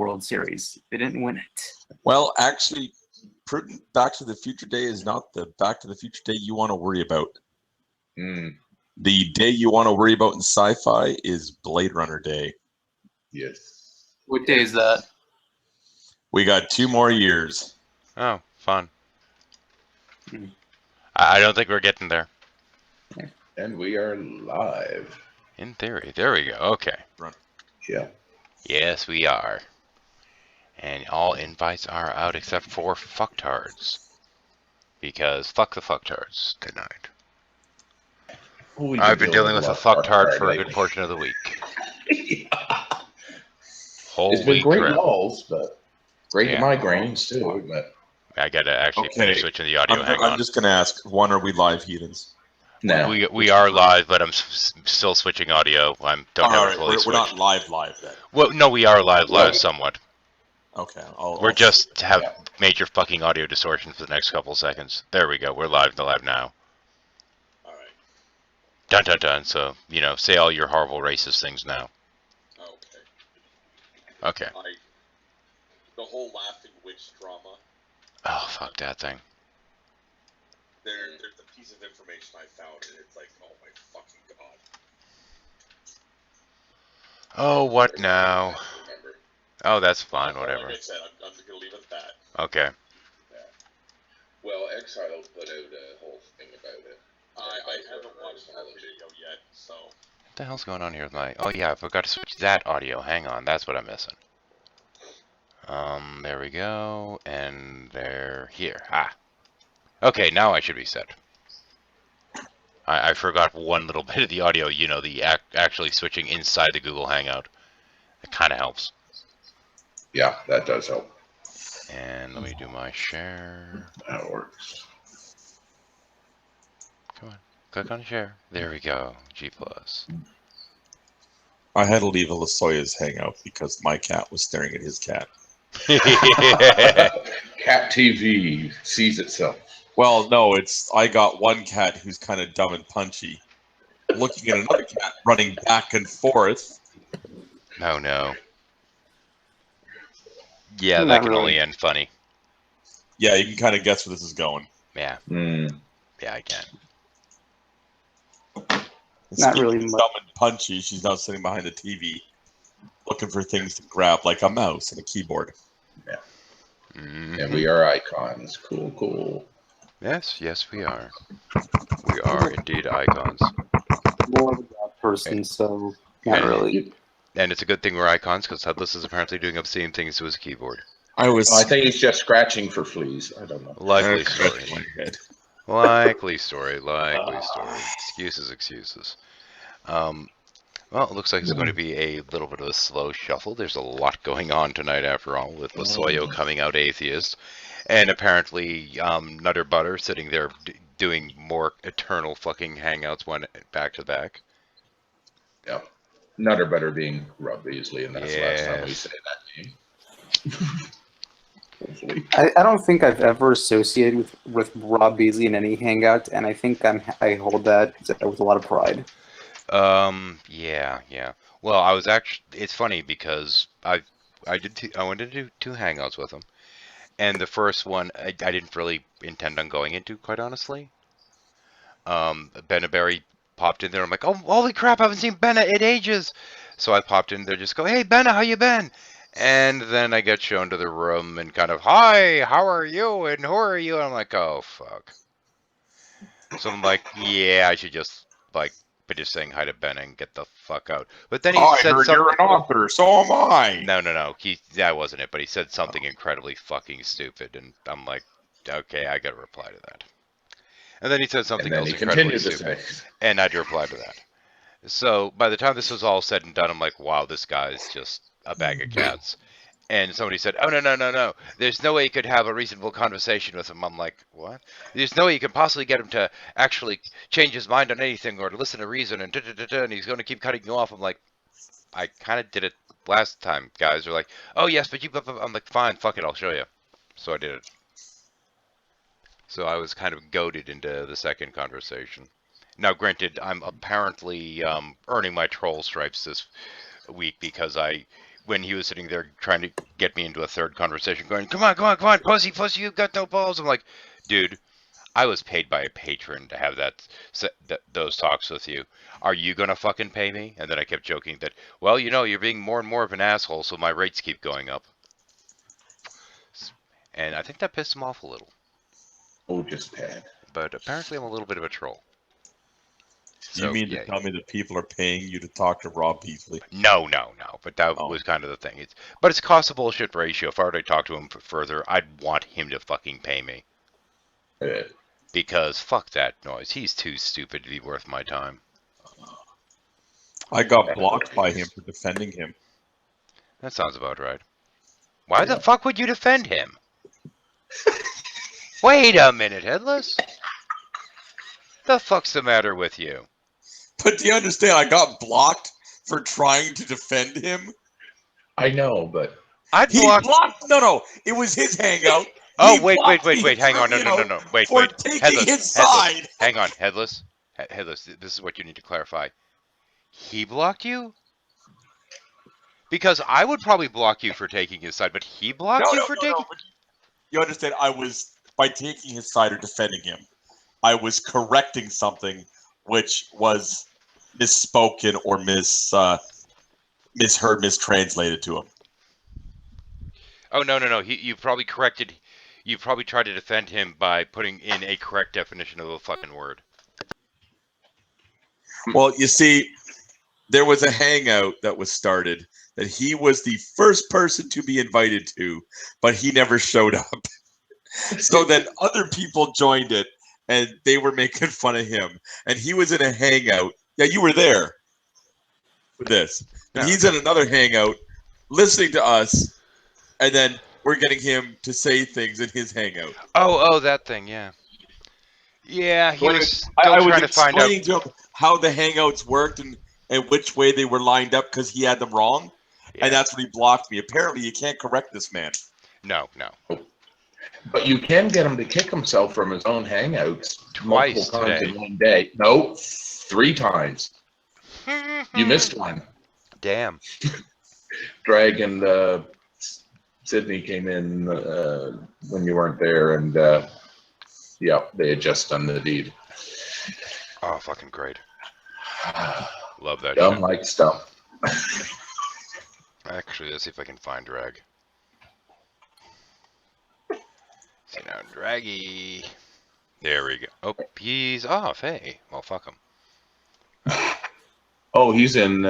World Series. They didn't win it. Well, actually, Back to the Future Day is not the Back to the Future Day you want to worry about. The day you want to worry about in sci-fi is Blade Runner Day. Yes. What day is that? We got 2 more years. Oh, fun. I don't think we're getting there. And we are live. In theory. There we go. Okay. Yeah. Yes, we are. And all invites are out except for fucktards. Because fuck the fucktards tonight. I've been dealing with a fucktard for a good portion of the week. Holy it's been great crap. lulls, but great migraines too. But I gotta actually finish switching the audio. I'm just gonna ask, one, are we live, heathens? No. We are live, but I'm still switching audio. Don't have it fully switched. We're not live then. Well, no, we are live somewhat. Okay. We're just have major fucking audio distortion for the next couple seconds. There we go. We're live now. All right. Dun dun dun. So, say all your horrible racist things now. Okay. The whole laughing witch drama. Oh, fuck that thing. There's a piece of information I found, and it's like, oh my fucking god. Oh, what now? Oh, that's fine, whatever. Like I said, I'm just gonna leave it at that. Okay. Yeah. Well, Exile put out a whole thing about it. I haven't watched the video yet, so. What the hell's going on here with my... Oh, yeah, I forgot to switch that audio. Hang on, that's what I'm missing. There we go, and here. Okay, now I should be set. I forgot one little bit of the audio, the actually switching inside the Google Hangout. It kind of helps. Yeah, that does help. And let me do my share. That works. Come on, click on share. There we go, G+. I had to leave Lasoya's hangout because my cat was staring at his cat. Cat TV sees itself. Well, no, I got one cat who's kind of dumb and punchy, looking at another cat running back and forth. Oh no. Yeah, that can only end funny. Yeah, you can kind of guess where this is going. Yeah. Yeah, I can. Not really dumb and punchy. She's now sitting behind the TV, looking for things to grab, like a mouse and a keyboard. Yeah. Mm-hmm. And we are icons. Cool. Yes, we are. We are indeed icons. More of a job person, so not really. And it's a good thing we're icons, because Headless is apparently doing obscene things to his keyboard. I think he's just scratching for fleas. I don't know. Likely story. Likely story. Excuses. Well, it looks like it's going to be a little bit of a slow shuffle. There's a lot going on tonight, after all, with Lasoyo coming out atheist, and apparently Nutter Butter sitting there doing more eternal fucking hangouts one back to back. Yeah. Nutter Butter being Rob Beasley, and that's the last time we say that name. I don't think I've ever associated with Rob Beasley in any hangout, and I think I hold that with a lot of pride. Yeah. Well, I was actually. It's funny because I went to do 2 hangouts with him, and the first one I didn't really intend on going into, quite honestly. Benaberry popped in there. I'm like, oh, holy crap! I haven't seen Benna in ages. So I popped in there, just go, hey Benna, how you been? And then I get shown to the room and kind of, hi, how are you? And who are you? And I'm like, oh fuck. So I'm like, yeah, I should just finish saying hi to Ben and get the fuck out. But then he said something. You're an author, so am I. No. That wasn't it. But he said something incredibly fucking stupid, and I'm like, okay, I got to reply to that. And then he said something else incredibly stupid, and I had to reply to that. So by the time this was all said and done, I'm like, wow, this guy's just a bag of cats. And somebody said, oh, no. There's no way you could have a reasonable conversation with him. I'm like, what? There's no way you can possibly get him to actually change his mind on anything or to listen to reason and and he's going to keep cutting you off. I'm like, I kind of did it last time. Guys are like, oh, yes, but you... I'm like, fine, fuck it, I'll show you. So I did it. So I was kind of goaded into the second conversation. Now, granted, I'm apparently earning my troll stripes this week because when he was sitting there trying to get me into a third conversation, going, come on, pussy, you've got no balls. I'm like, dude, I was paid by a patron to have those talks with you. Are you gonna fucking pay me? And then I kept joking that, well, you're being more and more of an asshole, so my rates keep going up. And I think that pissed him off a little. Oh, just tad. But apparently I'm a little bit of a troll. So, you mean to tell me that people are paying you to talk to Rob Beasley? No. But that was kind of the thing. But it's cost of bullshit ratio. If I were to talk to him further, I'd want him to fucking pay me. Because fuck that noise. He's too stupid to be worth my time. I got blocked by him for defending him. That sounds about right. Why the fuck would you defend him? Wait a minute, Headless. The fuck's the matter with you? But do you understand? I got blocked for trying to defend him. I know, but he blocked. No, it was his hangout. Oh, wait. Hang on. No. Wait. Taking his side. Hang on, Headless. Headless, this is what you need to clarify. He blocked you? Because I would probably block you for taking his side, but he blocked you for taking... No. You understand, by taking his side or defending him, I was correcting something which was misspoken or misheard, mistranslated to him. Oh, no. You probably corrected... You probably tried to defend him by putting in a correct definition of a fucking word. Well, you see, there was a hangout that was started that he was the first person to be invited to, but he never showed up. So then other people joined it, and they were making fun of him. And he was in a hangout. Yeah, you were there for this. And he's in another hangout listening to us, and then we're getting him to say things in his hangout. Oh, that thing, yeah. Yeah, he was still I was trying to find out explaining to him how the hangouts worked and which way they were lined up because he had them wrong. Yeah. And that's when he blocked me. Apparently, you can't correct this man. No. But you can get him to kick himself from his own hangouts twice times today. In one day. No, 3 times. You missed one. Damn. Drag and Sydney came in when you weren't there, and they had just done the deed. Oh, fucking great. Love that Dumb shit. like stuff. Actually, let's see if I can find Drag. See now, Draggy. There we go. Oh, he's off. Hey. Well, fuck him. Oh, he's in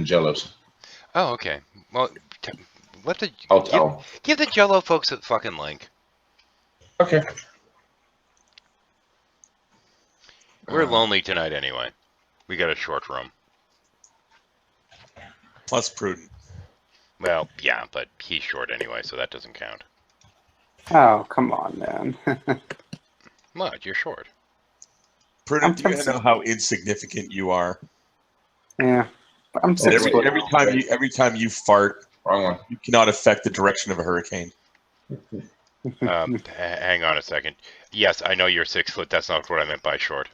Jello's. Oh, okay. Well, give the Jello folks a fucking link. Okay. We're lonely tonight anyway. We got a short room. Plus prudent. Well, yeah, but he's short anyway, so that doesn't count. Oh, come on, man. What? You're short. Prudent, do you know how insignificant you are? Yeah. I'm 6 foot. Every time you fart, wrong one. You cannot affect the direction of a hurricane. Hang on a second. Yes, I know you're 6 foot. That's not what I meant by short.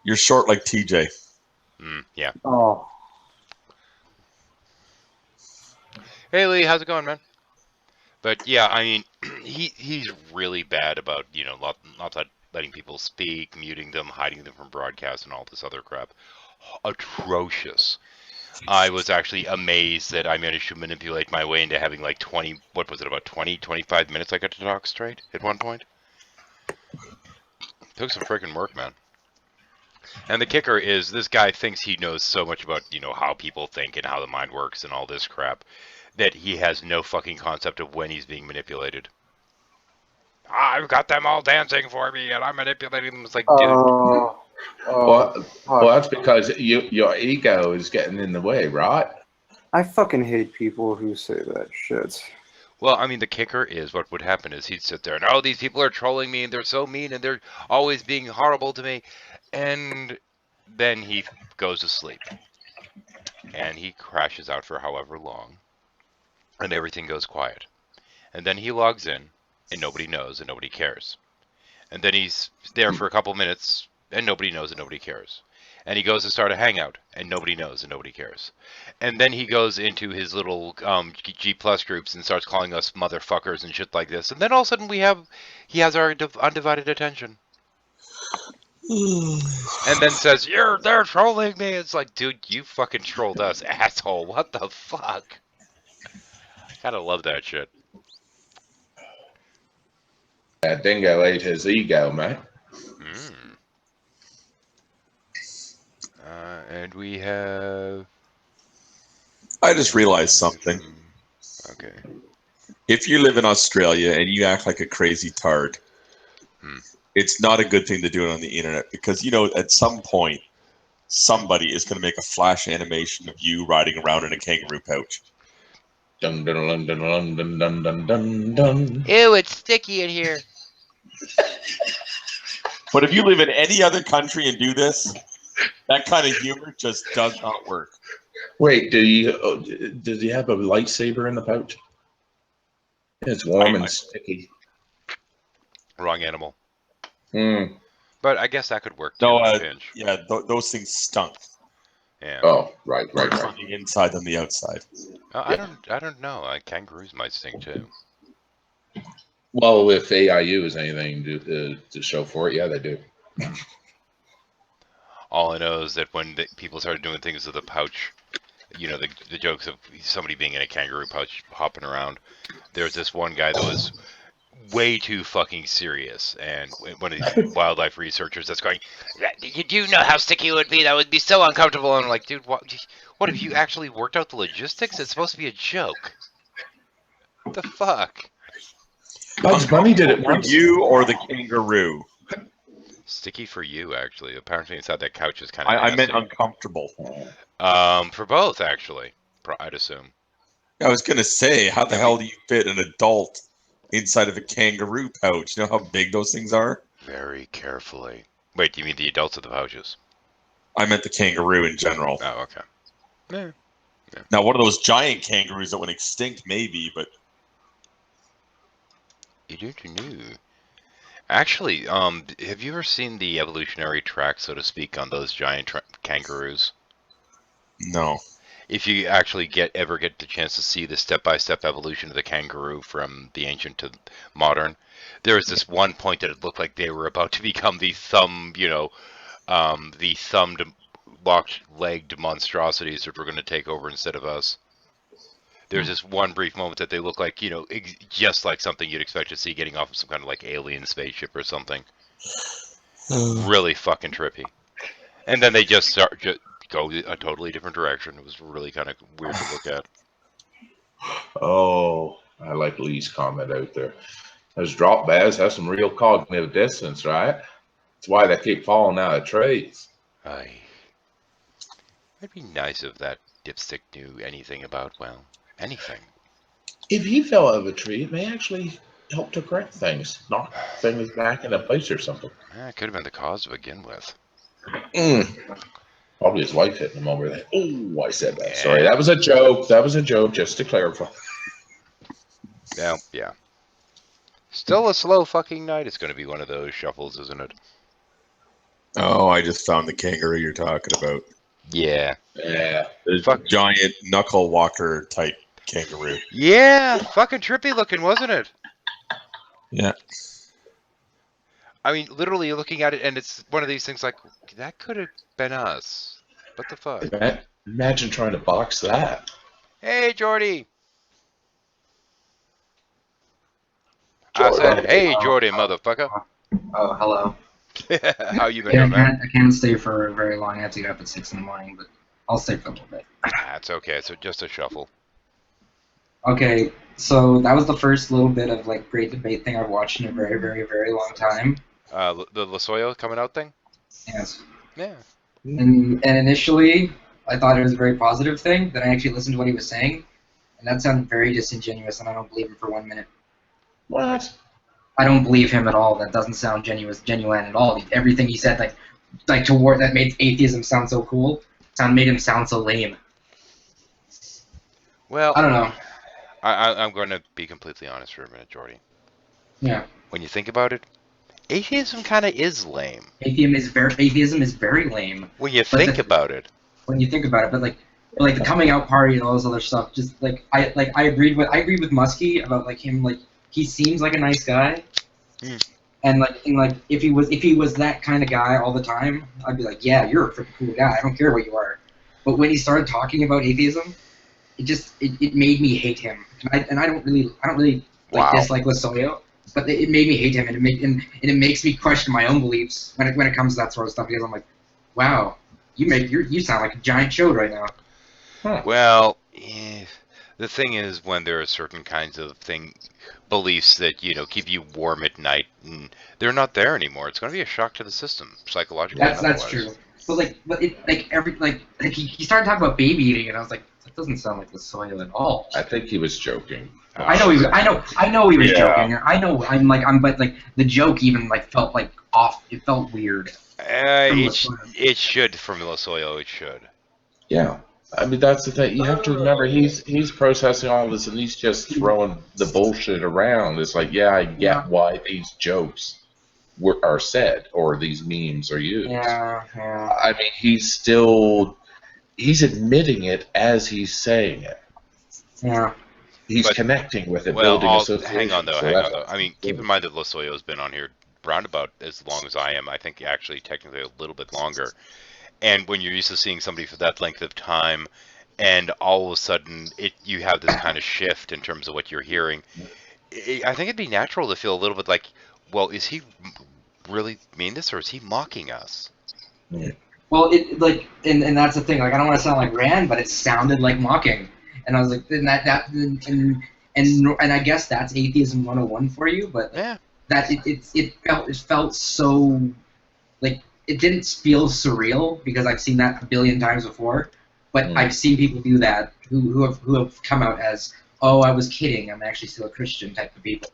You're short like TJ. Yeah. Oh. Hey Lee, how's it going, man? But yeah, I mean, he's really bad about not letting people speak, muting them, hiding them from broadcast, and all this other crap. Atrocious. I was actually amazed that I managed to manipulate my way into having like 25 minutes I got to talk straight at one point. Took some freaking work, man. And the kicker is this guy thinks he knows so much about, how people think and how the mind works and all this crap that he has no fucking concept of when he's being manipulated. I've got them all dancing for me and I'm manipulating them. It's like, dude. Well, that's because your ego is getting in the way, right? I fucking hate people who say that shit. Well, I mean, the kicker is what would happen is he'd sit there and, these people are trolling me and they're so mean and they're always being horrible to me. And then he goes to sleep. And he crashes out for however long. And everything goes quiet. And then he logs in and nobody knows and nobody cares. And then he's there for a couple minutes and nobody knows and nobody cares. And he goes to start a hangout, and nobody knows and nobody cares. And then he goes into his little G plus groups and starts calling us motherfuckers and shit like this. And then all of a sudden he has our undivided attention. And then says, they're trolling me. It's like, dude, you fucking trolled us, asshole. What the fuck? Gotta love that shit. That dingo ate his ego, mate. And we have... I just realized something. Okay. If you live in Australia and you act like a crazy tard, it's not a good thing to do it on the internet because, you know, at some point, somebody is going to make a flash animation of you riding around in a kangaroo pouch. Dun dun dun dun dun dun dun dun dun dun. Ew, it's sticky in here. But if you live in any other country and do this, that kind of humor just does not work. Wait, does he have a lightsaber in the pouch? It's warm and sticky. Wrong animal. Mm. But I guess that could work too. No, in a pinch. yeah, those things stunk. Yeah. Oh, right. On the inside than the outside. I don't know. Kangaroos might stink too. Well, if AIU is anything to show for it, yeah, they do. All I know is that when people started doing things with a pouch, you know, the jokes of somebody being in a kangaroo pouch hopping around. There's this one guy that was way too fucking serious, and one of these wildlife researchers that's going, you do know how sticky it would be? That would be so uncomfortable. And I'm like, dude, what have you actually worked out the logistics? It's supposed to be a joke. What the fuck? Bugs Bunny did it For once. you or the kangaroo? Sticky for you, actually. Apparently inside that couch is kind of I meant uncomfortable. For both, actually, I'd assume. I was going to say, how the hell do you fit an adult inside of a kangaroo pouch? You know how big those things are? Very carefully. Wait, do you mean the adults of the pouches? I meant the kangaroo in general. Oh, okay. Yeah. Now, one of those giant kangaroos that went extinct, maybe, but... You don't know. Actually, have you ever seen the evolutionary track, so to speak, on those giant kangaroos? No. If you actually ever get the chance to see the step-by-step evolution of the kangaroo from the ancient to modern, there was this one point that it looked like they were about to become the the thumbed, locked-legged monstrosities that were going to take over instead of us. There's this one brief moment that they look like, you know, just like something you'd expect to see getting off of some kind of like alien spaceship or something. Really fucking trippy. And then they just go a totally different direction. It was really kind of weird to look at. Oh, I like Lee's comment out there. Those drop bears have some real cognitive dissonance, right? That's why they keep falling out of trees. It'd be nice if that dipstick knew anything about, well, anything. If he fell out of a tree, it may actually help to correct things, knock things back into place or something. It could have been the cause to begin with. Probably his wife hitting him over there. Oh, I said that. Yeah. Sorry, that was a joke. That was a joke, just to clarify. Yeah. Still a slow fucking night. It's going to be one of those shuffles, isn't it? Oh, I just found the kangaroo you're talking about. Yeah. There's a giant knuckle walker type kangaroo. Yeah, fucking trippy looking, wasn't it? Yeah. I mean, literally you're looking at it and it's one of these things like, that could have been us. What the fuck? Imagine trying to box that. Hey, Jordy. I said, hey, Jordy, motherfucker. Oh, hello. How you been doing, man? I can't stay for very long. I have to get up at 6 in the morning, but I'll stay for a little bit. That's okay. So just a shuffle. Okay, so that was the first little bit of like great debate thing I've watched in a very, very, very long time. The Losoyo coming out thing? Yes. Yeah. And initially, I thought it was a very positive thing. Then I actually listened to what he was saying, and that sounded very disingenuous, and I don't believe him for 1 minute. What? I don't believe him at all. That doesn't sound genuine at all. Everything he said, like toward that made atheism sound so cool, made him sound so lame. Well, I don't know. I'm going to be completely honest for a minute, Jordy. Yeah. When you think about it, Atheism kind of is lame. Atheism is very lame. When you think about it. When you think about it, but like the coming out party and all this other stuff, just I agreed with Muskie about like him, like he seems like a nice guy. And like if he was that kind of guy all the time, I'd be like, yeah, you're a freaking cool guy. I don't care what you are. But when he started talking about atheism, it made me hate him. And I don't really like dislike Losoyo, but it made me hate him, and it makes me question my own beliefs when it comes to that sort of stuff, because I'm like, wow, you sound like a giant chode right now. Huh. Well, the thing is, when there are certain kinds of beliefs that keep you warm at night, and they're not there anymore, it's going to be a shock to the system psychologically. That's true. But he started talking about baby eating, and I was like, that doesn't sound like Losoyo at all. I think he was joking. I know he was joking. But the joke even felt like off. It felt weird. It should from Losoyo. It should. Yeah. I mean, that's the thing. You have to remember, he's processing all this, and he's just throwing the bullshit around. It's like, yeah, I get why these jokes are said, or these memes are used. Yeah. I mean, he's admitting it as he's saying it. Yeah. He's connecting with it, building associations. Hang on, though. I mean, keep in mind that Losoyo's been on here roundabout as long as I am. I think actually technically a little bit longer. And when you're used to seeing somebody for that length of time, and all of a sudden you have this kind of shift in terms of what you're hearing, I think it'd be natural to feel a little bit like, well, is he really mean this, or is he mocking us? Yeah. Well, and that's the thing. Like, I don't want to sound like Rand, but it sounded like mocking, and I was like, and I guess that's atheism 101 for you. But yeah, that it felt so like. It didn't feel surreal because I've seen that a billion times before, but I've seen people do that who have come out as, oh, I was kidding, I'm actually still a Christian type of people.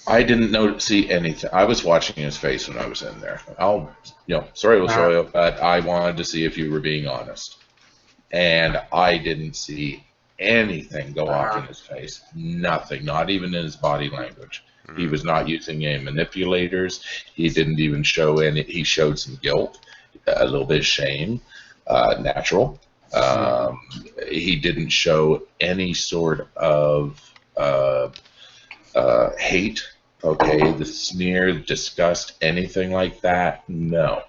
I didn't see anything. I was watching his face when I was in there. Sorry, Losoyo, but I wanted to see if you were being honest, and I didn't see anything go off in his face. Nothing, not even in his body language. He was not using any manipulators. He didn't even show any. He showed some guilt, a little bit of shame, natural. He didn't show any sort of hate. Okay, the sneer, disgust, anything like that. No,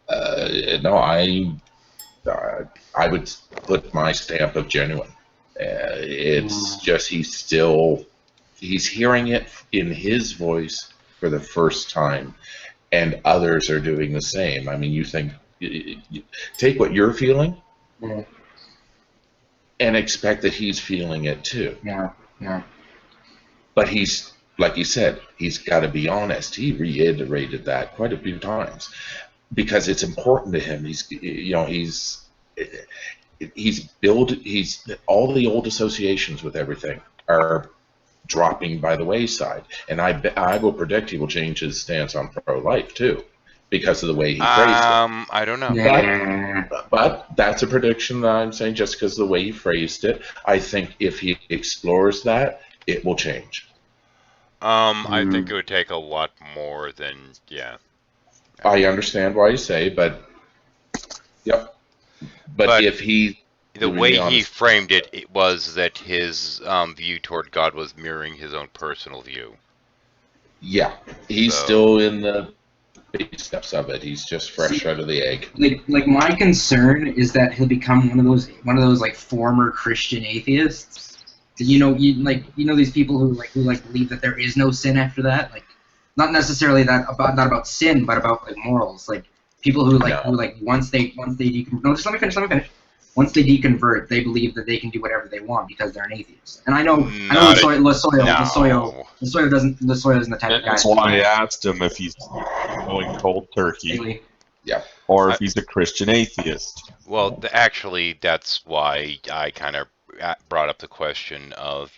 no. I would put my stamp of genuine. It's just he's hearing it in his voice for the first time, and others are doing the same. I mean, you take what you're feeling and expect that he's feeling it too. Yeah. But he's, like you said, he's got to be honest. He reiterated that quite a few times because it's important to him. All the old associations with everything are dropping by the wayside, and I will predict he will change his stance on pro-life too, because of the way he phrased it. I don't know. But that's a prediction that I'm saying just because of the way he phrased it. I think if he explores that, it will change. I think it would take a lot more than I understand why you say, but if he. The way he framed it, it was that his view toward God was mirroring his own personal view. Yeah, he's still in the baby steps of it. He's just fresh out of the egg. Like my concern is that he'll become one of those like former Christian atheists. You know these people who believe that there is no sin after that. Like, not necessarily not about sin, but about like morals. Like people who once they deconvert. No, just let me finish. Once they deconvert, they believe that they can do whatever they want because they're an atheist. And I know Losoyo doesn't the type of guy. That's why I asked him if he's going cold turkey. Really? Yeah. Or if he's a Christian atheist. Well, actually, that's why I kind of brought up the question of,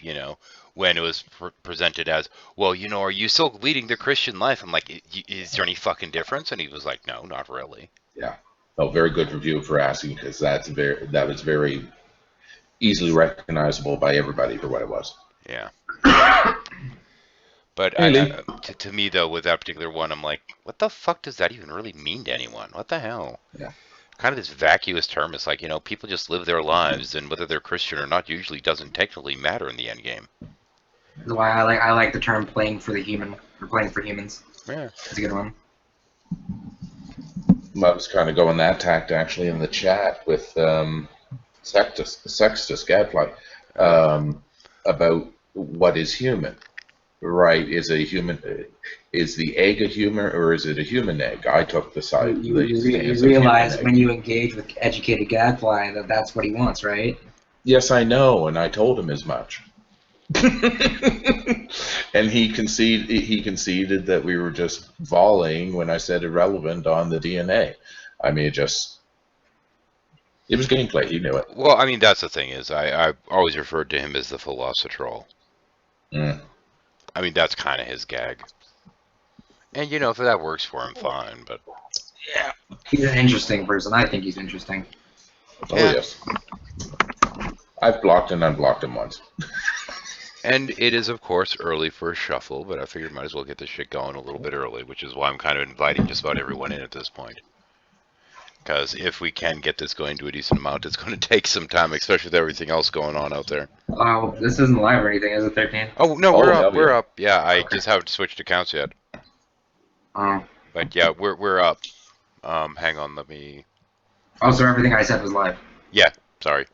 when it was presented as, well, are you still leading the Christian life? I'm like, is there any fucking difference? And he was like, no, not really. Yeah. Oh, very good review for asking, because that was very easily recognizable by everybody for what it was. Yeah. But to me, though, with that particular one, I'm like, what the fuck does that even really mean to anyone? What the hell? Yeah. Kind of this vacuous term. It's like, people just live their lives, and whether they're Christian or not usually doesn't technically matter in the end game. That's why I like the term "playing for the human" or "playing for humans." Yeah, it's a good one. I was kind of going that tact actually in the chat with Sextus Gadfly about what is human. Right? Is the egg a human or is it a human egg? I took the side. You realize when you engage with educated Gadfly that's what he wants, right? Yes, I know, and I told him as much. And he conceded that we were just volleying when I said irrelevant on the DNA. I mean, it was gameplay. He knew it. Well, I mean, that's the thing is, I always referred to him as the Philosopher. Mm. I mean, that's kind of his gag. And, if that works for him, fine, but... Yeah. He's an interesting person. I think he's interesting. Oh, yeah. Yes. I've blocked and unblocked him once. And it is, of course, early for a shuffle, but I figured might as well get this shit going a little bit early, which is why I'm kind of inviting just about everyone in at this point. Because if we can get this going to a decent amount, it's going to take some time, especially with everything else going on out there. Oh, this isn't live or anything, is it, 13? Oh, no, we're up. Yeah, I just haven't switched accounts yet. Oh. But yeah, we're up. Hang on, let me... Oh, so everything I said was live? Yeah, sorry.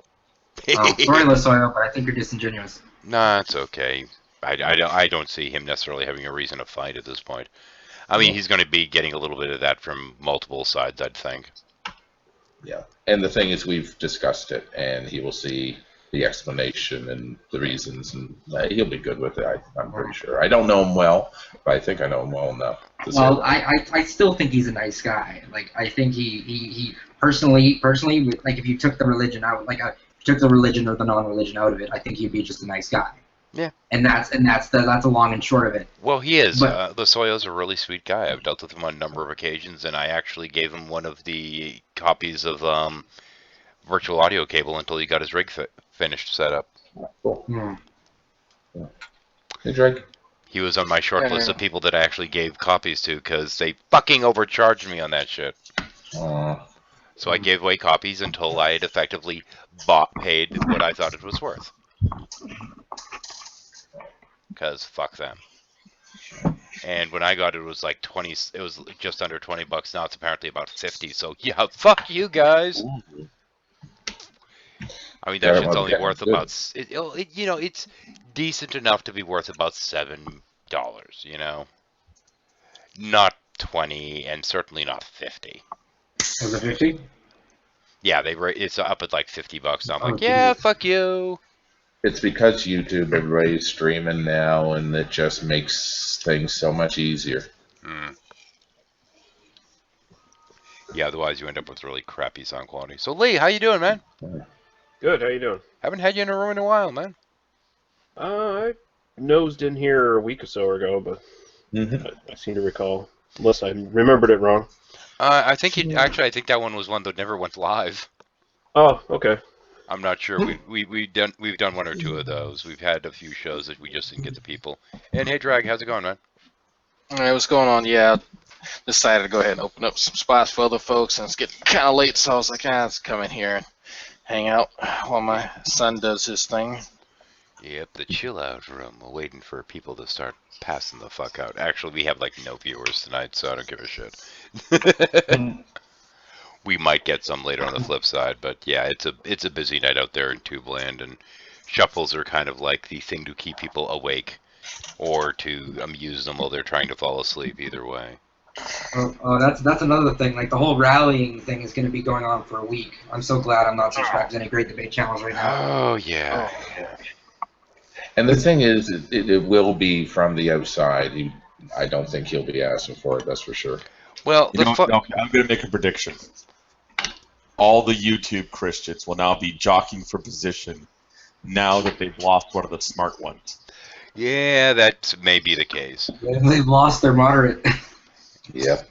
Oh, sorry, Lasoyo, but I think you're disingenuous. Nah, it's okay. I don't see him necessarily having a reason to fight at this point. I mean, he's going to be getting a little bit of that from multiple sides, I'd think. Yeah, and the thing is, we've discussed it, and he will see the explanation and the reasons, and he'll be good with it. I'm pretty sure. I don't know him well, but I think I know him well enough. Well, I still think he's a nice guy. Like, I think he personally, like, if you took the religion out, like, if you took the religion or the non-religion out of it, I think he'd be just a nice guy. Yeah. And that's the long and short of it. Well, he is. Lasoyo's a really sweet guy. I've dealt with him on a number of occasions, and I actually gave him one of the copies of virtual audio cable until he got his rig finished set up. Cool. Hmm. Yeah. Hey, Drake. He was on my short list of people that I actually gave copies to because they fucking overcharged me on that shit. So I gave away copies until I had effectively paid what I thought it was worth. Because fuck them. And when I got it, it was like 20. It was just under $20. Now it's apparently about 50. So yeah, fuck you guys. I mean, that shit's only worth about. It's decent enough to be worth about $7. Not 20, and certainly not 50. Was it 50? Yeah, it's up at like $50 now. I'm like, yeah, fuck you. It's because YouTube, everybody's streaming now, and it just makes things so much easier. Mm. Yeah, otherwise you end up with really crappy sound quality. So Lee, how you doing, man? Good, how you doing? Haven't had you in a room in a while, man. I nosed in here a week or so ago, but I seem to recall, unless I remembered it wrong. I think I think that one was one that never went live. Oh, okay. I'm not sure. We've done one or two of those. We've had a few shows that we just didn't get the people. And hey, Drag, how's it going, man? Alright, what's going on? Yeah, decided to go ahead and open up some spots for other folks, and it's getting kind of late, so I was like, let's come in here and hang out while my son does his thing. Yep, the chill out room. We're waiting for people to start passing the fuck out. Actually, we have like no viewers tonight, so I don't give a shit. We might get some later on the flip side, but yeah, it's a busy night out there in Tube Land, and shuffles are kind of like the thing to keep people awake or to amuse them while they're trying to fall asleep. Either way. Oh, that's another thing. Like, the whole rallying thing is going to be going on for a week. I'm so glad I'm not subscribed to any Great Debate channels right now. Oh yeah. And the thing is, it will be from the outside. I don't think he'll be asking for it. That's for sure. Well, I'm going to make a prediction. All the YouTube Christians will now be jockeying for position now that they've lost one of the smart ones. Yeah, that may be the case. They've lost their moderate. Yeah.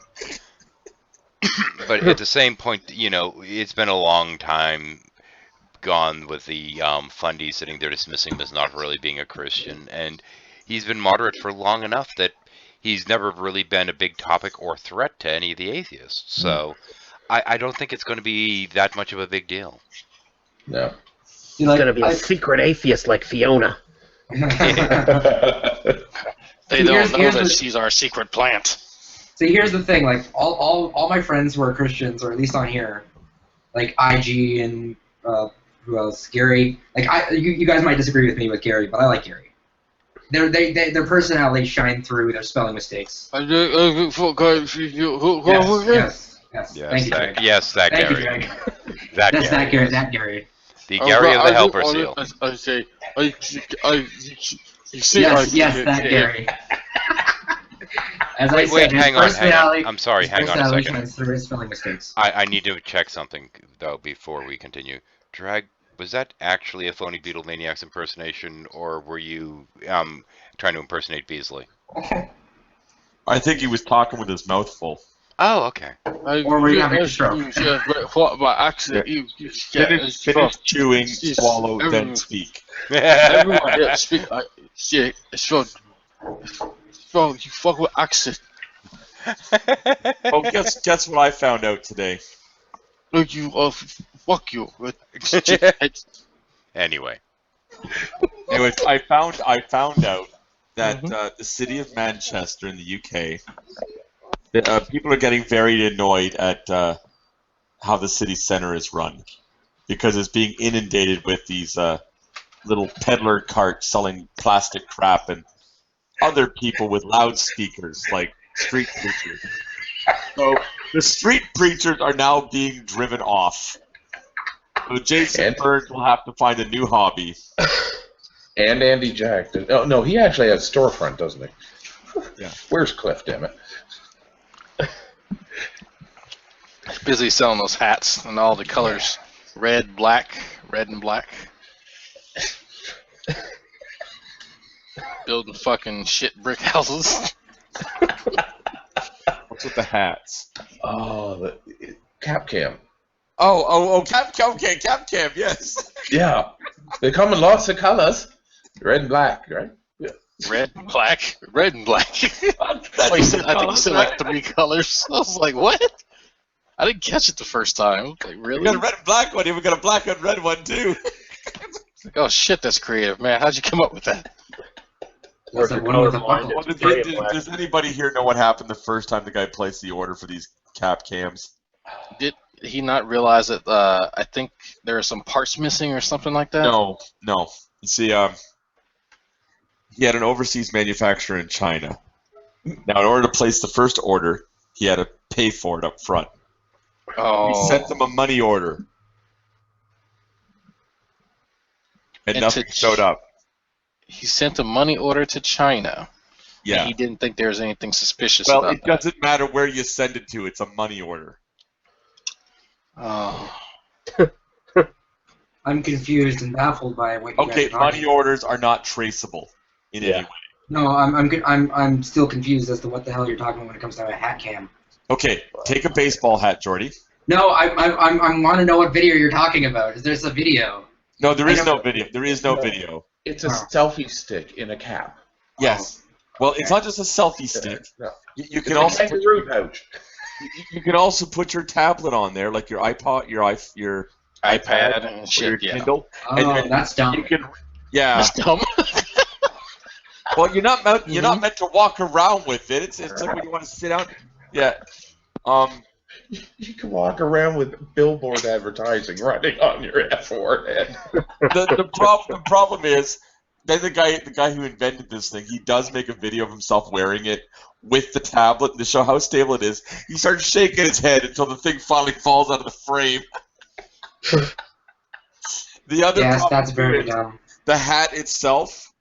But at the same point, it's been a long time gone with the Fundy sitting there dismissing him as not really being a Christian. And, he's been moderate for long enough that he's never really been a big topic or threat to any of the atheists. So I don't think it's going to be that much of a big deal. No. He's going to be a secret atheist like Fiona. They don't know that she's our secret plant. See, here's the thing. Like, all my friends who are Christians, or at least on here, like IG and who else? Gary. Like, you guys might disagree with me with Gary, but I like Gary. Their personalities shine through their spelling mistakes. Yes. Thank you, Greg. Yes, that Thank Gary. you, Greg. That That's Gary. that Gary. The Gary of the Helper Seal. Yes, that Gary. As I said, Wait, his hang on. I'm sorry, his hang on a personality second. shines through his spelling mistakes. I need to check something, though, before we continue. Was that actually a phony Beatlemaniacs impersonation, or were you trying to impersonate Beasley? I think he was talking with his mouth full. Oh, okay. Or were you having a stroke? What by accident? Finish chewing, swallow, then speak. Everyone speak. You fuck with accent. Oh, guess what I found out today. Fuck you. Anyway. Anyways, I found out that the city of Manchester in the UK, people are getting very annoyed at how the city centre is run, because it's being inundated with these little peddler carts selling plastic crap and other people with loudspeakers like street preachers. So the street preachers are now being driven off. So Jason Burns will have to find a new hobby. And Andy Jack. Oh, no, he actually has a storefront, doesn't he? Yeah. Where's Cliff, damn it? He's busy selling those hats and all the colors. Red, black, red and black. Building fucking shit brick houses. What's with the hats? Oh, the Cap Cam. Oh, Cap Cam, yes. Yeah. They come in lots of colors. Red and black, right? Yeah. Red, black, red and black. I think he said like 3 colors. I was like, what? I didn't catch it the first time. Like, really? We got a red and black one, we got a black and red one too. Like, oh shit, that's creative, man. How'd you come up with that? That's the one with the buckle. Does anybody here know what happened the first time the guy placed the order for these Cap Cams? Did he not realize that I think there are some parts missing or something like that? No. You see, he had an overseas manufacturer in China. Now, in order to place the first order, he had to pay for it up front. Oh. He sent them a money order. And nothing showed up. He sent a money order to China. Yeah. And he didn't think there was anything suspicious about that. Well, it doesn't matter where you send it to. It's a money order. Oh. I'm confused and baffled by what you guys are talking money orders are not traceable in any way. No, I'm still confused as to what the hell you're talking about when it comes to a hat cam. Okay, take a baseball hat, Jordy. No, I want to know what video you're talking about. Is there a video? No, there is no video. There is no video. It's a selfie stick in a cap. Yes. Well, it's not just a selfie stick. No. You can also put your pouch. You can also put your tablet on there, like your iPod, your iPad and shit. Or your Kindle. Oh, that's dumb. You can, yeah. That's dumb. Well, you're not meant to walk around with it. It's like when you want to sit down. Yeah. You can walk around with billboard advertising running on your forehead. The problem is, then the guy who invented this thing, he does make a video of himself wearing it with the tablet to show how stable it is. He starts shaking his head until the thing finally falls out of the frame. The other problem that's very dumb. The hat itself,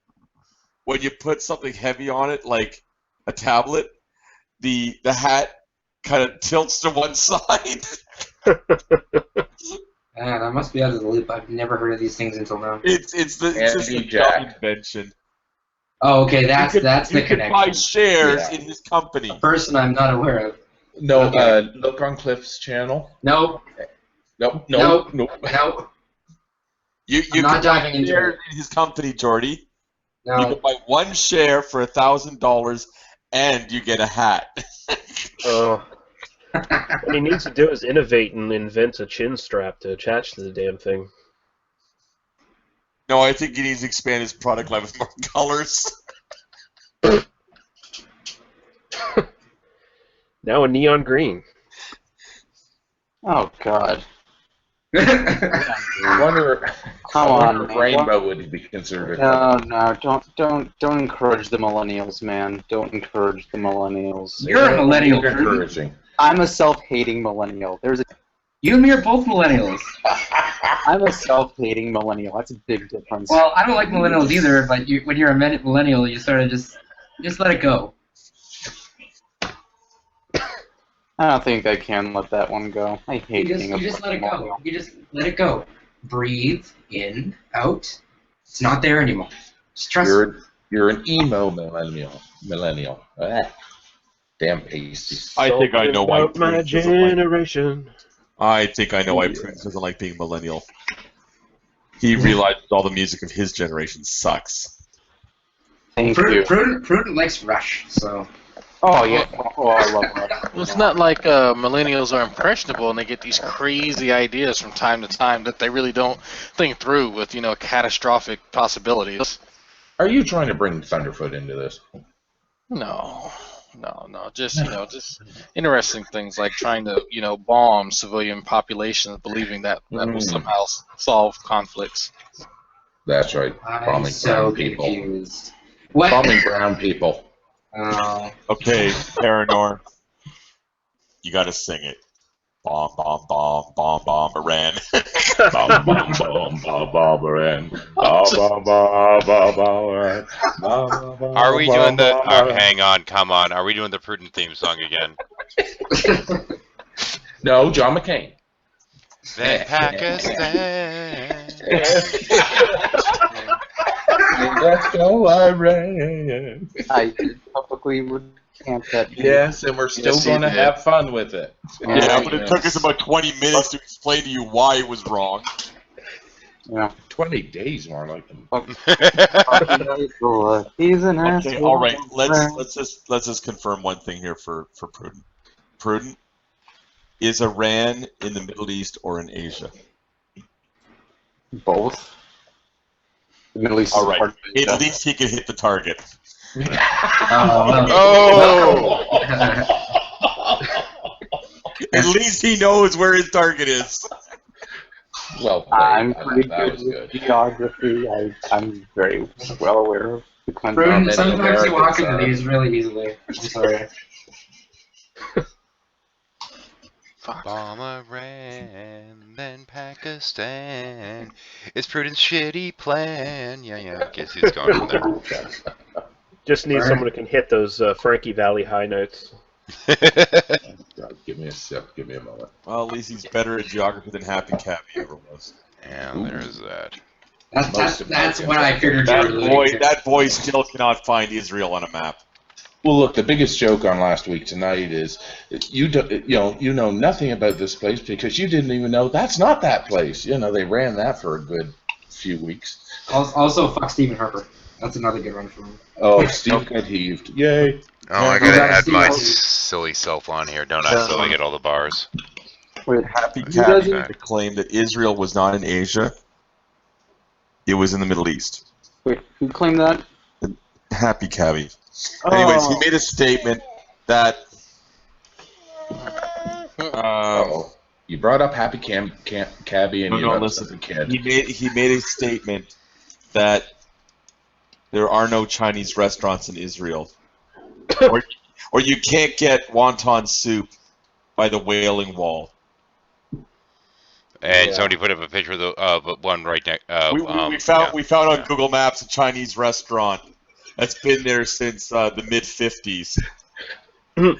when you put something heavy on it, like a tablet, the hat kind of tilts to one side. Man, I must be out of the loop. I've never heard of these things until now. It's just a dumb invention. Oh, okay, that's the connection. You can buy shares in his company. A person I'm not aware of. No, Okay. look on Cliff's channel. Nope. Nope. Nope. Nope. Nope. You I'm not can buy diving into shares it. in his company, Jordy. You can buy one share for $1,000, and you get a hat. What he needs to do is innovate and invent a chin strap to attach to the damn thing. No, I think he needs to expand his product line with more colors. Now a neon green. Oh God. I wonder if rainbow would be considered. No, don't encourage the millennials, man. Don't encourage the millennials. You're a millennial. Encouraging. I'm a self-hating millennial. You and me are both millennials. I'm a self-hating millennial. That's a big difference. Well, I don't like millennials either, but when you're a millennial, you sort of just let it go. I don't think I can let that one go. I hate being a You just let it go. millennial. You just let it go. Breathe in, out. It's not there anymore. Just trust me. You're an emo millennial. Ah, damn pasty. I think I know why. My generation. I think I know why Prudence doesn't like being millennial. He realizes all the music of his generation sucks. Thank you. Prudent likes Rush, so. Oh yeah. Oh, I love that. Well, it's not like millennials are impressionable and they get these crazy ideas from time to time that they really don't think through with, catastrophic possibilities. Are you trying to bring Thunderfoot into this? No. Just interesting things like trying to, bomb civilian populations, believing that will somehow solve conflicts. That's right. I'm so confused. What? Bombing brown people. Okay, Paranor. You gotta sing it. Bomb, bomb, bomb, bomb, bomb, Iran. Bomb, bomb, bomb, bomb, bomb, Iran. Bomb, bomb, bomb, bomb, bomb, Iran. Are we doing the... hang on, come on. Are we doing the Prudent theme song again? No, John McCain. Then Pakistan. Let's go, Iran. I did publicly recant that. Yes, and we're still going to have fun with it. Yeah, but it took us about 20 minutes to explain to you why it was wrong. Yeah. 20 days more like them. He's an Okay, asshole. all right. Let's just confirm one thing here for Prudent. Prudent, is Iran in the Middle East or in Asia? Both. The Middle East. All right. At least he can hit the target. Oh! At least he knows where his target is. Well, I'm pretty good with geography. I'm very well aware of the country. Prudent, sometimes you walk into these really easily. I'm sorry. Bomb Iran, then Pakistan. It's Prudent's shitty plan. Yeah. I guess he's going from there. Just need someone who can hit those Frankie Valley high notes. Give me a sip. Give me a moment. Well, at least he's better at geography than Happy Cabby ever was. And there's that. That's what I figured you were alluding to. That boy still cannot find Israel on a map. Well, look, the biggest joke on last week tonight is you know nothing about this place because you didn't even know that's not that place. They ran that for a good few weeks. Also, fuck Stephen Harper. That's another good one for him. Oh, Steve got heaved. Yay. Oh, I gotta add my silly self on here, don't I? So I get all the bars. Wait, Happy Cabby claimed that Israel was not in Asia. It was in the Middle East. Wait, who claimed that? Happy Cabby. Anyways, he made a statement that... You brought up Happy Cabby and you listen to kid. He made a statement that there are no Chinese restaurants in Israel. or you can't get wonton soup by the Wailing Wall. And somebody put up a picture of the one right next. We found on Google Maps a Chinese restaurant that's been there since the mid '50s. No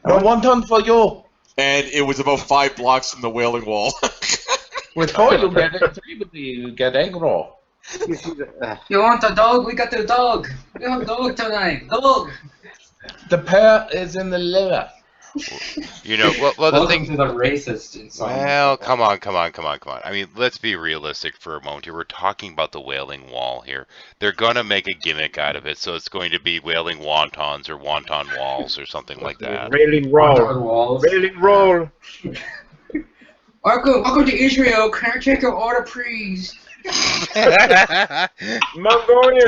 wonton for you. And it was about 5 blocks from the Wailing Wall. With 4 you get it, 3 you get egg roll. You want a dog? We got the dog. We have dog tonight. Dog. The pear is in the liver. You know, well the Welcome thing. to the racist insomnia. Well, come on. I mean, let's be realistic for a moment here. We're talking about the Wailing Wall here. They're gonna make a gimmick out of it, so it's going to be Wailing Wontons or Wonton Walls or something like that. Railing Wonton roll. walls. Railing roll. Welcome to Israel. Can I take your order, please? Mongolians.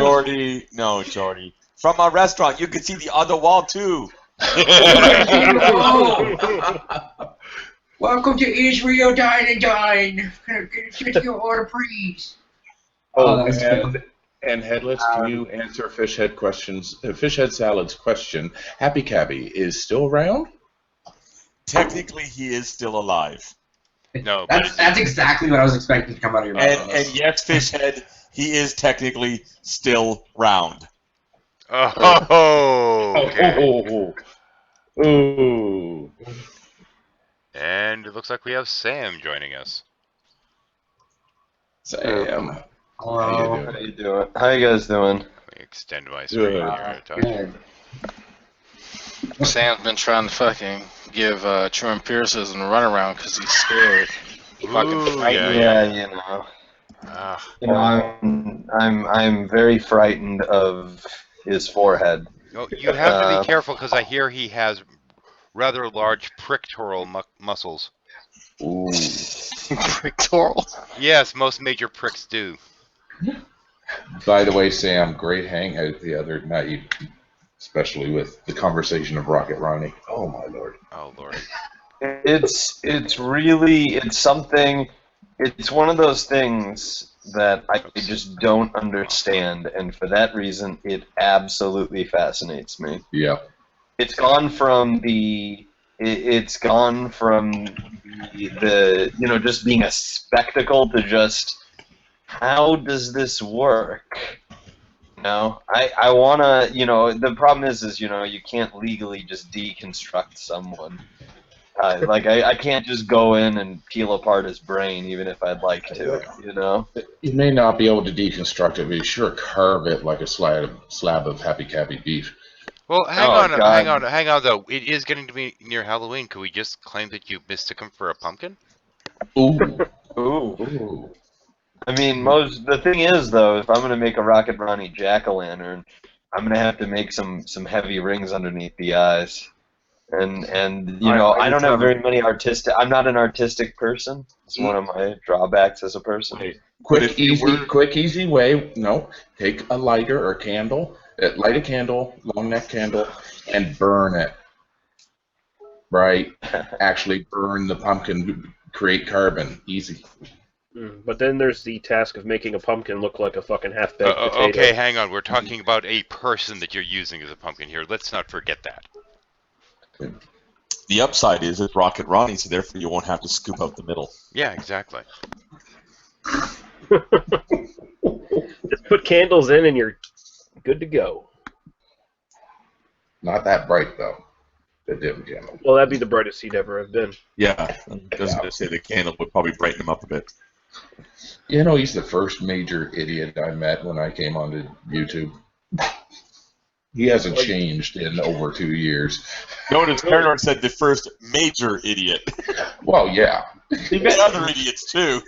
Jordy. From our restaurant, you can see the other wall too. Oh. Welcome to Israel, dine and dine. Can I take your order, please? Oh, that's good. and Headless, can you answer Fishhead questions? Fishhead Salad's question. Happy Cabby is still around? Technically, he is still alive. No, but That's exactly what I was expecting to come out of your mouth. And yes, Fishhead, he is technically still round. oh, okay. Ooh. And it looks like we have Sam joining us. Sam. Hello. How you doing? How you guys doing? Let me extend my screen here to touch. Good. Sam's been trying to fucking give Truman Pearson a runaround because he's scared. Fucking Ooh, frightened. Yeah, you know. You know, I'm very frightened of his forehead. Oh, you have to be careful because I hear he has rather large pectoral muscles. Ooh. Pectoral. Yes, most major pricks do. By the way, Sam, great hangout the other night, especially with the conversation of Rocket Ronnie. Oh my lord. Oh lord. It's something. It's one of those things that I just don't understand, and for that reason, it absolutely fascinates me. Yeah. It's gone from the you know, just being a spectacle to just, how does this work? You know, I wanna, you know, the problem is you know, you can't legally just deconstruct someone. Like I can't just go in and peel apart his brain, even if I'd like to. You know. You may not be able to deconstruct it, but you sure carve it like a slab of Happy Cabby beef. Well, hang Oh, God. hang on though. It is getting to be near Halloween. Could we just claim that you mistook him for a pumpkin? Ooh. Ooh. Ooh. I mean, the thing is though, if I'm gonna make a Rocket Ronnie jack-o'-lantern, I'm gonna have to make some heavy rings underneath the eyes. And you know, I don't have very many artistic. I'm not an artistic person. It's one of my drawbacks as a person. Quick, easy way. No, take a lighter or candle. Light a candle, long neck candle, and burn it. Right? Actually burn the pumpkin. Create carbon. Easy. But then there's the task of making a pumpkin look like a fucking half-baked potato. Okay, hang on. We're talking about a person that you're using as a pumpkin here. Let's not forget that. The upside is it's Rocket Ronnie, so therefore you won't have to scoop out the middle. Yeah, exactly. Just put candles in and you're good to go. Not that bright though. The dim candle. Well, that'd be the brightest he'd ever have been. Yeah, I was going to say the candle would probably brighten him up a bit. You know, he's the first major idiot I met when I came onto YouTube. He hasn't changed in over 2 years. Notice Parador said the first major idiot. Well, yeah. He met other idiots too.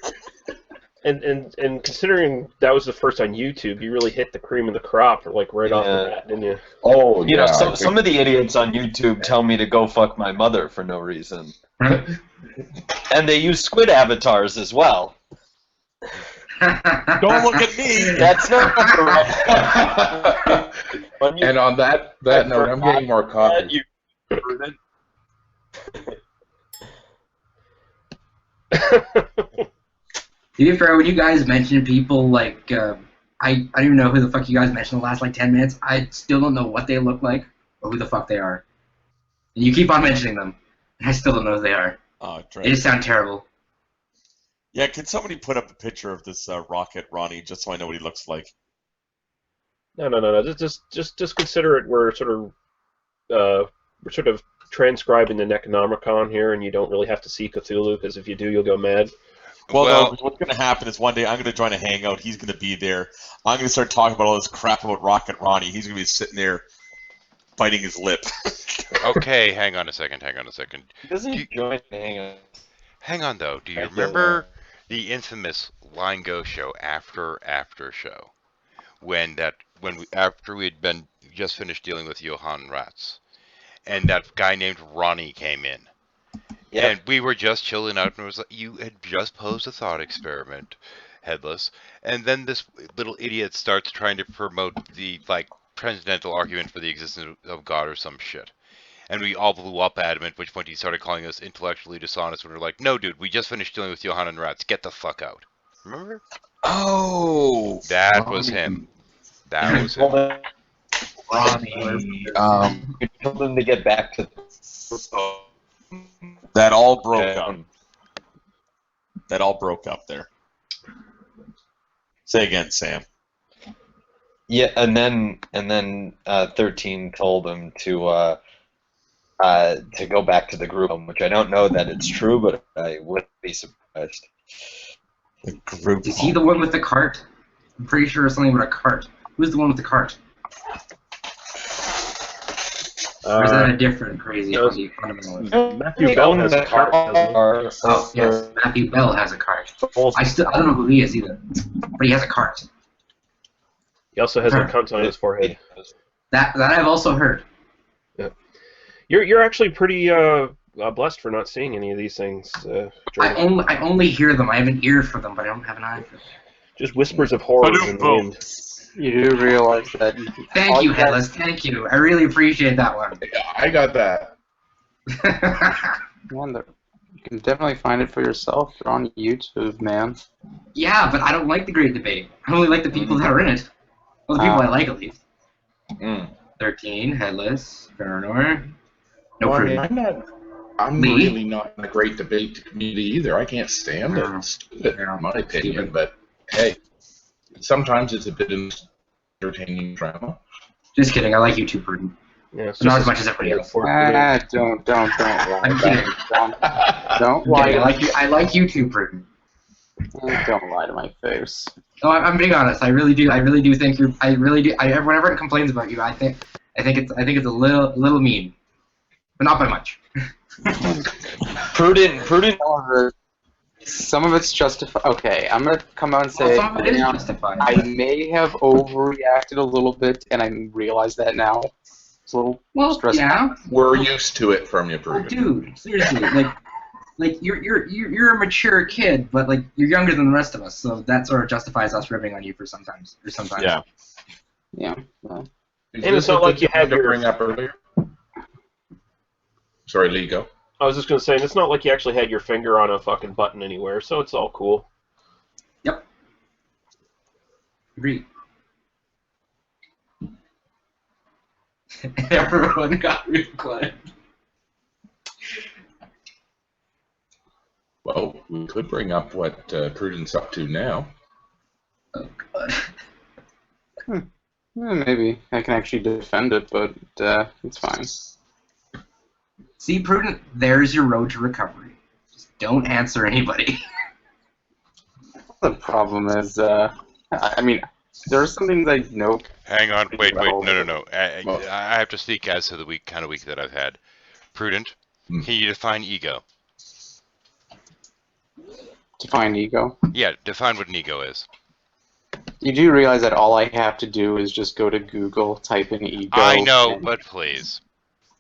And considering that was the first on YouTube, you really hit the cream of the crop, like right off the bat, didn't you? Oh, You yeah. know, some of the idiots on YouTube tell me to go fuck my mother for no reason. And they use squid avatars as well. Don't look at me. That's not correct. And on that note, I'm getting more coffee. To be fair, when you guys mention people like, I don't even know who the fuck you guys mentioned the last like 10 minutes. I still don't know what they look like or who the fuck they are. And you keep on mentioning them, and I still don't know who they are. Oh, They just sound terrible. Yeah, can somebody put up a picture of this Rocket Ronnie just so I know what he looks like? No. Just consider it. We're sort of transcribing the Necronomicon here, and you don't really have to see Cthulhu, because if you do, you'll go mad. Well, no, what's going to happen is one day I'm going to join a hangout. He's going to be there. I'm going to start talking about all this crap about Rocket Ronnie. He's going to be sitting there biting his lip. Okay, hang on a second. Doesn't he join the hangout? Hang on though. Do you remember the infamous Line Go show after show after we had been just finished dealing with Johann Ratz, and that guy named Ronnie came in, and we were just chilling out, and it was like you had just posed a thought experiment, Headless, and then this little idiot starts trying to promote the transcendental argument for the existence of God or some shit. And we all blew up at him, at which point he started calling us intellectually dishonest when we were like, no, dude, we just finished dealing with Johann and Ratz. Get the fuck out. Remember? Oh! That was him. That was him. Ronnie. You told him to get back to That all broke up. That all broke up there. Say again, Sam. Yeah, and then 13 told him to go back to the group, which I don't know that it's true, but I wouldn't be surprised. The group. Is he the one with the cart? I'm pretty sure it's something with a cart. Who's the one with the cart? Or is that a different crazy fundamentalist? Matthew Bell has a cart, doesn't he? Oh, yes, Matthew Bell has a cart. I don't know who he is either, but he has a cart. He also has a cunt on his forehead. That I've also heard. Yeah. You're actually pretty blessed for not seeing any of these things. I only hear them. I have an ear for them, but I don't have an eye for them. Just whispers of horror in the wind. You do realize that. Thank you, Headless. Thank you. I really appreciate that one. I got that. Wonder. You can definitely find it for yourself. They're on YouTube, man. Yeah, but I don't like the Great Debate. I only like the people that are in it. Well, the people I like, at least. 13, Headless, Paranor. No Well, I proof. mean, I'm really not in the Great Debate community either. I can't stand it. It's stupid, in my opinion. But hey, sometimes it's a bit entertaining drama. Just kidding. I like you too, Prudent. Yeah, Not as much as everybody else. Don't I'm kidding. don't lie. I like you too, Prudent. Don't lie to my face. No, I'm being honest. I really do think you're. I really do. Whenever it complains about you, I think it's a little mean, but not by much. Prudent. Some of it's justified. Okay, I'm gonna come out and say some of it is justified. I may have overreacted a little bit, and I realize that now. It's a little stressful. Yeah. We're used to it from you, Oh, Prudent. dude, seriously, like you're a mature kid, but like you're younger than the rest of us, so that sort of justifies us ripping on you for sometimes. Yeah. Yeah. Well, Is And this it's not a like good you time had to your- bring up earlier. Sorry, Lee, go. I was just going to say, and it's not like you actually had your finger on a fucking button anywhere, so it's all cool. Yep. Agreed. Everyone got real quiet. Well, we could bring up what Prudent's up to now. Oh god. maybe I can actually defend it, but it's fine. See, Prudent, there's your road to recovery. Just don't answer anybody. The problem is, I mean, there are some things I know. Hang on, wait, no. I have to speak as to the kind of week that I've had. Prudent, can you define ego? Define ego. Yeah, define what an ego is. You do realize that all I have to do is just go to Google, type in ego. I know, but please.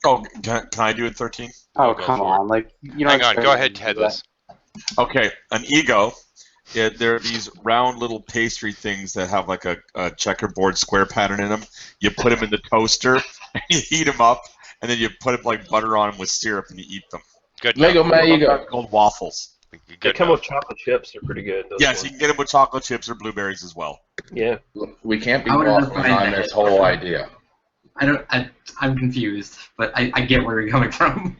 Oh, can I do it, 13? Oh, come on. Like, you know. Hang on, go ahead, Headless. Okay, an ego. Yeah, there are these round little pastry things that have like a checkerboard square pattern in them. You put them in the toaster, and you heat them up, and then you put like butter on them with syrup, and you eat them. Good. Lego my ego. They're called waffles. They come with chocolate chips. They're pretty good. Yes, you can get them with chocolate chips or blueberries as well. Yeah. Look, we can't be I would waffling define on that this as whole well. idea. I'm confused, but I get where you're coming from.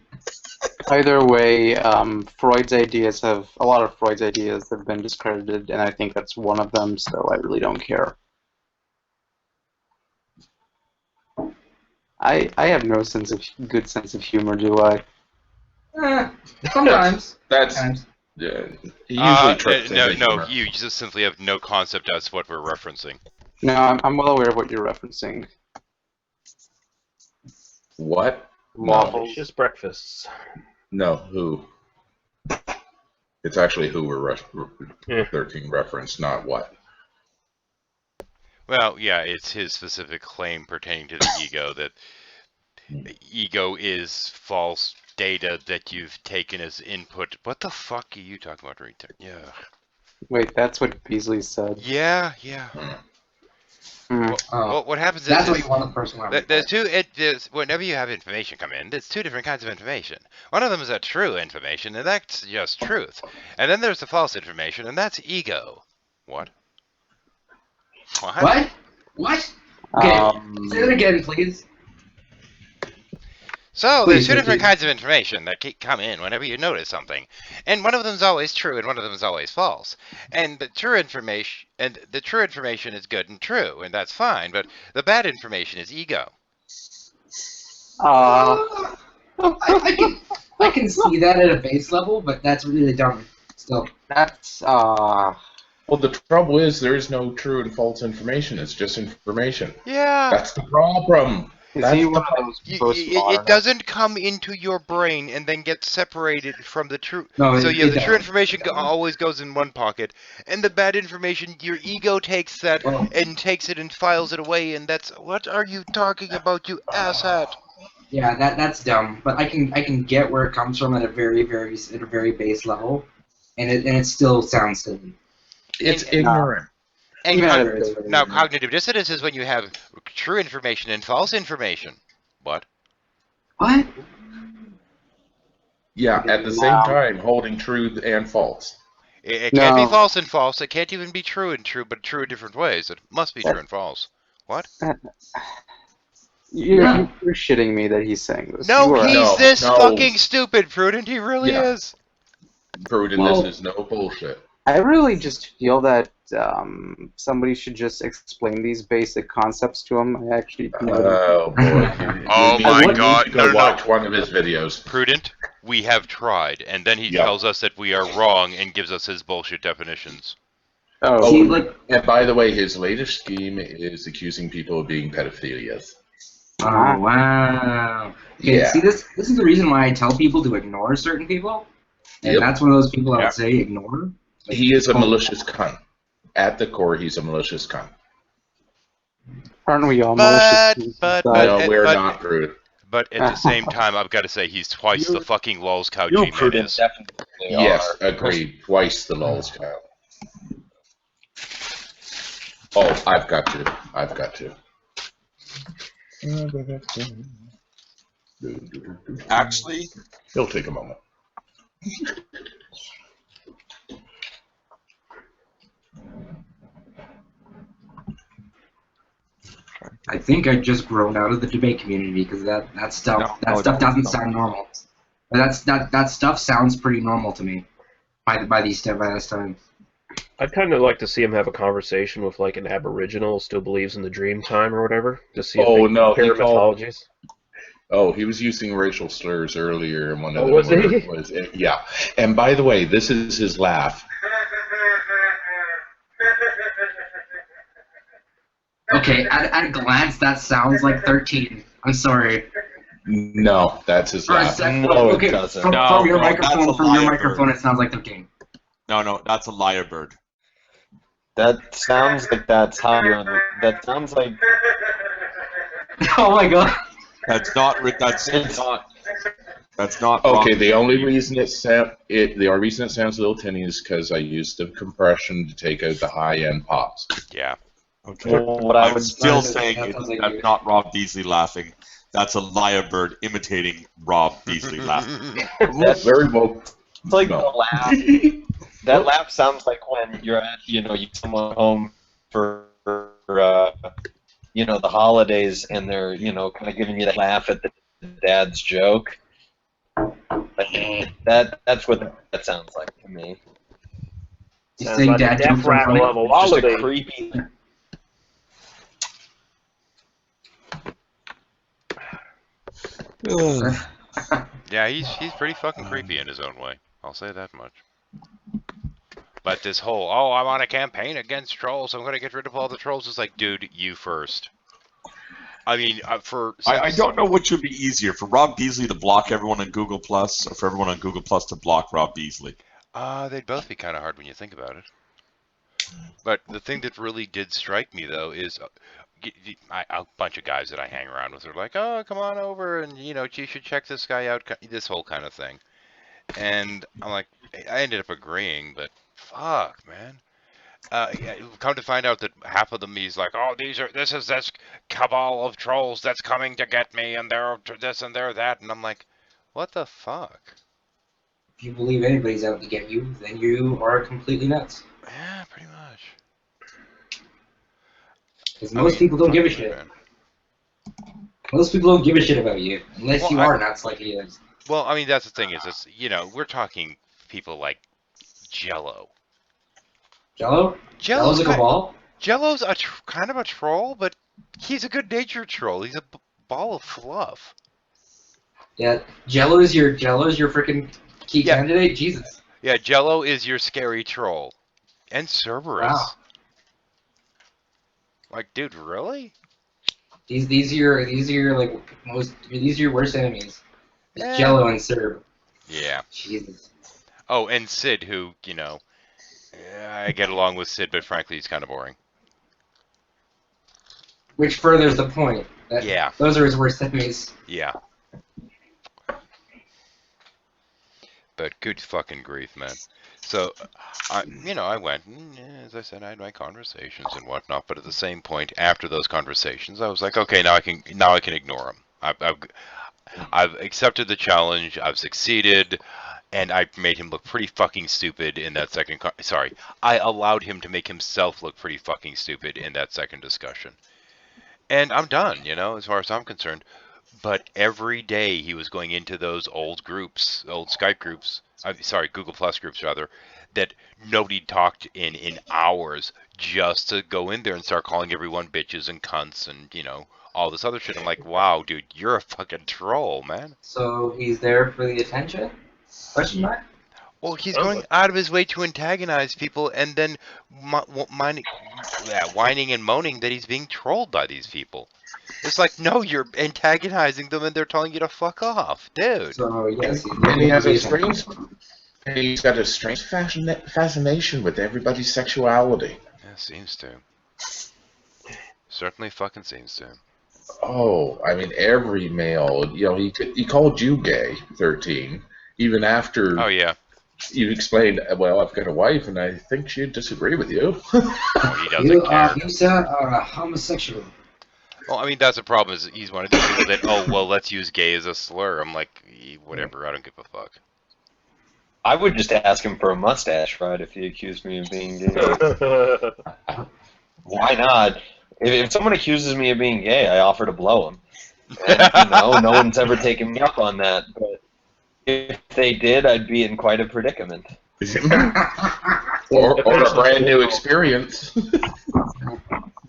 Either way, a lot of Freud's ideas have been discredited, and I think that's one of them, so I really don't care. I have no good sense of humor, do I? Sometimes. That's Sometimes. he usually trips no, into humor. you just simply have no concept as to what we're referencing. No, I'm well aware of what you're referencing. What? Waffles. Delicious breakfasts. No, who? It's actually who we're 13 reference, not what. Well, yeah, it's his specific claim pertaining to the ego that ego is false data that you've taken as input. What the fuck are you talking about, Rita? Yeah. Wait, that's what Beasley said. Yeah. What happens That's is what you want the person to there's whenever you have information come in, there's two different kinds of information. One of them is a true information, and that's just truth. And then there's the false information, and that's ego. What? What? Okay, say that again, please. So there's two different kinds of information that come in whenever you notice something, and one of them is always true, and one of them is always false. And the true information is good and true, and that's fine. But the bad information is ego. I can see that at a base level, but that's really dumb. Still, That's Well, the trouble is there is no true and false information. It's just information. Yeah. That's the problem. Is he one of those It doesn't come into your brain and then get separated from the true. No, so it the true doesn't. information always goes in one pocket, and the bad information, your ego takes that and takes it and files it away, and that's what are you talking about, you asshat? Yeah, that's dumb. But I can get where it comes from at a very base level, and it still sounds silly. It's ignorant. And now, cognitive dissonance is when you have true information and false information. What? What? Yeah, at the same time, holding true and false. It can't be false and false. It can't even be true and true, but true in different ways. It must be true and false. What? You're shitting me that he's saying this. No, he's fucking stupid, Prudent. He really is. Prudent, this is no bullshit. I really just feel that somebody should just explain these basic concepts to him. I actually. Oh boy! Oh my God! Go watch one of his videos. Prudent, we have tried, and then he tells us that we are wrong and gives us his bullshit definitions. And by the way, his latest scheme is accusing people of being pedophilias. Oh wow! Okay, Yeah. see this is the reason why I tell people to ignore certain people, and that's one of those people I would say ignore. Like, He is a malicious cunt. At the core, he's a malicious cunt. Aren't we all malicious? No, we're not, Prudent. But at the same time, I've got to say he's twice the fucking lols cow G-Man is. Yes, agreed. Twice the lulz cow. Oh, I've got to. Actually, it'll take a moment. I think I just grown out of the debate community because that stuff doesn't sound normal. That stuff sounds pretty normal to me by this time. I'd kind of like to see him have a conversation with like an Aboriginal who still believes in the dream time or whatever. Just see if they compare mythologies. Oh, he was using racial slurs earlier, and one of them was yeah. And by the way, this is his laugh. Okay, at a glance, that sounds like 13. I'm sorry. No, that's his laugh. No, okay, it doesn't. From your microphone, it sounds like 13. No, that's a liar bird. That sounds like that's how you're on the, that sounds like... Oh my god. That's not okay, the only reason it sounds a little tinny is because I used the compression to take out the high-end pops. Yeah. Okay. What I'm still saying that's not Rob Beasley laughing. That's a liar bird imitating Rob Beasley laughing. That's very well. It's like the laugh. That laugh sounds like when you're at, you someone home for, the holidays, and they're, kind of giving you that laugh at the dad's joke. That's what that sounds like to me. You saying dad jokes are funny? Just a creepy. Yeah, he's pretty fucking creepy in his own way. I'll say that much. But this whole, I'm on a campaign against trolls, I'm gonna get rid of all the trolls, is like, dude, you first. I mean, I don't know which would be easier, for Rob Beasley to block everyone on Google Plus, or for everyone on Google Plus to block Rob Beasley. They'd both be kind of hard when you think about it. But the thing that really did strike me, though, is a bunch of guys that I hang around with are like, "Oh, come on over, and you should check this guy out." This whole kind of thing, and I'm like, I ended up agreeing, but fuck, man. Come to find out that half of them, he's like, "Oh, this is this cabal of trolls that's coming to get me, and they're this and they're that," and I'm like, what the fuck? If you believe anybody's out to get you, then you are completely nuts. Yeah, pretty much. Because most people don't give a shit. Man. Most people don't give a shit about you, unless you are nuts like he is. Well, I mean, that's the thing is, we're talking people like Jello. Jello? Jello's a cabal? Jello's kind of a troll, but he's a good-natured troll. He's a ball of fluff. Yeah, Jello's your freaking key candidate? Jesus. Yeah, Jello is your scary troll. And Cerberus. Wow. Like, dude, really? These are your worst enemies. It's Jello and Cerb. Yeah. Jesus. Oh, and Sid, who, I get along with Sid, but frankly, he's kind of boring. Which furthers the point. Yeah. Those are his worst enemies. Yeah. But good fucking grief, man. So, I went, and, as I said, I had my conversations and whatnot. But at the same point, after those conversations, I was like, okay, now I can ignore him. I've accepted the challenge. I've succeeded, and I made him look pretty fucking stupid in that second. I allowed him to make himself look pretty fucking stupid in that second discussion. And I'm done, as far as I'm concerned. But every day he was going into those old groups, old Skype groups, Google Plus groups rather, that nobody talked in hours, just to go in there and start calling everyone bitches and cunts and, all this other shit. I'm like, wow, dude, you're a fucking troll, man. So he's there for the attention? Question mark? Well, he's going out of his way to antagonize people and then whining and moaning that he's being trolled by these people. It's like, no, you're antagonizing them and they're telling you to fuck off, dude. So, yes, he's got a strange fascination with everybody's sexuality. Yeah, seems to. Certainly fucking seems to. Oh, I mean, every male, he called you gay, 13, even after... Oh, yeah. You explained, well, I've got a wife, and I think she'd disagree with you. Oh, he doesn't care. You, sir, are a homosexual. Well, I mean, that's the problem, is he's one of these people that, let's use gay as a slur. I'm like, whatever, I don't give a fuck. I would just ask him for a mustache, right, if he accused me of being gay. Why not? If someone accuses me of being gay, I offer to blow him. And, no one's ever taken me up on that, but if they did, I'd be in quite a predicament. or a brand new experience.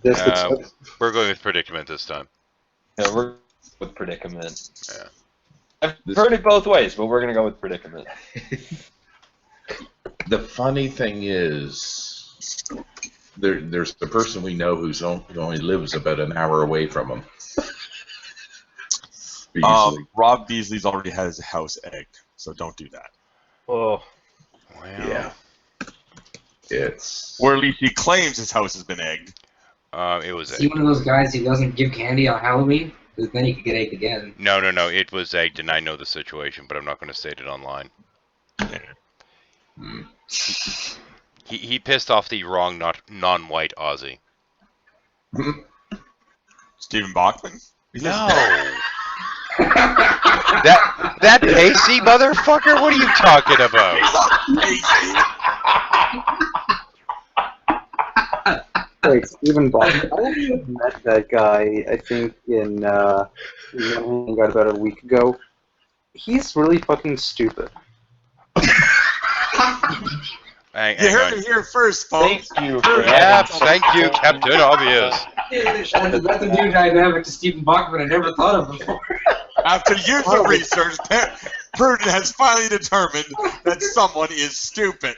We're going with predicament this time. Yeah, we're with predicament. Yeah. I've heard it both ways, but we're going to go with predicament. The funny thing is, there's the person we know who only lives about an hour away from him. Rob Beasley's already had his house egged, so don't do that. Oh. Wow. Yeah. Or at least he claims his house has been egged. It was Is he one of those guys who doesn't give candy on Halloween? Because then he could get egged again. No, it was egged, and I know the situation, but I'm not going to state it online. He pissed off the wrong non-white Aussie. Stephen Bachman? No! that Pacey motherfucker? What are you talking about? Wait, Stephen Bachman. I actually met that guy, I think, in got about a week ago. He's really fucking stupid. You heard it here first, folks. Thank you. Thank you, Captain Obvious. That's a new dynamic to Stephen Bachman I never thought of before. After years of research, Pruden has finally determined that someone is stupid.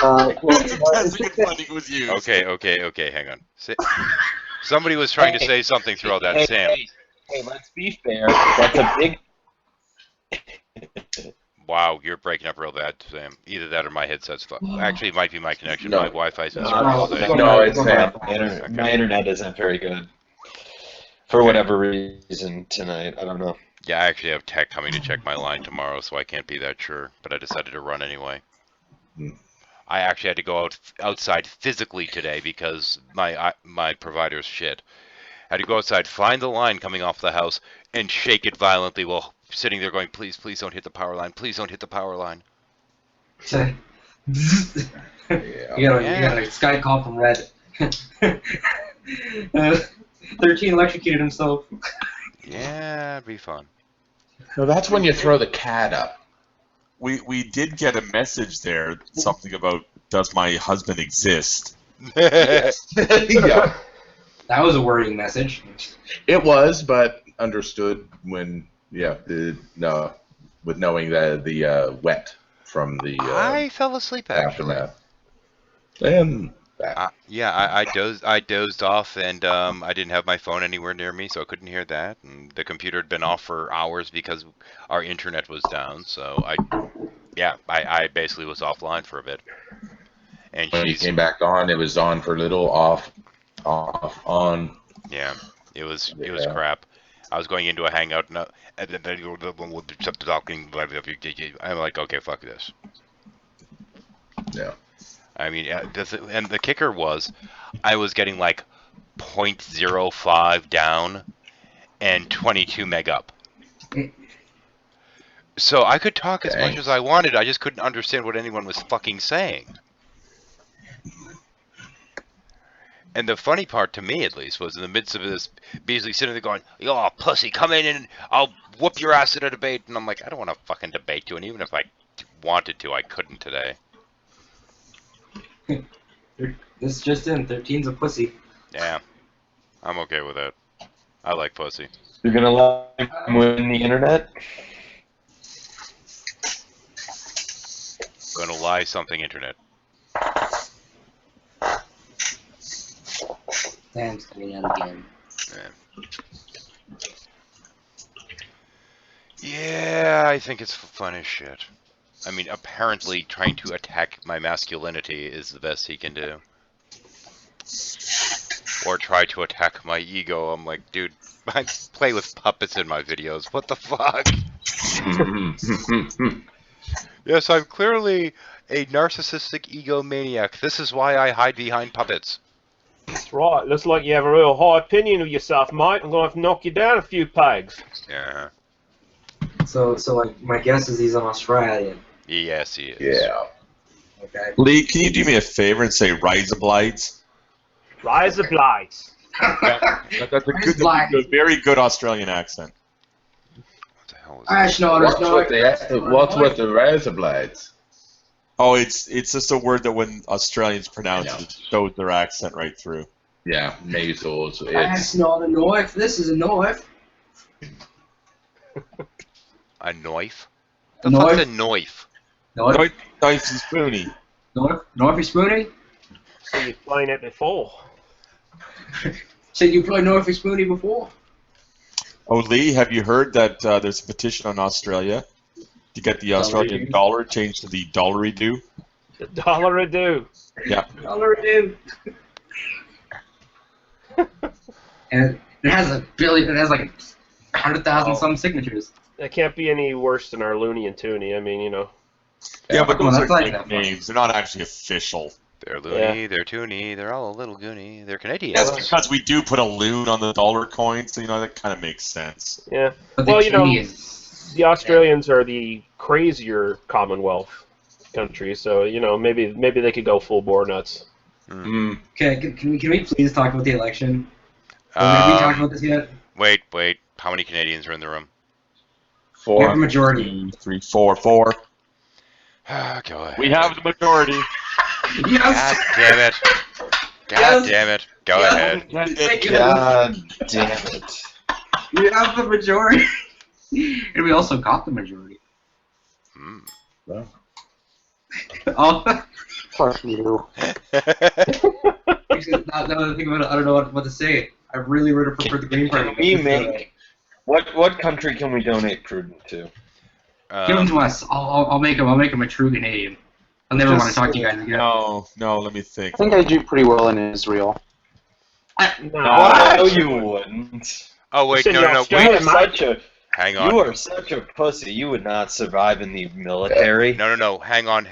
Well, That's a testing and funding was used. Okay, hang on. Somebody was trying to say something through all that, Sam. Hey, let's be fair. That's a big. Wow, you're breaking up real bad, Sam. Either that or my headset's fucked. Actually, it might be my connection. No. My Wi-Fi's been screwed all day. No, it's Sam. My internet isn't very good. For whatever reason tonight, I don't know. Yeah, I actually have tech coming to check my line tomorrow, so I can't be that sure. But I decided to run anyway. I actually had to go outside physically today because my provider's shit. I had to go outside, find the line coming off the house, and shake it violently while sitting there going, please, please don't hit the power line. Please don't hit the power line. You got a Sky call from Red. 13 electrocuted himself. Yeah, it'd be fun. No, that's when you throw the cat up. We did get a message there, something about, does my husband exist? Yeah. That was a worrying message. It was, but understood when, with knowing the wet from the I fell asleep, actually. aftermath. And I dozed off, and I didn't have my phone anywhere near me, so I couldn't hear that. And the computer had been off for hours because our internet was down. So I basically was offline for a bit. And when you came back on, it was on for a little, off, on. Yeah, it was crap. I was going into a hangout, and I'm like, okay, fuck this. Yeah. I mean, and the kicker was, I was getting like 0.05 down and 22 meg up. So I could talk as much as I wanted, I just couldn't understand what anyone was fucking saying. And the funny part, to me at least, was in the midst of this, Beasley sitting there going, "Oh, pussy, come in and I'll whoop your ass at a debate." And I'm like, I don't want to fucking debate you, and even if I wanted to, I couldn't today. This just in, 13's a pussy. Yeah, I'm okay with that. I like pussy. You're gonna let him win the internet? Gonna lie something, internet. Sam's coming out again. Yeah, I think it's fun as shit. I mean, apparently trying to attack my masculinity is the best he can do. Or try to attack my ego. I'm like, dude, I play with puppets in my videos. What the fuck? Yes, I'm clearly a narcissistic egomaniac. This is why I hide behind puppets. That's right. Looks like you have a real high opinion of yourself, mate. I'm going to have to knock you down a few pegs. Yeah. So like, my guess is he's an Australian. Yes, he is. Yeah. Okay. Lee, can you do me a favor and say Rise of Blights? Rise of Blights. That's a very good Australian accent. What the hell is that? What's with the razor blades? Oh, it's just a word that when Australians pronounce it, shows their accent right through. Yeah, nasals. That's not a knife. This is a knife. A knife? The fuck's a knife? Knife and spoony. Knifey spoony? So you've played it before. So you played Knifey spoony before? Oh, Lee, have you heard that there's a petition on Australia to get the Australian dollar changed to the dollar-a-do? The dollar-a-do. Yeah. Dollar-a-do. And it has a billion. It has like 100,000 some signatures. That can't be any worse than our Looney and Tooney. I mean, you know. Yeah, but those are like names. They're not actually official. They're loony, they're toony, they're all a little goony, they're Canadian. That's because we do put a loon on the dollar coin, so that kind of makes sense. Yeah. But well, the Australians are the crazier Commonwealth country, so maybe they could go full bore nuts. Okay, can we please talk about the election? Have we talked about this yet? Wait. How many Canadians are in the room? 4. We have a majority. 2, 3, 4. 4. Go ahead. We have the majority. Yes! God damn it. God damn it. Go ahead. God damn it. We have the majority. And we also got the majority. Well. All Fuck you. Actually, now that I think about it, I don't know what to say. I really would have preferred the Green Party. Can we make what country can we donate Prudent to? Give him to us. I'll make him. I'll make him a true Canadian. I'll never want to talk to you guys again. No, let me think. I think I do pretty well in Israel. No, you wouldn't. Oh wait, Listen, no, You wait. are such a Hang on. You are such a pussy. You would not survive in the military. No. Hang on.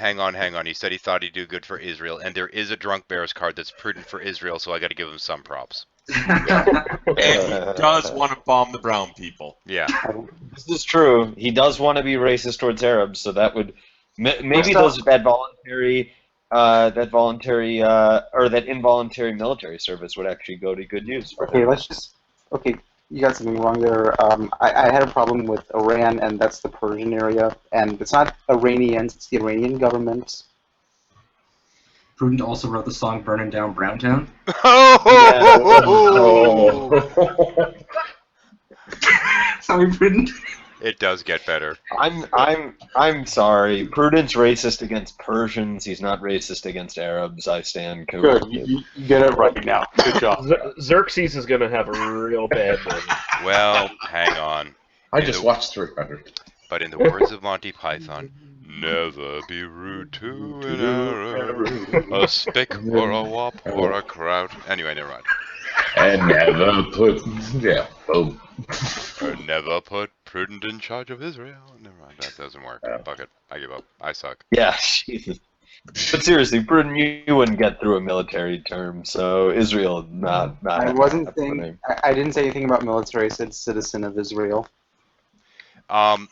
He said he thought he'd do good for Israel, and there is a Drunk Bears card that's prudent for Israel, so I got to give him some props. And he does want to bomb the brown people. Yeah. This is true. He does want to be racist towards Arabs, so that would maybe that involuntary military service would actually go to good use. Okay, you got something wrong there. I had a problem with Iran, and that's the Persian area, and it's not Iranians, it's the Iranian government. Prudent also wrote the song "Burning Down Browntown." Sorry, Prudent. It does get better. I'm sorry. Prudent's racist against Persians. He's not racist against Arabs. I stand corrected. Good, you get it right now. Good job. Xerxes is going to have a real bad one. Well, hang on. I just watched 300. But in the words of Monty Python, never be rude to an Arab, a stick or a wop or a kraut. Anyway, never mind. And never put, Or never put Prudent in charge of Israel. Never mind, that doesn't work. Fuck it, I give up. I suck. Yeah, Jesus. But seriously, Prudent, you wouldn't get through a military term, so Israel not. I wasn't saying. I didn't say anything about military. I said citizen of Israel.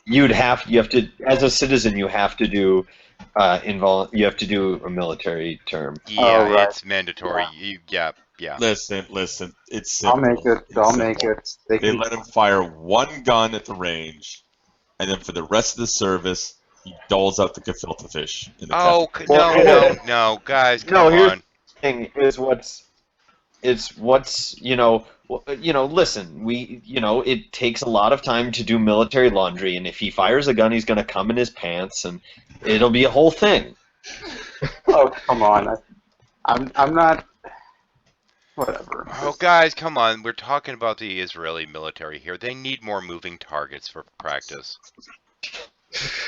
You have to, as a citizen, you have to do you have to do a military term. Yeah, it's mandatory. Yeah. Listen. It's simple. I'll make it. They let him fire one gun at the range, and then for the rest of the service, he doles out the gefilte fish. In the No, guys, come no, here's on. the thing: listen, it takes a lot of time to do military laundry, and if he fires a gun, he's going to come in his pants, and it'll be a whole thing. Oh, come on. I'm not... Whatever. Oh, guys, come on. We're talking about the Israeli military here. They need more moving targets for practice.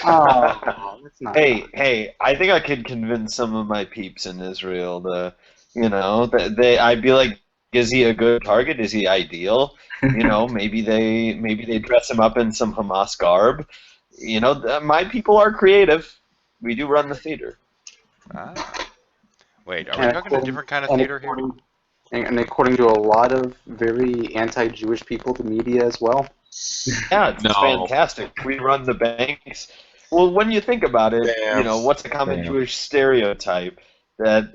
Oh, that's not... Hey, I think I could convince some of my peeps in Israel to, I'd be like, is he a good target? Is he ideal? Maybe they dress him up in some Hamas garb. My people are creative. We do run the theater. Wait, are we talking a different kind of theater here? And according to a lot of very anti-Jewish people, the media as well. Yeah, it's fantastic. We run the banks. Well, when you think about it, what's the common Jewish stereotype? There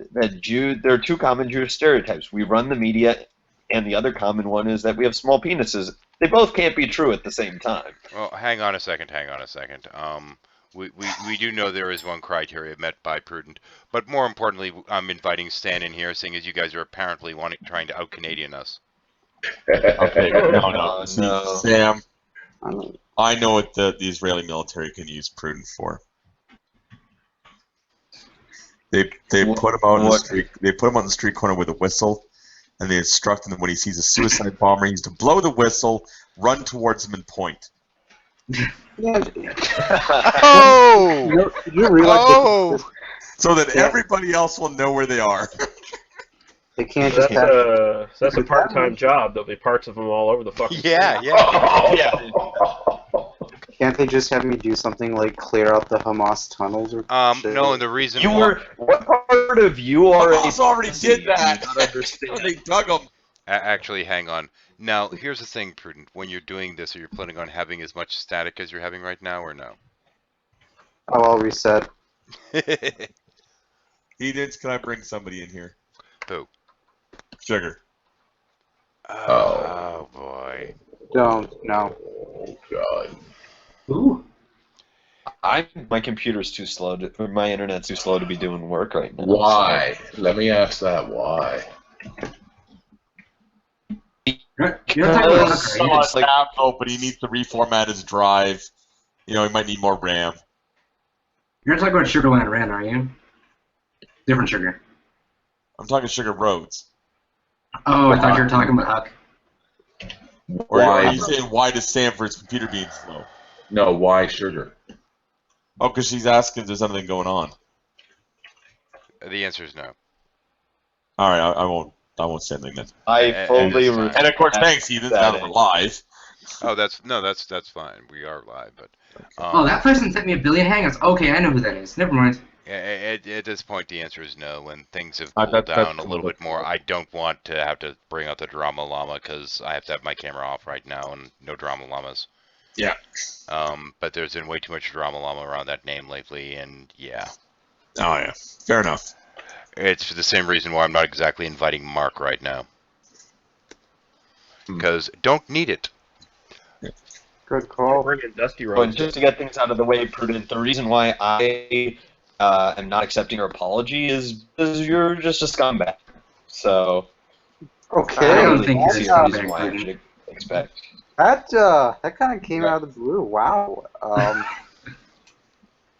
are two common Jewish stereotypes. We run the media, and the other common one is that we have small penises. They both can't be true at the same time. Well, hang on a second. We do know there is one criteria met by Prudent, but more importantly, I'm inviting Stan in here, seeing as you guys are apparently trying to out-Canadian us. Okay, no. Sam, I I know what the Israeli military can use Prudent for. They put him out in the street. They put him on the street corner with a whistle, and they instruct him that when he sees a suicide bomber, he's to blow the whistle, run towards him, and point. Oh! You realize so that everybody else will know where they are. They can't just have... So that's a part-time job. There'll be parts of them all over the fucking Yeah. Can't they just have me do something like clear out the Hamas tunnels or shit? No, and the reason what part of you are... Hamas already did that. They dug them. Actually, hang on. Now, here's the thing, Prudent. When you're doing this, are you planning on having as much static as you're having right now, or no? Oh, I'll reset. Edens, can I bring somebody in here? Who? Sugar. Oh boy. Don't, no. Oh, God. Ooh. My computer's too slow, my internet's too slow to be doing work right now. Why? Let me ask that. Why? You're not talking about It's like open. He needs to reformat his drive. He might need more RAM. You're not talking about Sugarland Ran, are you? Different sugar. I'm talking Sugar Rhodes. Oh, I thought you were talking about Huck. Or Why? are you saying why does Sanford's computer beans slow? No, why sugar? Oh, because she's asking if there's anything going on. The answer is no. All right, I won't say anything then. I fully and And of course, thanks, Heathens. Now that we're live. Oh, that's fine. We are live, but. Oh, that person sent me a billion hangouts. Okay, I know who that is. Never mind. At this point, the answer is no. When things have Uh, cooled that- down that's a little bit more, I don't want to have to bring out the drama llama because I have to have my camera off right now and no drama llamas. Yeah. But there's been way too much drama llama around that name lately, and yeah. Oh yeah, fair enough. It's for the same reason why I'm not exactly inviting Mark right now. Because don't need it. Good call. Bring in Dusty But Rhodes. just to get things out of the way, Prudent, the reason why I am not accepting your apology is because you're just a scumbag. So Okay. I don't really think see you're a a reason scumbag, why I Prudent. should expect. That kind of came out of the blue. Wow.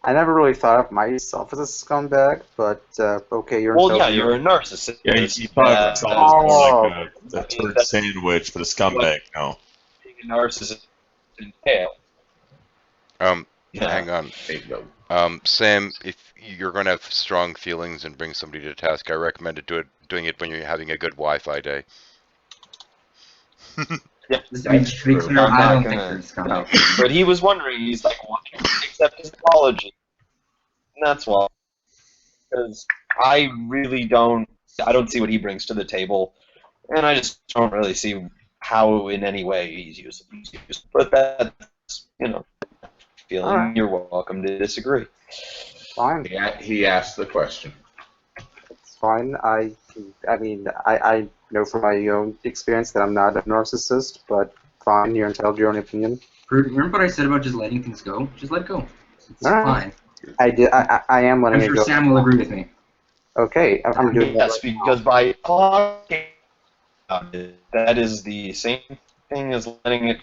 I never really thought of myself as a scumbag, but okay, you're. Well, yeah, you're a narcissist. Yeah, you thought of yourself as more like a turd sandwich, but a scumbag. No. Being a narcissist entail. Yeah. Hang on. Sam, if you're going to have strong feelings and bring somebody to task, I recommend doing it when you're having a good Wi-Fi day. Yeah, Just to be clear, I'm I not don't gonna- think you're a scumbag. But he was wondering, he's like, why can't I accept his apology? And that's why. Because I really don't see what he brings to the table, and I just don't really see how in any way he's useful. But that's, feeling. Alright. You're welcome to disagree. Fine. He asked the question. It's fine. I mean, I know from my own experience that I'm not a narcissist, but fine. You're entitled to your own opinion. Remember what I said about just letting things go? Just let it go. It's Alright. fine. I did. I am letting I'm it sure go. Sam will agree with me. Okay, I'm doing that. Yes, because by talking about it, that is the same thing as letting it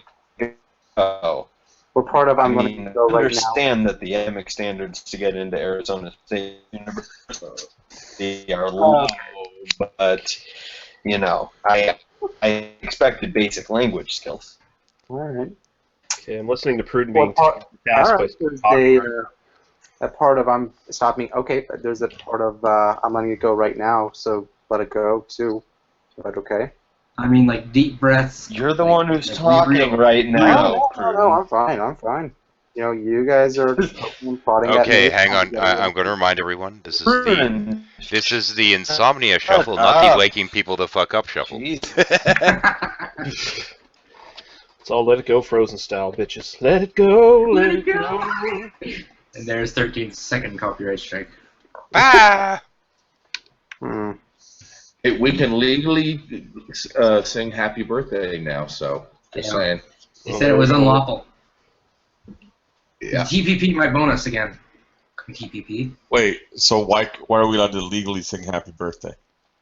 go. We're part of. I'm I letting mean, it go right now. understand that the academic standards to get into Arizona State University are low, but I expected basic language skills. All right. Okay, I'm listening to Prudent Well, being part, tasked all by right. There's a part of I'm stopping. Okay, but there's a part of I'm letting it go right now. So let it go too. Is that okay? I mean, like, deep breaths. You're the one who's like, talking right now. No, I'm fine. I'm fine. You guys are plotting at Okay, me. hang on. I'm going to remind everyone. This is the insomnia shuffle, not the waking people the fuck up shuffle. It's all let it go Frozen style, bitches. Let it go, let it go. And there's 13-second copyright strike. Ah! Hmm. We can legally sing Happy Birthday now, so just Yeah. saying. They said it was unlawful. Yeah. TPP my bonus again. TPP. Wait, so why are we allowed to legally sing Happy Birthday?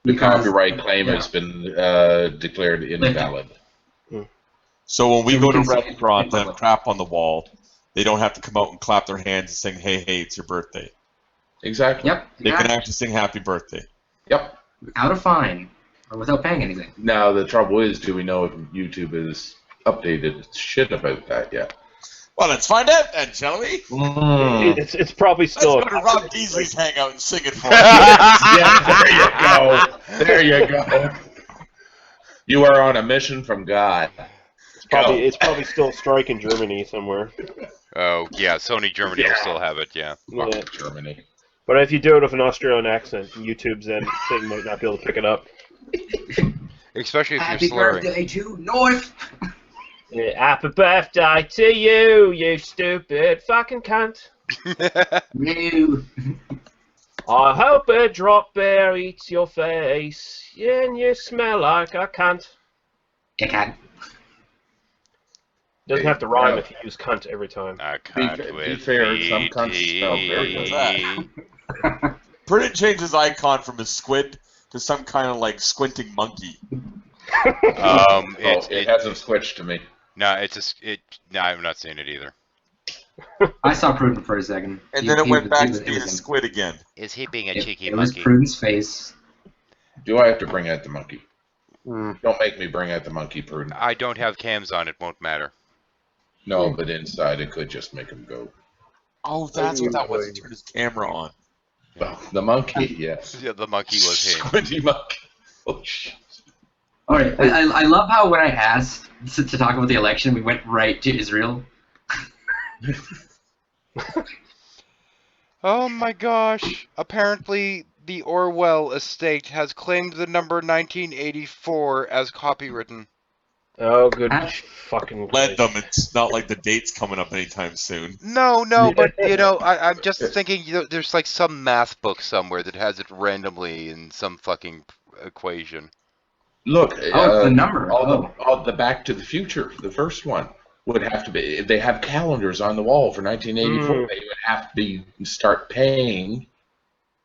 The Because- copyright claim yeah. has been declared invalid. So when we So go we to a can sing it restaurant in and have public. crap on the wall, they don't have to come out and clap their hands and sing, hey, it's your birthday. Exactly. Yep. They can exactly. actually sing Happy Birthday. Yep. Without a fine. Or without paying anything. Now the trouble is, do we know if YouTube has updated its shit about that yet? Well, let's find out then, shall we? It's probably Let's still. go to Rob Beasley's hangout and sing it for him. Yeah, there you go. There you go. You are on a mission from God. It's probably still a strike in Germany somewhere. Oh, yeah, Sony Germany will still have it, yeah. Fuck Yeah. Germany. But if you do it with an Australian accent, YouTube's then thing might not be able to pick it up. Especially if Happy you're slurring. birthday to North! Yeah, happy birthday to you, you stupid fucking cunt. No. I hope a drop bear eats your face, and you smell like a cunt. You can. Doesn't have to rhyme if you use cunt every time. I can't Be fair, some cunts smell very good. Britton changed his icon from a squid to some kind of like squinting monkey. It hasn't switched to me. No, no, I'm not seeing it either. I saw Prudent for a second. And then it went back to being a squid again. Is he being a cheeky It was monkey? Prudent's face. Do I have to bring out the monkey? Mm. Don't make me bring out the monkey, Prudent. I don't have cams on. It won't matter. No, but inside it could just make him go. Oh, that's what that was. He turned his camera on. Well, the monkey, yes. Yeah, the monkey was him. Squinty monkey. Oh, shit. All right, I love how when I asked to talk about the election, we went right to Israel. Oh my gosh. Apparently, the Orwell estate has claimed the number 1984 as copywritten. Oh, good fucking Let them. It's not like the date's coming up anytime soon. No, but, I'm just thinking, there's like some math book somewhere that has it randomly in some fucking equation. Look, it's the number. All the Back to the Future, the first one, would have to be. They have calendars on the wall for 1984. They would have to start paying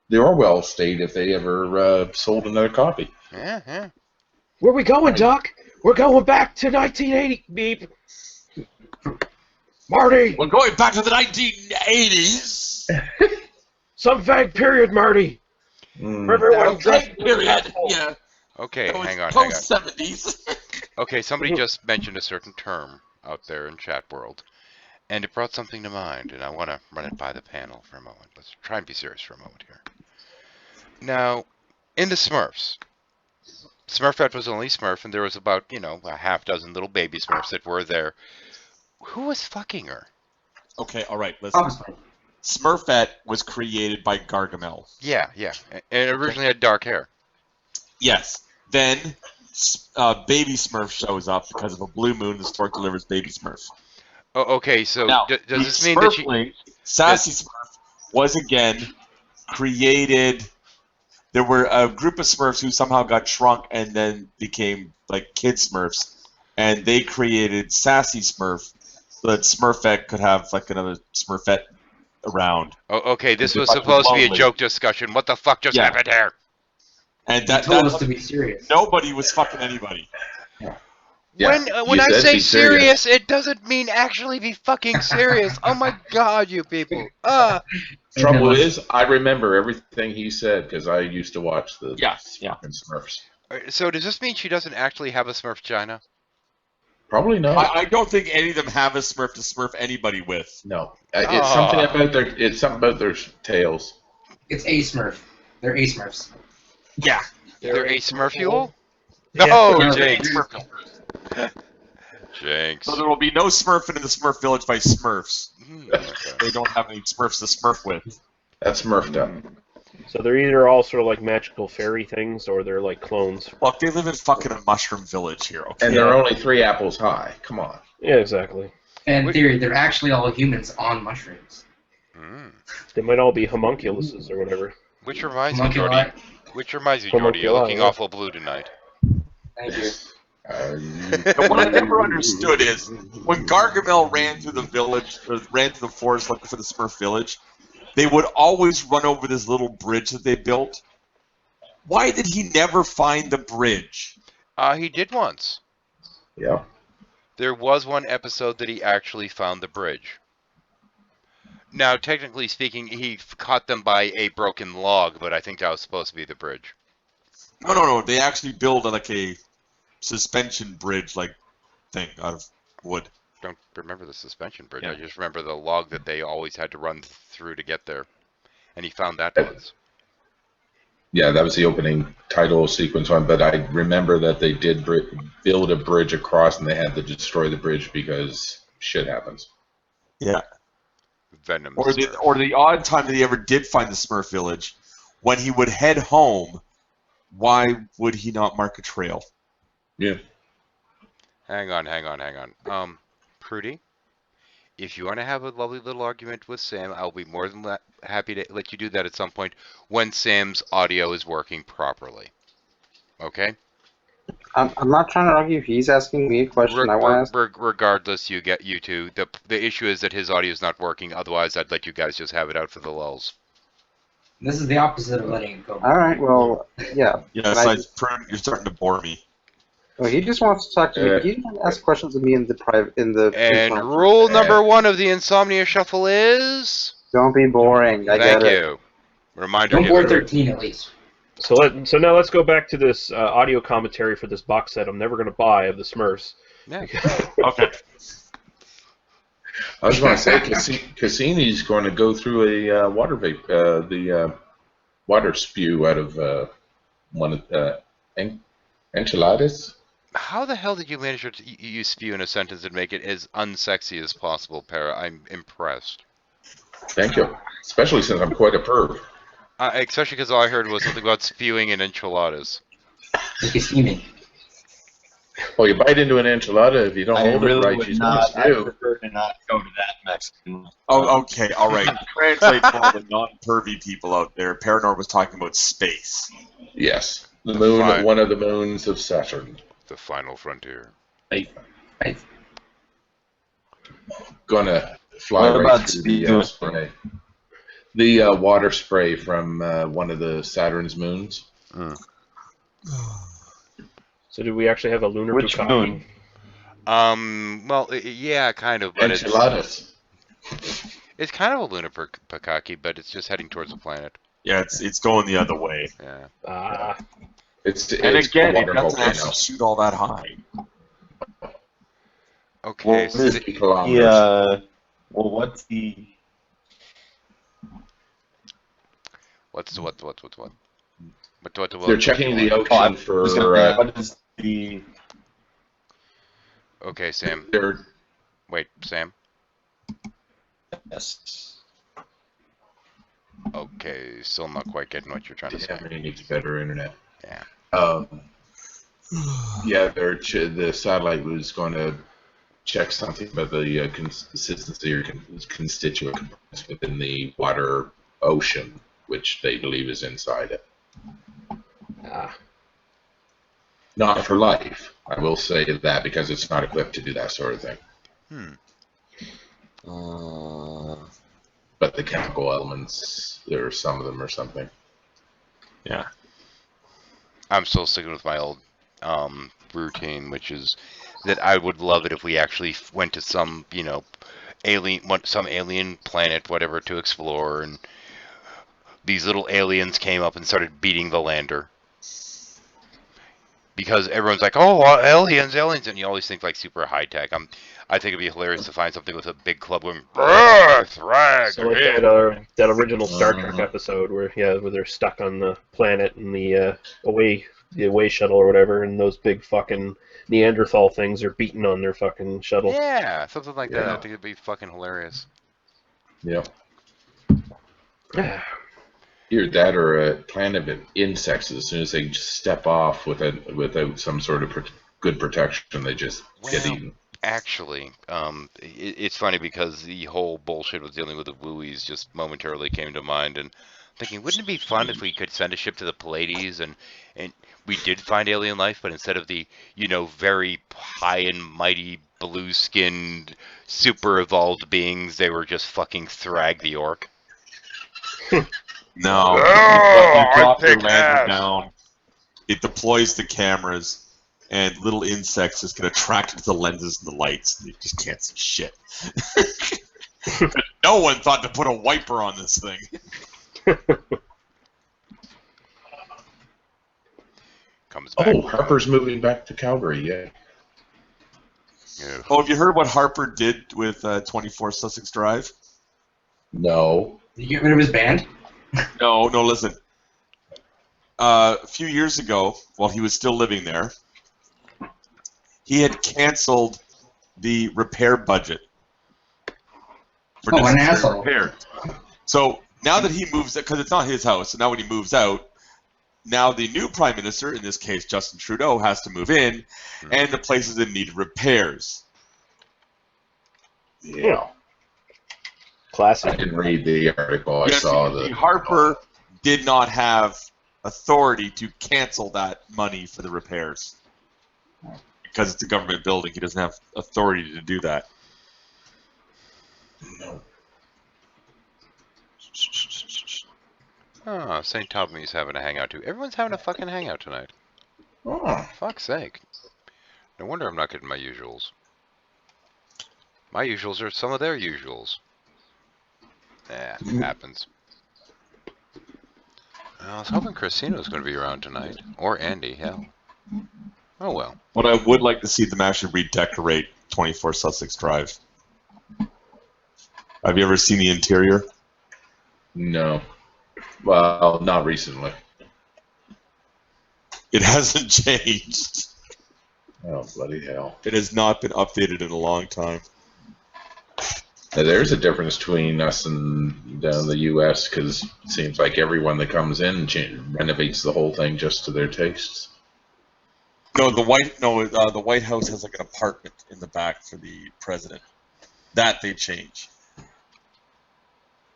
the Orwell estate if they ever sold another copy. Yeah. Where we going, Doc? We're going back to 1980, beep. Marty! We're going back to the 1980s. Some vague period, Marty. Everyone period. Yeah. Okay, hang on. Post-70s. Okay, somebody just mentioned a certain term out there in chat world, and it brought something to mind, and I want to run it by the panel for a moment. Let's try and be serious for a moment here. Now, in the Smurfs, Smurfette was only Smurf, and there was about, a half dozen little baby Smurfs that were there. Who was fucking her? Okay, all right, listen. Smurfette was created by Gargamel. Yeah, and originally had dark hair. Yes. Then Baby Smurf shows up because of a blue moon. The stork delivers Baby Smurf. Oh, okay, so now, does this mean that she... Sassy Smurf was again created... There were a group of Smurfs who somehow got shrunk and then became like kid Smurfs, and they created Sassy Smurf so that Smurfette could have like another Smurfette around. Oh, okay, this was supposed to be a joke discussion. What the fuck just happened here? And that told us to be serious. Nobody was fucking anybody. Yeah, when I say serious, it doesn't mean actually be fucking serious. Oh my god, you people. Trouble is, I remember everything he said because I used to watch the fucking Smurfs. So does this mean she doesn't actually have a Smurf vagina? Probably not. I don't think any of them have a Smurf to Smurf anybody with. No, it's something about their. It's something about their tails. It's a Smurf. They're a Smurfs. Yeah. They're a Smurfuel? Yeah. No, Jinx. Jinx. So there will be no Smurfing in the Smurf Village by Smurfs. Okay. They don't have any Smurfs to Smurf with. That's Smurfed up. So they're either all sort of like magical fairy things, or they're like clones. Look, they live in fucking a mushroom village here, okay? And they're only 3 apples high. Come on. Yeah, exactly. And in theory, they're actually all humans on mushrooms. They might all be homunculuses or whatever. Which reminds me, Jordy, you're looking awful blue tonight. Thank you. And what I never understood is, when Gargamel ran through the village, or ran through the forest looking for the Smurf village, they would always run over this little bridge that they built. Why did he never find the bridge? He did once. Yeah. There was one episode that he actually found the bridge. Now, technically speaking, he caught them by a broken log, but I think that was supposed to be the bridge. No. They actually build like a suspension bridge like thing out of wood. Don't remember the suspension bridge. Yeah. I just remember the log that they always had to run through to get there. And he found that once. Yeah, that was the opening title sequence one, but I remember that they did build a bridge across and they had to destroy the bridge because shit happens. Yeah. Venom. Or the odd time that he ever did find the Smurf village, when he would head home, why would he not mark a trail? Yeah. Hang on. Prudy, if you want to have a lovely little argument with Sam, I'll be more than happy to let you do that at some point when Sam's audio is working properly. Okay? I'm not trying to argue. He's asking me a question. I want to ask. Regardless, you two. The issue is that his audio is not working. Otherwise, I'd let you guys just have it out for the lulz. This is the opposite of letting it go. All right. Well, yeah. Yeah, besides, you're starting to bore me. Oh, he just wants to talk to me. He can ask questions of me in the private And rule number 1 of the Insomnia Shuffle is... Don't be boring. I Thank get it. you. Reminder Don't bore given. 13 at least. So now let's go back to this audio commentary for this box set I'm never going to buy of the Smurfs. Yeah. Okay. I was going to say, Cassini's going to go through a water water spew out of one of the enchiladas. How the hell did you manage to use spew in a sentence and make it as unsexy as possible, Para? I'm impressed. Thank you. Especially since I'm quite a perv. Especially because all I heard was something about spewing in enchiladas. Like it's steaming. Well, you bite into an enchilada if you don't hold it right. She's going to I stew. prefer to not go to that Mexican. Oh, okay, all right. Translate for all the non-pervy people out there. Paranor was talking about space. Yes. The moon, one of the moons of Saturn. The final frontier. Gonna fly What right about through the spray. The water spray from one of the Saturn's moons. So do we actually have a lunar Which bukkake? moon? Well, yeah, kind of, but Enchiladas. it's kind of a lunar bukkake, but it's just heading towards the planet. Yeah, it's going the other way. Yeah. It's again, a it water doesn't volcano. actually shoot all that high. Okay. Well, is kilometers. well, what's the? What? They're checking the Oh, I ocean was for. gonna say, what is the? Okay, Sam. Wait, Sam. Yes. Okay, still not quite getting what you're trying to say. He needs better internet. Yeah. Yeah, the satellite was going to check something about the consistency or constituent components within the water ocean, which they believe is inside it. Not for life. I will say that because it's not equipped to do that sort of thing. But the chemical elements, there are some of them or something. Yeah. I'm still sticking with my old routine, which is that I would love it if we actually went to some, some alien planet, whatever, to explore, and these little aliens came up and started beating the lander. Because everyone's like, oh, aliens, and you always think like super high tech. I think it'd be hilarious to find something with a big club going, thrag. So like that original Star Trek episode where they're stuck on the planet and the away shuttle or whatever, and those big fucking Neanderthal things are beating on their fucking shuttle. Yeah, something like that. I think it'd be fucking hilarious. Yeah. Either that or a planet of insects. As soon as they step off without some sort of good protection, they just get eaten. Actually, it's funny because the whole bullshit with dealing with the Wooies just momentarily came to mind, and thinking, wouldn't it be fun if we could send a ship to the Pleiades and we did find alien life, but instead of the, very high and mighty blue-skinned, super evolved beings, they were just fucking Thrag the Orc. No. Oh, you drop the lander down, it deploys the cameras, and little insects just get attracted to the lenses and the lights, and they just can't see shit. No one thought to put a wiper on this thing. Comes back. Oh, Harper's moving back to Calgary, yeah. Oh, have you heard what Harper did with 24 Sussex Drive? No. Did he get rid of his band? No, listen. A few years ago, while he was still living there, he had canceled the repair budget. Oh, an asshole. Repairs. So now that he moves, because it's not his house, so now when he moves out, now the new prime minister, in this case Justin Trudeau, has to move in, and the place is in need of repairs. Yeah. Classic. I didn't read the article. I saw the Harper did not have authority to cancel that money for the repairs. Because it's a government building, he doesn't have authority to do that. No. Oh, St. Tommy's having a hangout too. Everyone's having a fucking hangout tonight. Oh. Fuck's sake. No wonder I'm not getting my usuals. My usuals are some of their usuals. Happens. I was hoping Christina was going to be around tonight. Or Andy, hell. Oh well. But I would like to see them actually redecorate 24 Sussex Drive. Have you ever seen the interior? No. Well, not recently. It hasn't changed. Oh, bloody hell. It has not been updated in a long time. Now, there's a difference between us and down in the U.S. because it seems like everyone that comes in renovates the whole thing just to their tastes. No, the White House has like an apartment in the back for the president. That they change.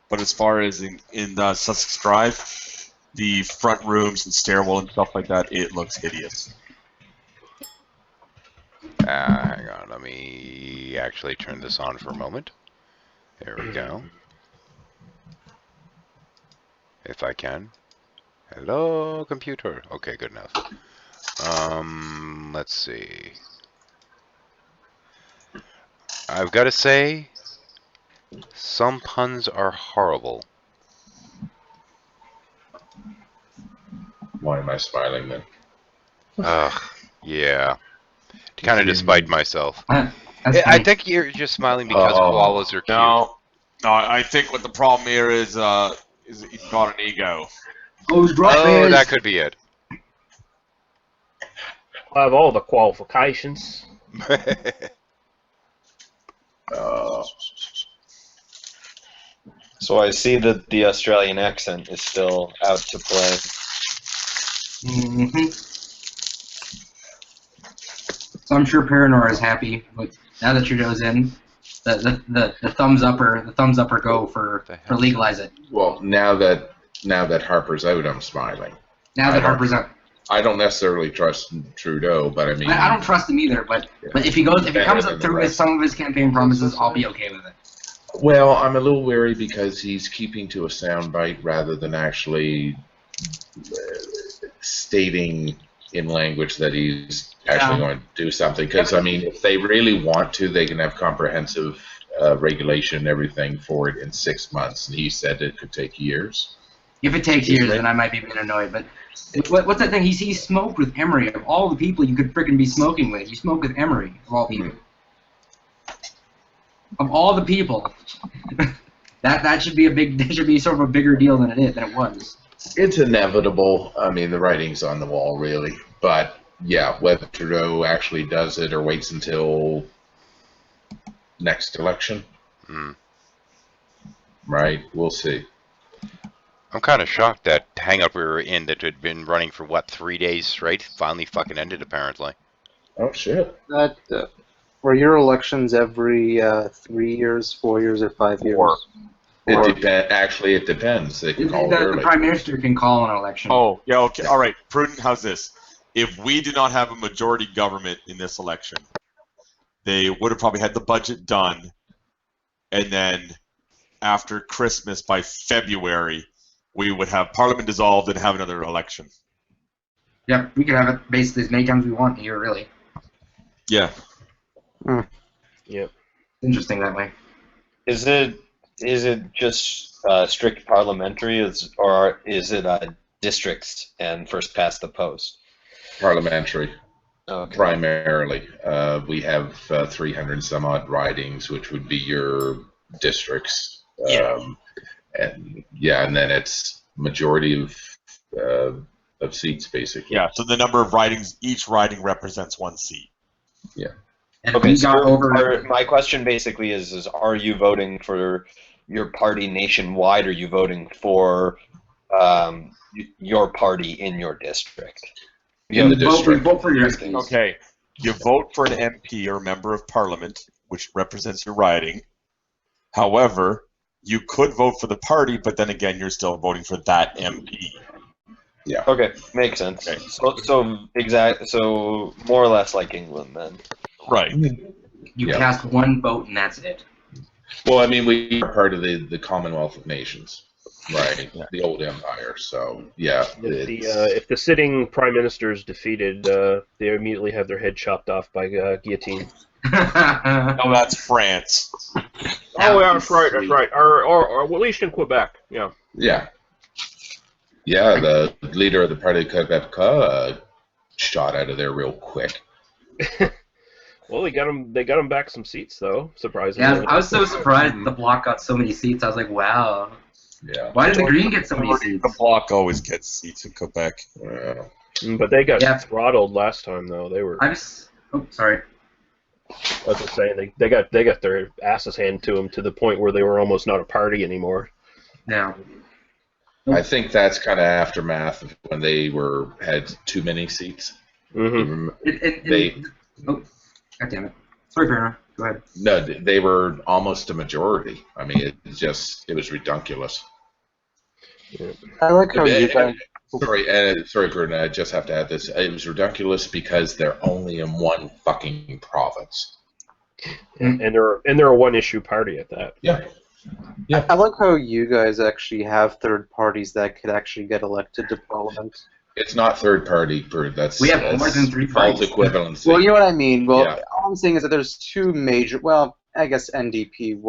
But as far as in Sussex Drive, the front rooms and stairwell and stuff like that, it looks hideous. Hang on, let me actually turn this on for a moment. There we go. If I can. Hello, computer. Okay, good enough. Let's see. I've got to say, some puns are horrible. Why am I smiling then? Ugh, yeah. Kind of despite myself. I think you're just smiling because koalas are cute. No, I think what the problem here is he's got an ego. Oh, that could be it. I have all the qualifications. So I see that the Australian accent is still out to play. Mm-hmm. So I'm sure Paranor is happy, but now that Trudeau's in, the thumbs upper go for legalize it. Well, now that Harper's out, I'm smiling. Now that Harper's out. I don't necessarily trust Trudeau, but I mean, I don't trust him either. But if he comes up through with some of his campaign promises, I'll be okay with it. Well, I'm a little wary because he's keeping to a soundbite rather than actually stating in language that he's actually going to do something. Because I mean, if they really want to, they can have comprehensive regulation and everything for it in 6 months. And he said it could take years. If it takes years, then I might be a bit annoyed. But what's that thing? He smoked with Emery. Of all the people you could freaking be smoking with, you smoke with Emery. Of all people. Of all the people, that should be that should be sort of a bigger deal than it was. It's inevitable. I mean, the writing's on the wall, really. But yeah, whether Trudeau actually does it or waits until next election, right? We'll see. I'm kind of shocked that hangout we were in that had been running for, 3 days straight finally fucking ended, apparently. Oh, shit. Were your elections every 3 years, 4 years, or 5 years? Actually, it depends. They can call it early. The Prime Minister can call an election. Oh, yeah, okay. All right. Prudent, how's this? If we did not have a majority government in this election, they would have probably had the budget done, and then after Christmas, by February, we would have Parliament dissolved and have another election. Yep, we could have it basically as many times we want here, really. Yeah. Yep. Interesting that way. Is it just strict parliamentary, or is it districts and first past the post? Parliamentary. Okay. Primarily. We have 300 some odd ridings, which would be your districts. And then it's majority of seats, basically. Yeah, so the number of ridings, each riding represents one seat. Yeah. And okay, so my question basically is are you voting for your party nationwide, or are you voting for your party in your district? In the district. Vote for your MPs. Okay, you vote for an MP or member of Parliament, which represents your riding. However, you could vote for the party, but then again, you're still voting for that MP. Yeah. Okay, makes sense. Okay. So more or less like England then. Right. You cast one vote and that's it. Well, I mean, we are part of the Commonwealth of Nations. Right, the old empire. So yeah, If the sitting prime minister is defeated, they immediately have their head chopped off by guillotine. No, that's France. Oh yeah, that's right. That's right. Or at least in Quebec. Yeah. Yeah. The leader of the Parti Québécois shot out of there real quick. Well, they got him back some seats though. Surprisingly. Yeah, I was so surprised the Bloc got so many seats. I was like, wow. Yeah. Why did the Green get so many seats? The Bloc always gets seats in Quebec. But they got throttled last time though. They were. Oh, sorry. I was just saying they got their asses handed to them to the point where they were almost not a party anymore. Yeah. I think that's kind of aftermath of when they had too many seats. Mm-hmm. Oh, God damn it. Sorry, Perna. Go ahead. No, they were almost a majority. I mean, it was ridiculous. Yeah. I like how you guys. Sorry, Perna, I just have to add this. It was ridiculous because they're only in one fucking province. And they're a one-issue party at that. Yeah. I like how you guys actually have third parties that could actually get elected to parliament. It's not third party, that's we have more than 3 false parties. equivalency. Well, you know what I mean. Well, Yeah. all I'm saying is that there's two major. Well, I guess NDP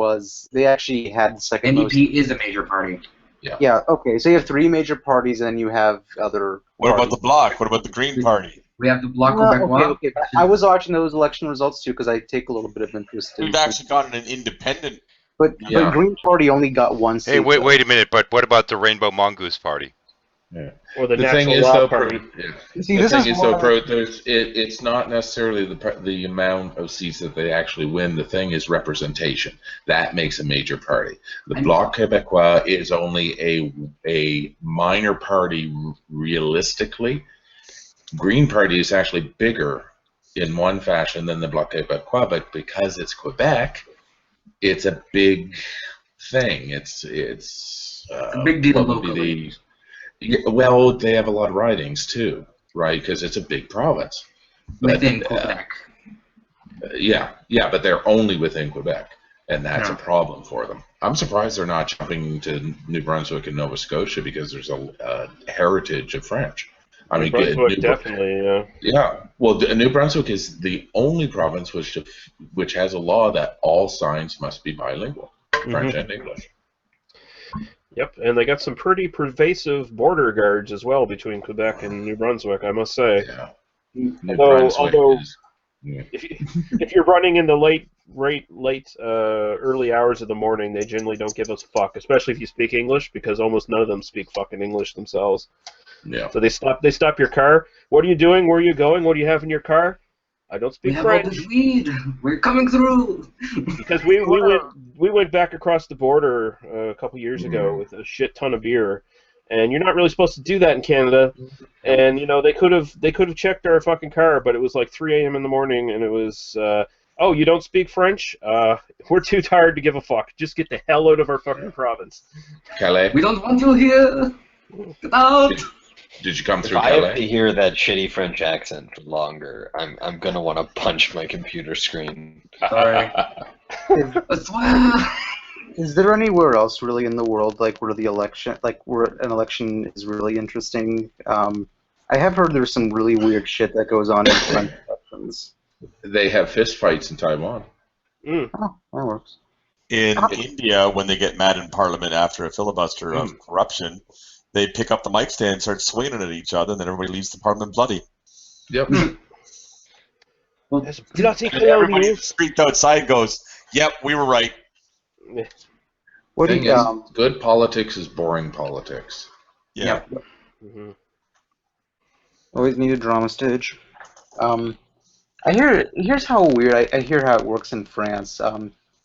they actually had the second NDP is a major party. Yeah. Okay. So you have 3 major parties, and you have other. What about the Bloc? What about the Green Party? We have the Bloc Québécois. Okay. I was watching those election results too because I take a little bit of interest in. We've actually gotten an independent. But Green Party only got 1 seat. Hey, wait a minute. But what about the Rainbow Mongoose Party? Yeah. Or the thing National is, Law though, Party. See, the this thing is is, it's not necessarily the amount of seats that they actually win. The thing is representation. That makes a major party. The Bloc Québécois is only a minor party realistically. Green Party is actually bigger in one fashion than the Bloc Québécois, but because it's Quebec, it's a big thing. It's a big deal locally. Well, they have a lot of ridings too, right? Because it's a big province. Within Quebec. But they're only within Quebec, and that's a problem for them. I'm surprised they're not jumping to New Brunswick and Nova Scotia because there's a heritage of French. I mean, New Brunswick definitely. Yeah. Well, New Brunswick is the only province which has a law that all signs must be bilingual, French and English. Yep, and they got some pretty pervasive border guards as well between Quebec and New Brunswick, I must say. Yeah. Although if you're running in the late early hours of the morning, they generally don't give us a fuck, especially if you speak English, because almost none of them speak fucking English themselves. Yeah. So they stop your car. What are you doing? Where are you going? What do you have in your car? I don't speak French. We have all this weed. We're coming through. Because we went back across the border a couple years ago with a shit ton of beer, and you're not really supposed to do that in Canada. And they could have checked our fucking car, but it was like 3 a.m. in the morning, and it was oh, you don't speak French? We're too tired to give a fuck. Just get the hell out of our fucking province. Calais. We don't want you here. Get out. Did you come through If I Calais? have to hear that shitty French accent for longer, I'm gonna want to punch my computer screen. Sorry. Is there anywhere else really in the world where an election is really interesting? I have heard there's some really weird shit that goes on in French elections. They have fist fights in Taiwan. Oh, that works. In India, when they get mad in Parliament after a filibuster of corruption, they pick up the mic stand and start swinging it at each other, and then everybody leaves the Parliament bloody. Yep. Well, Everybody in the street outside goes, "Yep, we were right." What do Thing you? is, good politics is boring politics. Yeah. Always need a drama stage. Here's how weird I hear how it works in France.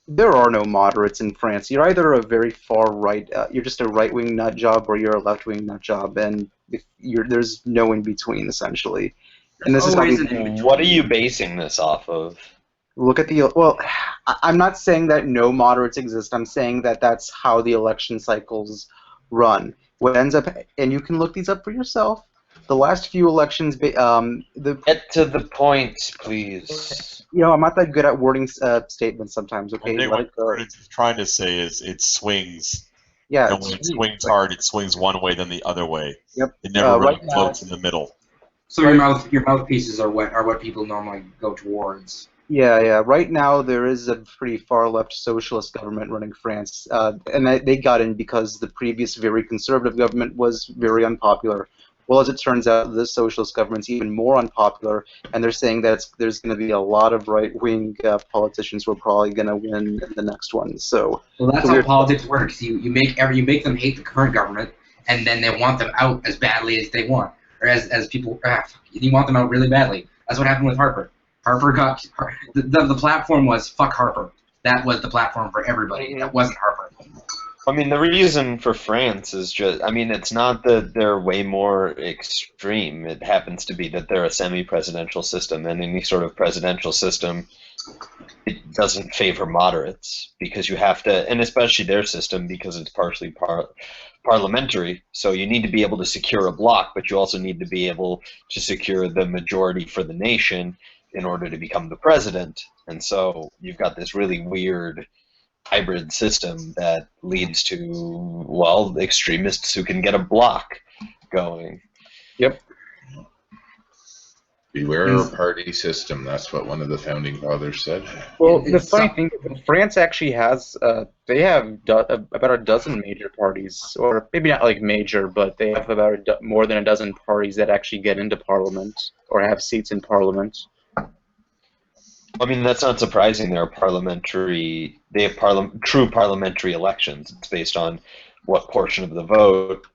There are no moderates in France. You're either a very far right, you're just a right-wing nut job, or you're a left-wing nut job, and there's no in between essentially. And this is What are you basing this off of? Look at I'm not saying that no moderates exist. I'm saying that that's how the election cycles run. What ends up, and you can look these up for yourself. The last few elections, Get to the point, please. I'm not that good at wording statements sometimes. Okay, I think what Curtis is trying to say is it swings Yeah, And when it swings hard, it swings one way, then the other way. Yep. It never really Right floats in the middle. So your mouthpieces are what people normally go towards. Yeah. Right now, there is a pretty far left socialist government running France, and they got in because the previous very conservative government was very unpopular. Well, as it turns out, this socialist government's even more unpopular, and they're saying that there's going to be a lot of right-wing politicians who are probably going to win in the next one. So, well, that's so how politics works. You make them hate the current government, and then they want them out as badly as they want, or as people. You want them out really badly. That's what happened with Harper. Harper got the platform was fuck Harper. That was the platform for everybody. That wasn't Harper. I mean, the reason for France is just, I mean, it's not that they're way more extreme. It happens to be that they're a semi-presidential system, and any sort of presidential system, it doesn't favor moderates because you have to, and especially their system because it's partially parliamentary, so you need to be able to secure a bloc, but you also need to be able to secure the majority for the nation in order to become the president. And so you've got this really weird hybrid system that leads to, well, extremists who can get a bloc going. Yep. Beware a party system. That's what one of the founding fathers said. Well, the funny thing, France actually has, they have about a dozen major parties, or maybe not like major, but they have about more than a dozen parties that actually get into parliament or have seats in parliament. I mean, that's not surprising. They have true parliamentary elections. It's based on what portion of the vote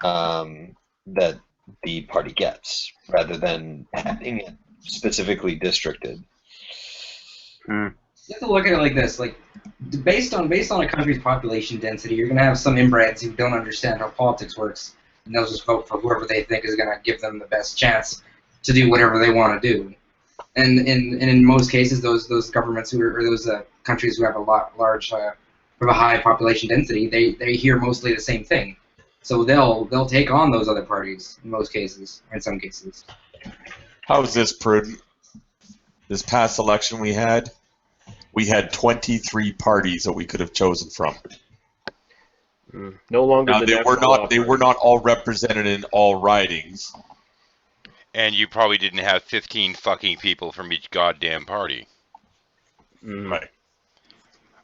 that the party gets, rather than having it specifically districted. You have to look at it like this: like, based on a country's population density, you're gonna have some inbreds who don't understand how politics works, and they'll just vote for whoever they think is gonna give them the best chance to do whatever they want to do. And in most cases, those governments or those countries who have a high population density, they hear mostly the same thing, so they'll take on those other parties in most cases, or in some cases. How is this prudent? This past election we had 23 parties that we could have chosen from. No longer. Now, they were not all represented in all ridings. And you probably didn't have 15 fucking people from each goddamn party. Right.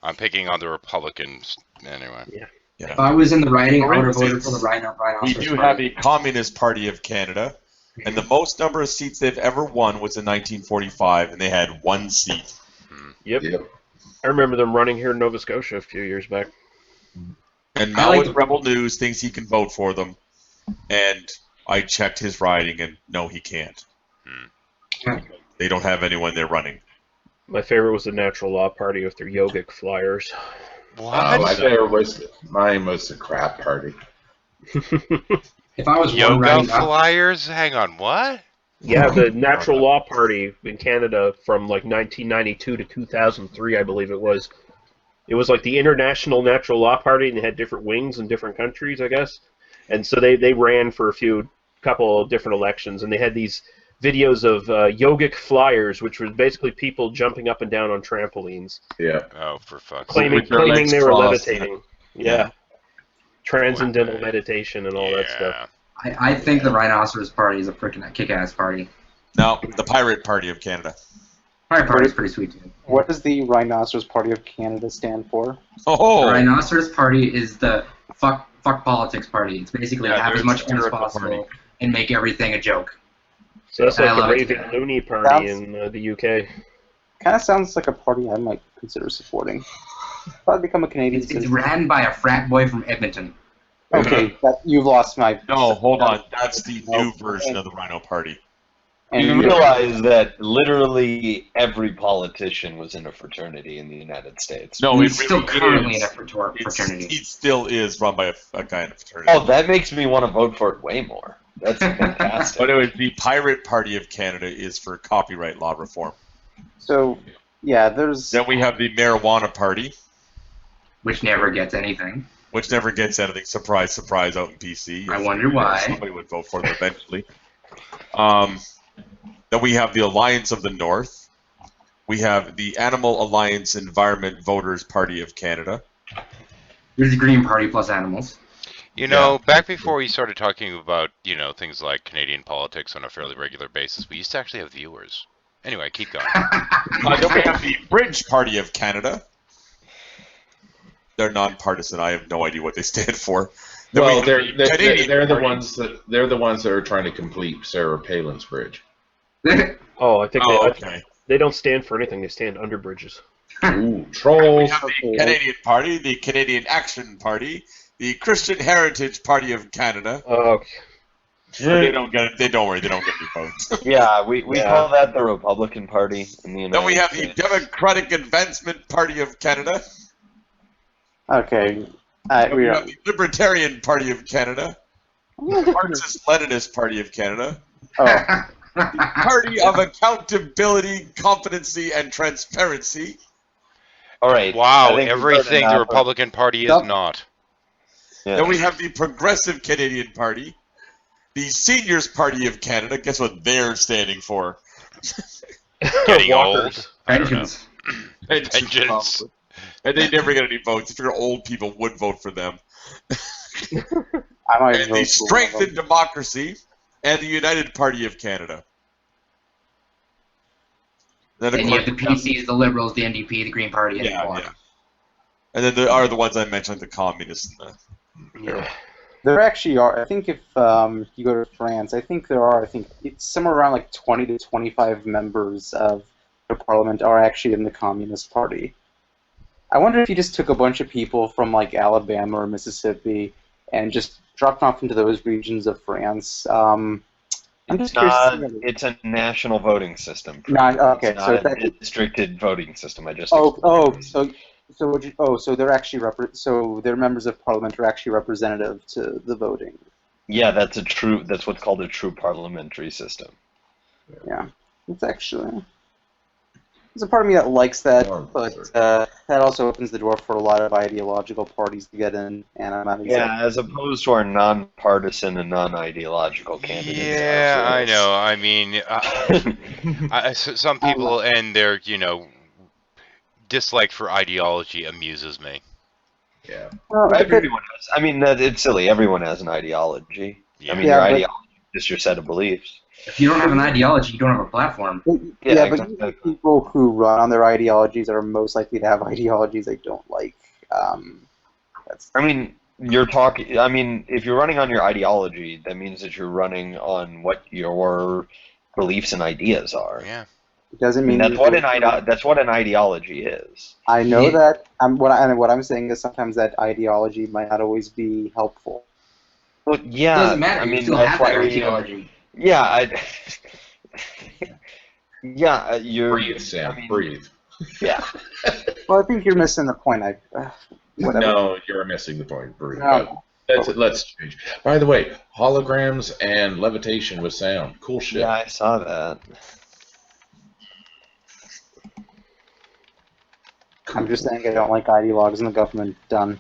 I'm picking on the Republicans anyway. Yeah. If I was in the riding, I would have voted for the Rhinoceros We do have a Communist Party of Canada, and the most number of seats they've ever won was in 1945, and they had 1 seat. Yep. I remember them running here in Nova Scotia a few years back. And Maoist Rebel News thinks he can vote for them, and I checked his riding, and no, he can't. They don't have anyone there running. My favorite was the Natural Law Party with their yogic flyers. What? Mine was the crap party. If I was yoga flyers? Hang on, what? Yeah, the Natural Law Party in Canada from like 1992 to 2003, I believe it was. It was like the International Natural Law Party, and they had different wings in different countries, I guess. And so they ran for a couple of different elections, and they had these videos of yogic flyers, which was basically people jumping up and down on trampolines. Yeah. Oh, for fuck's sake. Claiming they were levitating. Yeah. Transcendental meditation and all that stuff. I think the Rhinoceros Party is a freaking kick-ass party. No, the Pirate Party of Canada. Pirate Party is pretty sweet too. What does the Rhinoceros Party of Canada stand for? Oh. The Rhinoceros Party is the fuck politics party. It's basically have as much fun as possible and make everything a joke. So that's like the Raven Looney Party in the UK. Kind of sounds like a party I might consider supporting. Probably become a Canadian citizen. It's ran by a frat boy from Edmonton. Okay, you've lost my... No, hold on. That's the new version of the Rhino Party. And you realize that literally every politician was in a fraternity in the United States. No, he's still currently in a fraternity. He still is run by a guy in a fraternity. Oh, that makes me want to vote for it way more. That's fantastic. But anyway, the Pirate Party of Canada is for copyright law reform. So, yeah, there's... Then we have the Marijuana Party. Which never gets anything. Which never gets anything. Surprise, surprise, out in PC. I wonder why. Somebody would vote for them eventually. Then we have the Alliance of the North. We have the Animal Alliance Environment Voters Party of Canada. There's the Green Party plus animals. You know, back before we started talking about, things like Canadian politics on a fairly regular basis, we used to actually have viewers. Anyway, keep going. Then we have the Bridge Party of Canada. They're nonpartisan. I have no idea what they stand for. Then Well, they're the Party. ones that are trying to complete Sarah Palin's bridge. Oh, I think okay. they don't stand for anything. They stand under bridges. Ooh, We trolls. have the Canadian Party, the Canadian Action Party, the Christian Heritage Party of Canada. Okay. But they don't get it. They don't worry. They don't get any votes. Yeah, we call that the Republican Party in the United Then we have the States. Democratic Advancement Party of Canada. Okay. Then we We have the Libertarian Party of Canada. The Marxist-Leninist Party of Canada. oh, The Party of Accountability, Competency, and Transparency. All right. I Wow, think we've heard everything the enough of- Republican Party is Nope. not. Yeah. Then we have the Progressive Canadian Party. The Seniors Party of Canada. Guess what they're standing for? Getting Walkers. old. I don't know. Pensions. Vengeance. And they never get any votes. If you're old people would vote for them. I might And vote the for Strength one of and Democracy. And the United Party of Canada. Then, of Then you have course, the PCs, the Liberals, the NDP, the Green Party, and the yeah, Bloc. yeah. And then there are the ones I mentioned, like the communists. Yeah. There actually are. I think if you go to France, I think there are. I think it's somewhere around like 20 to 25 members of the parliament are actually in the Communist Party. I wonder if you just took a bunch of people from like Alabama or Mississippi and just dropped them off into those regions of France. I'm just curious. It's a national voting system. Not okay. It's So not it's a actually, districted voting system. I just so they're actually so their members of parliament are actually representative to the voting. yeah, that's what's called a true parliamentary system. Yeah, it's actually. There's a part of me that likes that, but that also opens the door for a lot of ideological parties to get in, and I'm not exactly. Yeah, as opposed to our non-partisan and non-ideological candidates. Yeah, I know. I mean, some people and their, dislike for ideology amuses me. Yeah. Well, Everyone has. I mean, it's silly. Everyone has an ideology. Yeah. I mean, Yeah, your but- ideology is just your set of beliefs. If you don't have an ideology, you don't have a platform. Yeah, but exactly. usually people who run on their ideologies are most likely to have ideologies they don't like. That's I mean, you're talking. I mean, if you're running on your ideology, that means that you're running on what your beliefs and ideas are. Yeah. it doesn't I mean, mean that's what an ideology is. I know Yeah. that. What I'm saying is sometimes that ideology might not always be helpful. Well, yeah. It doesn't matter. I You mean, still that's have that why we- ideology. Yeah. Yeah. You're. Breathe, Sam. I mean, Breathe. Yeah. Well, I think you're missing the point. Whatever. No, you're missing the point. Breathe. No. Let's change. By the way, holograms and levitation with sound. Cool shit. Yeah, I saw that. I'm just saying I don't like ideologues in the government. Done.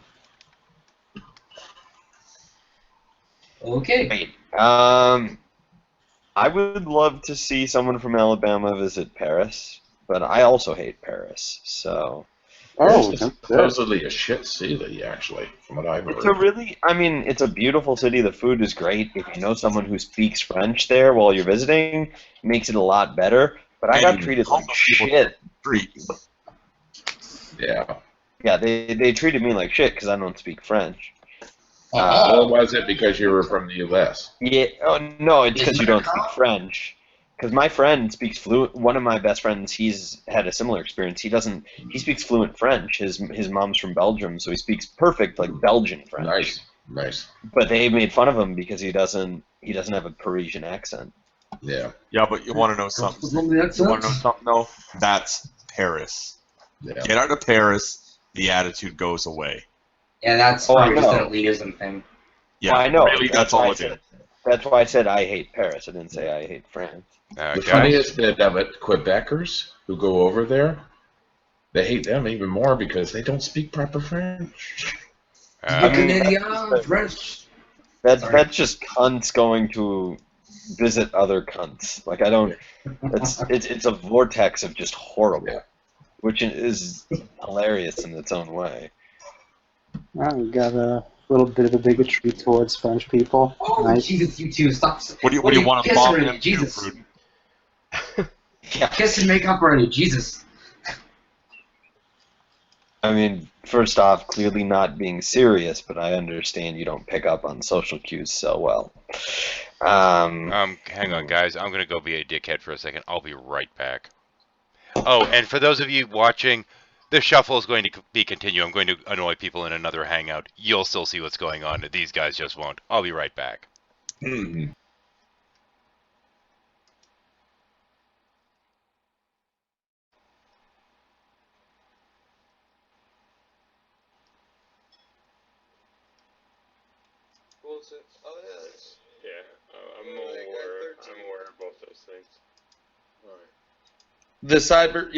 Okay. Wait. I would love to see someone from Alabama visit Paris, but I also hate Paris. So. Oh, It's that's good. supposedly a shit city, actually, from what I've heard. It's a beautiful city. The food is great. If you know someone who speaks French there while you're visiting, it makes it a lot better. But I got And treated all like the people- shit. Street. Yeah. Yeah, they treated me like shit because I don't speak French. Or was it because you were from the U.S.? Yeah. Oh no, it's because you don't speak French. Because my friend speaks fluent. One of my best friends, he's had a similar experience. He speaks fluent French. His mom's from Belgium, so he speaks perfect like Belgian French. Nice. But they made fun of him because he doesn't have a Parisian accent. Yeah. Yeah, but you want to know something? You want to know something, though? That's Paris. Yeah. Get out of Paris, the attitude goes away. Yeah, that's Oh, I probably just an know. elitism thing. Yeah, Well, I know. really, that's why all I it is. said- That's why I said I hate Paris. I didn't say I hate France. The Guys, funniest bit of it, Quebecers who go over there, they hate them even more because they don't speak proper French. I mean, Canadian French. That's Sorry. just cunts going to visit other cunts. Like I don't. It's a vortex of just horrible, which is hilarious in its own way. We got a little bit of a bigotry towards French people. Oh, Nice. Jesus, you two, stop. What do you want to kiss bomb already, them to, Jesus. Fruit? Kiss and make up already, Jesus. I mean, first off, clearly not being serious, but I understand you don't pick up on social cues so well. Hang on, guys. I'm gonna go be a dickhead for a second. I'll be right back. Oh, and for those of you watching, the shuffle is going to be continued. I'm going to annoy people in another hangout. You'll still see what's going on. These guys just won't. I'll be right back. Mhm. I'm aware of both those things. The cyber,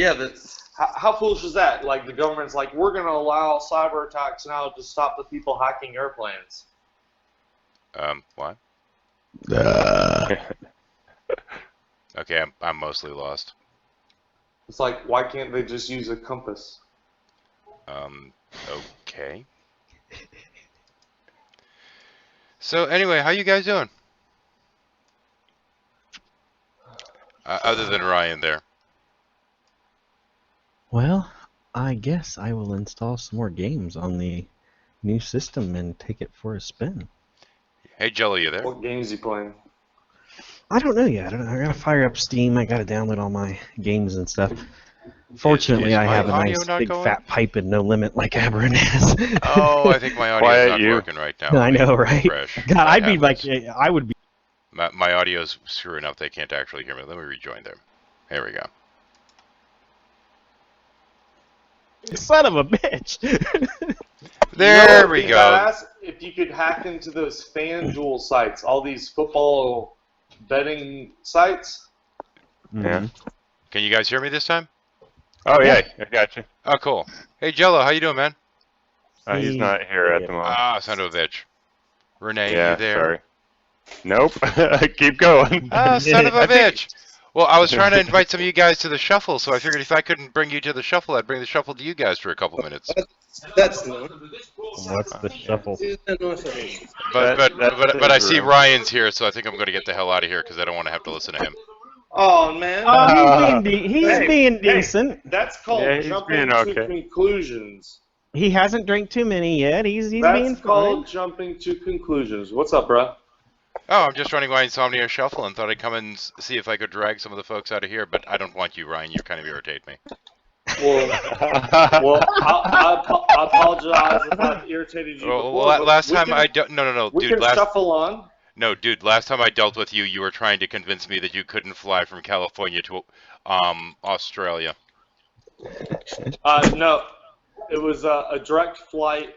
how foolish is that? Like, the government's like, we're going to allow cyber attacks now to stop the people hacking airplanes. What? Okay, I'm mostly lost. It's like, why can't they just use a compass? Okay. So anyway, how you guys doing? Other than Ryan there. Well, I guess I will install some more games on the new system and take it for a spin. Hey, Jelly, you there? What games you playing? I don't know yet. I gotta fire up Steam. I gotta download all my games and stuff. Fortunately, I have a nice big fat pipe and no limit like Aberrant has. Oh, I think my audio's not working right now. I know, right? God, I'd be like, I would be. My audio's screwing up. They can't actually hear me. Let me rejoin them. Here we go. Son of a bitch! There we go. Badass if you could hack into those FanDuel sites, all these football betting sites. Yeah. Can you guys hear me this time? Oh yeah, I got you. Oh, cool. Hey, Jello, how you doing, man? He's not here at the moment. Ah, son of a bitch. Renee, Yeah, you there? sorry. Nope. Keep going. Ah, son of a bitch. Well, I was trying to invite some of you guys to the shuffle, so I figured if I couldn't bring you to the shuffle, I'd bring the shuffle to you guys for a couple minutes. That's What's the shuffle? But I see Ryan's here, so I think I'm going to get the hell out of here because I don't want to have to listen to him. Oh man. Oh, he's being decent. That's called jumping to conclusions. He hasn't drank too many yet. He's being That's called fine. jumping to conclusions. What's up, bro? Oh, I'm just running my Insomnia Shuffle and thought I'd come and see if I could drag some of the folks out of here, but I don't want you, Ryan. You kind of irritate me. Well, I apologize if I've irritated you before. Last time no, we dude. can shuffle on. No, dude. Last time I dealt with you, you were trying to convince me that you couldn't fly from California to Australia. No, it was a direct flight.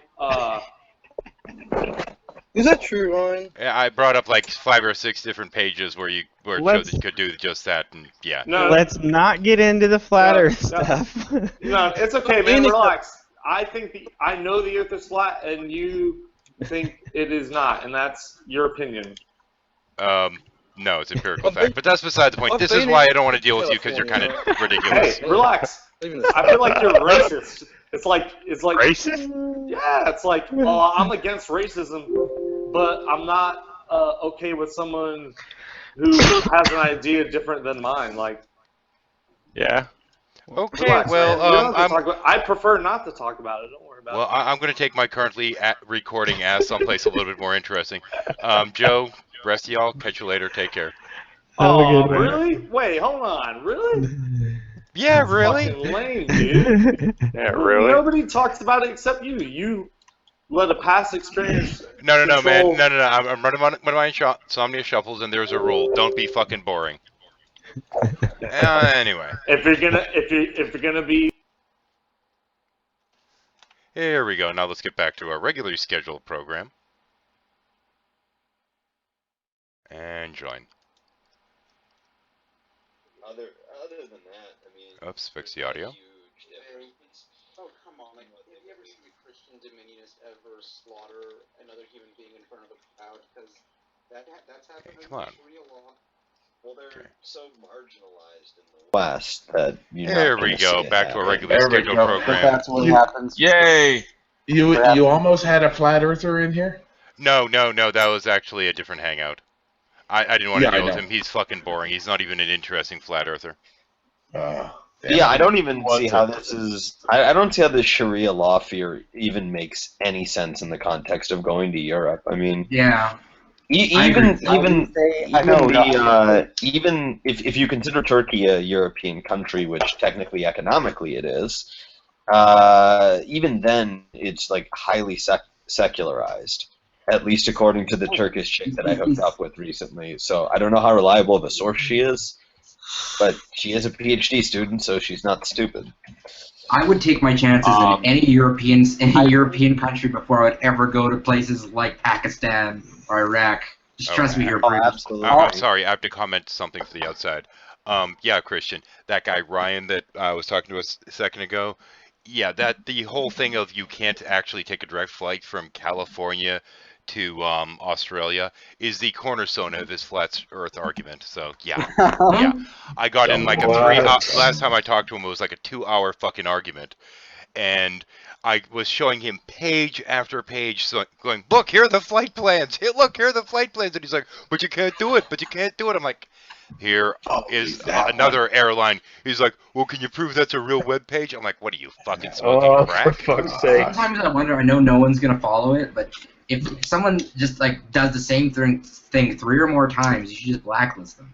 Is that true, Ryan? Yeah, I brought up like 5 or 6 different pages where it showed that you could do just that, and yeah. No, let's not get into the flat Earth stuff. No, it's okay, man. Relax. I know the Earth is flat, and you think it is not, and that's your opinion. No, it's empirical fact, but that's beside the point. This is why I don't want to deal with you because you're kind of ridiculous. Hey, relax. I feel like you're racist. It's like racist. Yeah, it's like I'm against racism, but I'm not okay with someone who has an idea different than mine. Like, yeah. Okay, relax, well, I prefer not to talk about it. Don't worry about it. Well, I'm going to take my currently recording as someplace a little bit more interesting. Joe, rest of y'all, catch you later. Take care. Oh, really? Wait, hold on. Really? Yeah, That's really? fucking lame, dude. Yeah, really? Nobody talks about it except you. You let a past experience. No, man. No. I'm running one of my Insomnia Shuffles, and there's a rule. Don't be fucking boring. Anyway. If you're gonna be. Here we go. Now let's get back to our regularly scheduled program. And join. Other than that, I mean. Oops, fix the audio. Oh, come on. Like, have you ever seen a Christian Dominionists ever slaughter another human being in front of a crowd? Because that's happened in Sharia law. Well, they're so marginalized in the West that There we go. Back to a regularly scheduled program. That's what happens. Yay! You almost had a flat earther in here? No. That was actually a different hangout. I didn't want to deal with him. He's fucking boring. He's not even an interesting flat earther. Yeah, I don't even see how this is. I don't see how this Sharia law fear even makes any sense in the context of going to Europe. I mean, yeah. Even if you consider Turkey a European country, which technically economically it is, even then it's like highly secularized. At least according to the Turkish chick that I hooked up with recently. So I don't know how reliable of a source she is, but she is a PhD student, so she's not stupid. I would take my chances in any European country before I would ever go to places like Pakistan or Iraq. Just trust me here, absolutely. I'm sorry, I have to comment something for the outside. Yeah, Christian, that guy Ryan that I was talking to us a second ago. Yeah, that the whole thing of you can't actually take a direct flight from California to Australia is the cornerstone of his flat Earth argument. So yeah, I got in like a 3 hour. Last time I talked to him, it was like a 2-hour fucking argument, and I was showing him page after page, so going, look, here are the flight plans. Here are the flight plans, and he's like, but you can't do it. I'm like, here is another airline. He's like, well, can you prove that's a real web page? I'm like, what are you, fucking smoking crack? For fuck's sake. Sometimes I wonder, I know no one's going to follow it, but if someone just like does the same thing 3 or more times, you should just blacklist them.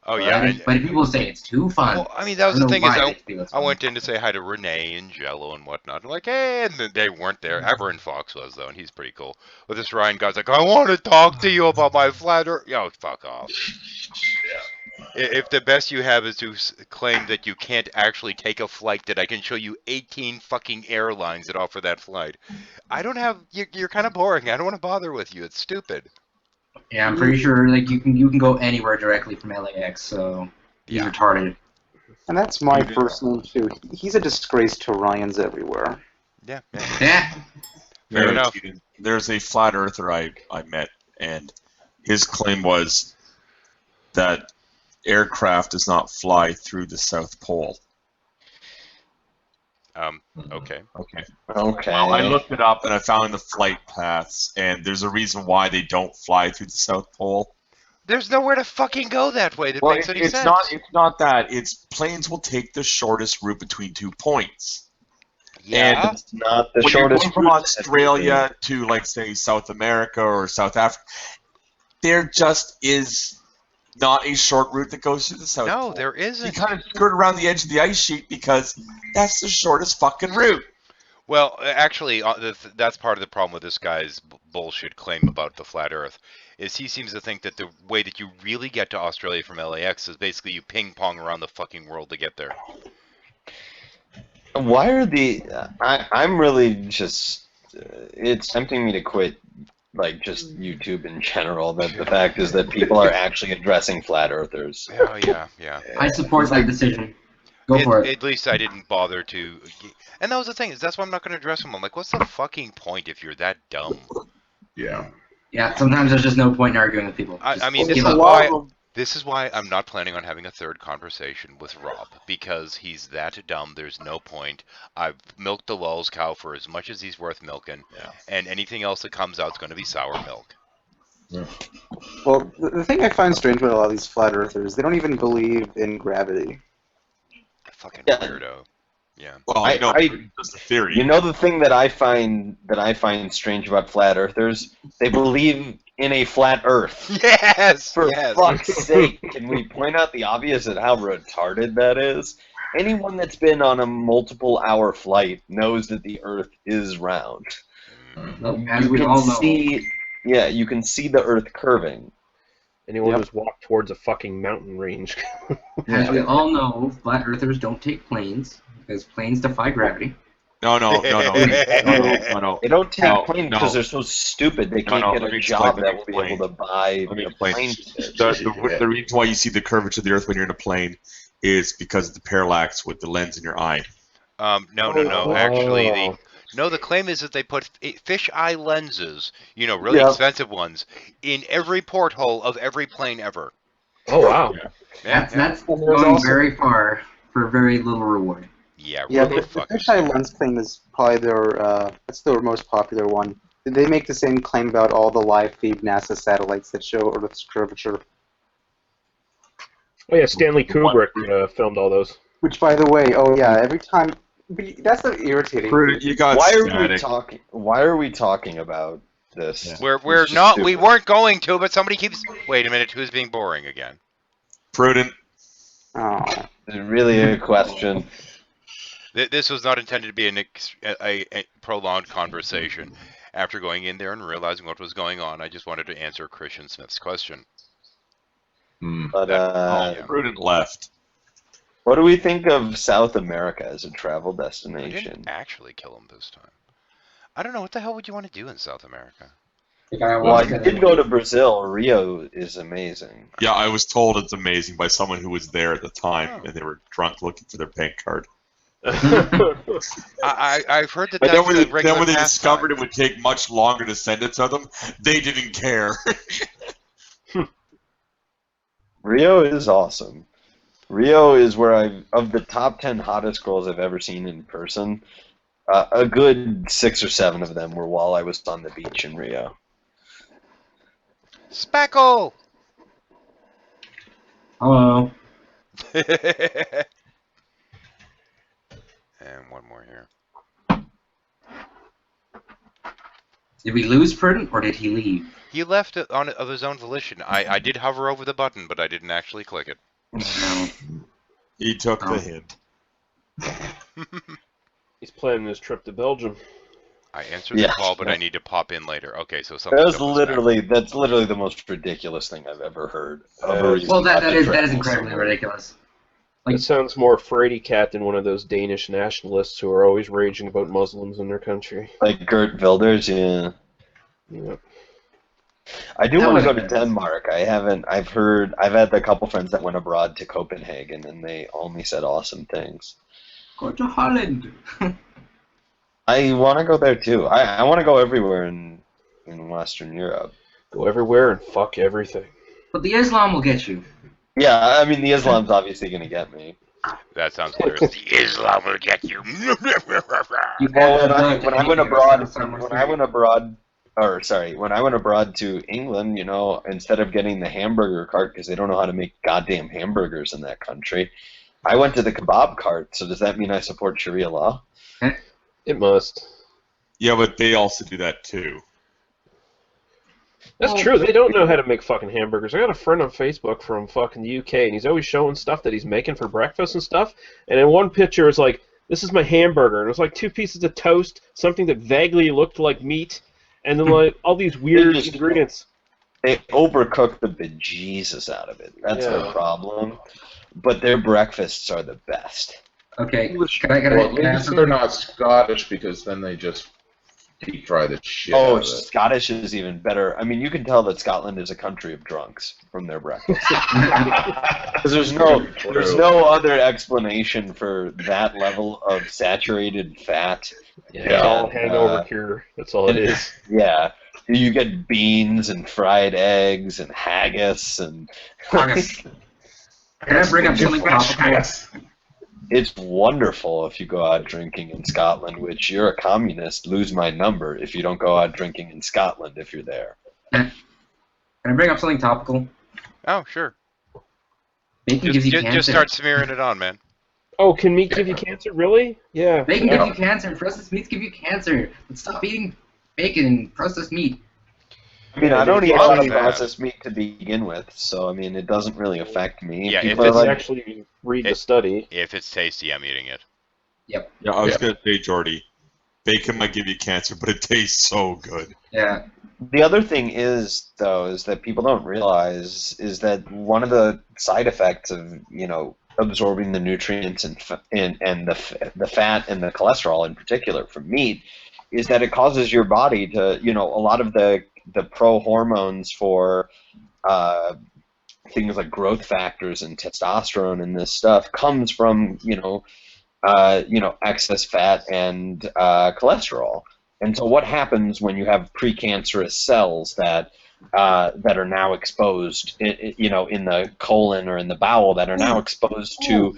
Oh, yeah. But if people say it's too fun. Well, I mean, that was the thing I went in to say hi to Renee and Jello and whatnot. I'm like, hey, and they weren't there. Everett Fox was, though, and he's pretty cool. But this Ryan guy's like, I want to talk to you about my flat earth. Yo, fuck off. If the best you have is to claim that you can't actually take a flight, that I can show you 18 fucking airlines that offer that flight. I don't have, you're kind of boring. I don't want to bother with you. It's stupid. Yeah, I'm pretty sure like you can go anywhere directly from LAX, so he's retarded. And that's my first name too. He's a disgrace to Ryans everywhere. Yeah. Fair enough. There's a flat earther I met, and his claim was that aircraft does not fly through the South Pole. Okay. Well, I looked it up and I found the flight paths, and there's a reason why they don't fly through the South Pole. There's nowhere to fucking go that way that makes any sense. It's not that. It's planes will take the shortest route between 2 points. Yeah. And it's not the when shortest you're going from Australia to, like, say, South America or South Africa, there just is not a short route that goes through the South Pole. No, there isn't. You kind of skirt around the edge of the ice sheet because that's the shortest fucking route. Well, actually, that's part of the problem with this guy's bullshit claim about the flat Earth, is he seems to think that the way that you really get to Australia from LAX is basically you ping-pong around the fucking world to get there. Why are I'm really just... it's tempting me to quit, like, just YouTube in general. That the fact is that people are actually addressing flat earthers. Oh, yeah. I support that decision. Go for it. At least I didn't bother to... And that was the thing, is that's why I'm not going to address him. I'm like, what's the fucking point if you're that dumb? Yeah. Yeah, sometimes there's just no point in arguing with people. I mean, this is why I'm not planning on having a third conversation with Rob, because he's that dumb, there's no point. I've milked the lulz cow for as much as he's worth milking, and anything else that comes out is going to be sour milk. Yeah. Well, the thing I find strange about a lot of these flat earthers, they don't even believe in gravity. Fucking weirdo. Yeah. Well, that's the theory. You know the thing that I find strange about flat earthers? They believe in a flat Earth. Yes. For fuck's sake, can we point out the obvious and how retarded that is? Anyone that's been on a multiple-hour flight knows that the Earth is round. As we all know. You can see the Earth curving. Anyone who's walked towards a fucking mountain range. As we all know, flat earthers don't take planes, because planes defy gravity. No. They don't take planes because they're so stupid they can't get a job that will be able to buy a plane. The reason why you see the curvature of the Earth when you're in a plane is because of the parallax with the lens in your eye. No. Actually, the claim is that they put fisheye lenses, really expensive ones, in every porthole of every plane ever. Oh, wow. That's going very far for very little reward. Yeah, Yeah, really the fucking fisheye stupid. lens claim is probably that's their most popular one. They make the same claim about all the live feed NASA satellites that show Earth's curvature. Oh yeah, Stanley Kubrick filmed all those. Which, by the way, oh yeah, every time, but that's the irritating thing. You got Why are we static. talking? Why are we talking about this? Yeah. We're It's just not. We stupid. weren't going to, but somebody keeps. Wait a minute. Who's being boring again? Prudent. Oh. Is it really a question? This was not intended to be a prolonged conversation. After going in there and realizing what was going on, I just wanted to answer Christian Smith's question. But Prudent left. what do we think of South America as a travel I destination? didn't actually kill him this time. I don't know. What the hell would you want to do in South America? Well, I did go to Brazil. Rio is amazing. Yeah, I was told it's amazing by someone who was there at the time, and they were drunk looking for their bank card. I've heard that. But That's then when they pastime. discovered it would take much longer to send it to them, they didn't care. Rio is awesome. Rio is where of the top 10 hottest girls I've ever seen in person, a good 6 or 7 of them were while I was on the beach in Rio. Speckle! Hello. And one more here. Did we lose Prudent, or did he leave? He left it of his own volition. I did hover over the button, but I didn't actually click it. He took the hint. He's planning his trip to Belgium. I answered the call, but I need to pop in later. Okay, so something. That's literally the most ridiculous thing I've ever heard. Well, that is incredibly ridiculous. It sounds more fraidy cat than one of those Danish nationalists who are always raging about Muslims in their country. Like Geert Wilders, yeah. Yep. I do want to go to Denmark. I've had a couple friends that went abroad to Copenhagen, and they only said awesome things. Go to Holland. I want to go there too. I want to go everywhere in Western Europe. Go everywhere and fuck everything. But the Islam will get you. Yeah, I mean the Islam's obviously going to get me. That sounds hilarious. The Islam will get you. When I went abroad to England, you know, instead of getting the hamburger cart because they don't know how to make goddamn hamburgers in that country, I went to the kebab cart. So does that mean I support Sharia law? It must. Yeah, but they also do that too. That's true. They don't know how to make fucking hamburgers. I got a friend on Facebook from fucking the UK, and he's always showing stuff that he's making for breakfast and stuff. And in one picture, it's like, this is my hamburger. And it was like 2 pieces of toast, something that vaguely looked like meat, and then like all these weird ingredients. They overcook the bejesus out of it. That's their problem. But their breakfasts are the best. Okay. At least they're not Scottish, because then they just deep fry the shit out Oh, of it. Scottish is even better. I mean, you can tell that Scotland is a country of drunks from their breakfast. Because there's no other explanation for that level of saturated fat. Yeah, it's all hangover cure. That's all it is. Yeah. You get beans and fried eggs and haggis and... Can I bring up something topical? It's wonderful if you go out drinking in Scotland, which you're a communist, lose my number if you don't go out drinking in Scotland if you're there. Can I bring up something topical? Oh, sure. Bacon gives you cancer. Just start smearing it on, man. Oh, can meat give you cancer? Really? Yeah. Bacon gives you cancer, and processed meats give you cancer. Let's stop eating bacon and processed meat. I mean, I don't eat a lot of processed meat to begin with, so, I mean, it doesn't really affect me. Yeah, People if it's actually read the study. If it's tasty, I'm eating it. Yep. Yeah, I was going to say, Jordy, bacon might give you cancer, but it tastes so good. Yeah. The other thing is, though, is that people don't realize is that one of the side effects of, you know, absorbing the nutrients and the fat and the cholesterol in particular from meat is that it causes your body to, you know, a lot of the pro-hormones for things like growth factors and testosterone and this stuff comes from, excess fat and cholesterol. And so what happens when you have precancerous cells that are now exposed, in the colon or in the bowel that are now exposed to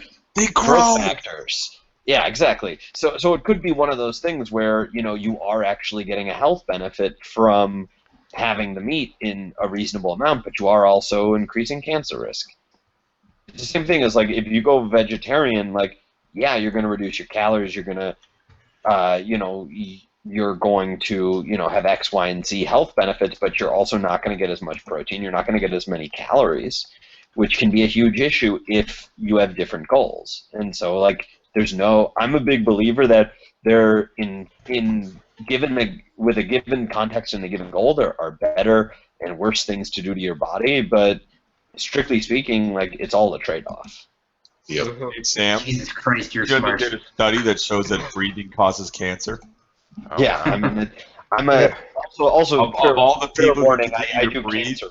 growth factors? Yeah, exactly. So it could be one of those things where, you know, you are actually getting a health benefit from having the meat in a reasonable amount, but you are also increasing cancer risk. It's the same thing as, like, if you go vegetarian, like, yeah, you're going to reduce your calories, you're going to, you know, you're going to, you know, have X, Y, and Z health benefits, but you're also not going to get as much protein, you're not going to get as many calories, which can be a huge issue if you have different goals. And so, like, I'm a big believer that there, with a given context and a given goal, there are better and worse things to do to your body, but strictly speaking, like, it's all a trade-off. Yep. Hey, Sam, Jesus Christ, you're you smart. did a study that shows that breathing causes cancer. Oh, Yeah, wow. I mean, also Of all the people who warning, continue I to do breathe, cancer.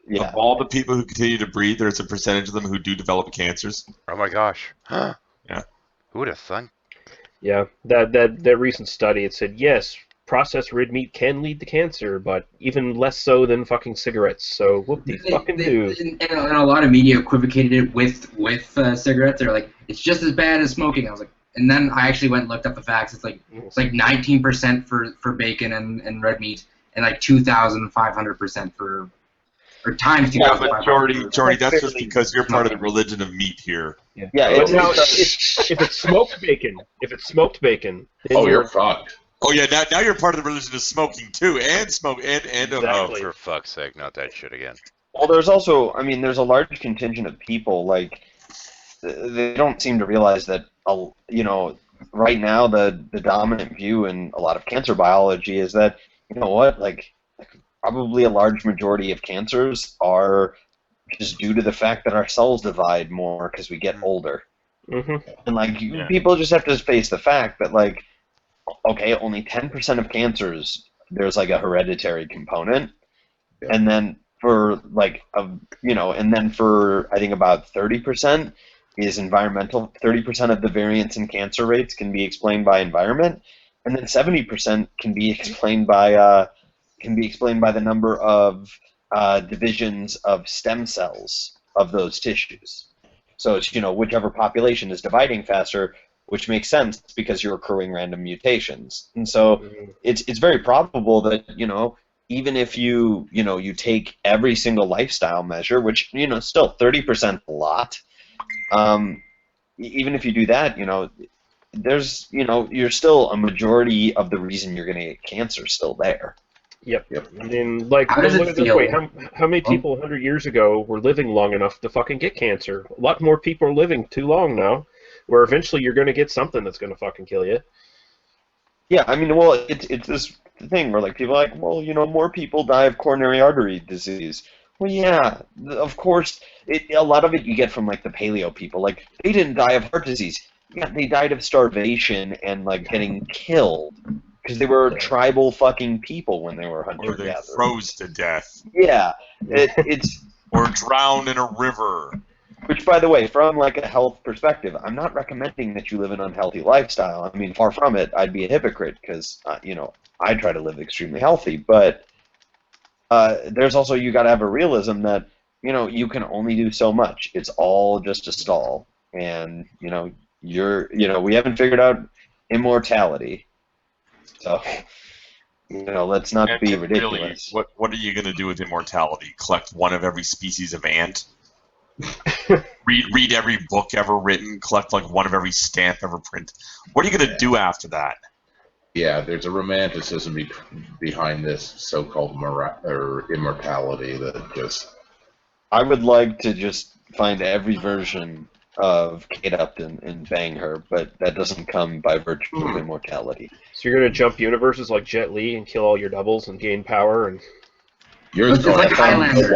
Yeah. of all the people who continue to breathe, there's a percentage of them who do develop cancers. Oh my gosh. Yeah. Who would have thought? Yeah, that recent study, it said, yes, processed red meat can lead to cancer, but even less so than fucking cigarettes, so whoop-de-fucking-do. And a lot of media equivocated it with cigarettes. They're like, it's just as bad as smoking. I was like, and then I actually went and looked up the facts. It's like 19% for bacon and red meat, and like 2,500% for, or times 2,500. But Jordy, that's just because you're part of the religion of meat here. Yeah, But now, if it's smoked bacon, then you're fucked. Oh yeah, now you're part of the religion of smoking too, and Oh, for fuck's sake, not that shit again. Well, there's also, I mean, there's a large contingent of people, like, they don't seem to realize that, you know, right now the dominant view in a lot of cancer biology is that, you know what, like probably a large majority of cancers are just due to the fact that our cells divide more because we get older. Mm-hmm. And, like, people just have to face the fact that, like, okay, only 10% of cancers, there's, like, a hereditary component. Yeah. And then for, like, you know, and then for, I think, about 30% is environmental. 30% of the variance in cancer rates can be explained by environment. And then 70% can be explained by the number of divisions of stem cells of those tissues. So it's, you know, whichever population is dividing faster, which makes sense because you're accruing random mutations. And so it's very probable that, you know, even if you take every single lifestyle measure, which, you know, still 30% a lot, even if you do that, you know, there's, you know, you're still a majority of the reason you're going to get cancer still there. Yep. I mean, like, How does it look at this feel? way. How many people 100 years ago were living long enough to fucking get cancer? A lot more people are living too long now, where eventually you're going to get something that's going to fucking kill you. Yeah, I mean, well, it's this thing where, like, people are like, well, you know, more people die of coronary artery disease. Well, yeah, of course. A lot of it you get from, like, the paleo people. Like, they didn't die of heart disease. Yeah, they died of starvation and, like, getting killed because they were tribal fucking people when they were hunter-gatherers. Or they froze to death. Yeah, it's or drowned in a river. Which, by the way, from, like, a health perspective, I'm not recommending that you live an unhealthy lifestyle. I mean, far from it. I'd be a hypocrite because, you know, I try to live extremely healthy. But there's also, you got to have a realism that, you know, you can only do so much. It's all just a stall. And, you know, we haven't figured out immortality. So, you know, let's not be ridiculous. Really, what are you going to do with immortality? Collect one of every species of ant? read every book ever written, collect like one of every stamp ever printed. What are you going to do after that? Yeah, there's a romanticism behind this so-called immortality that just... I would like to just find every version of Kate Upton and bang her, but that doesn't come by virtue of immortality. So you're going to jump universes like Jet Li and kill all your doubles and gain power and... It's like Highlander.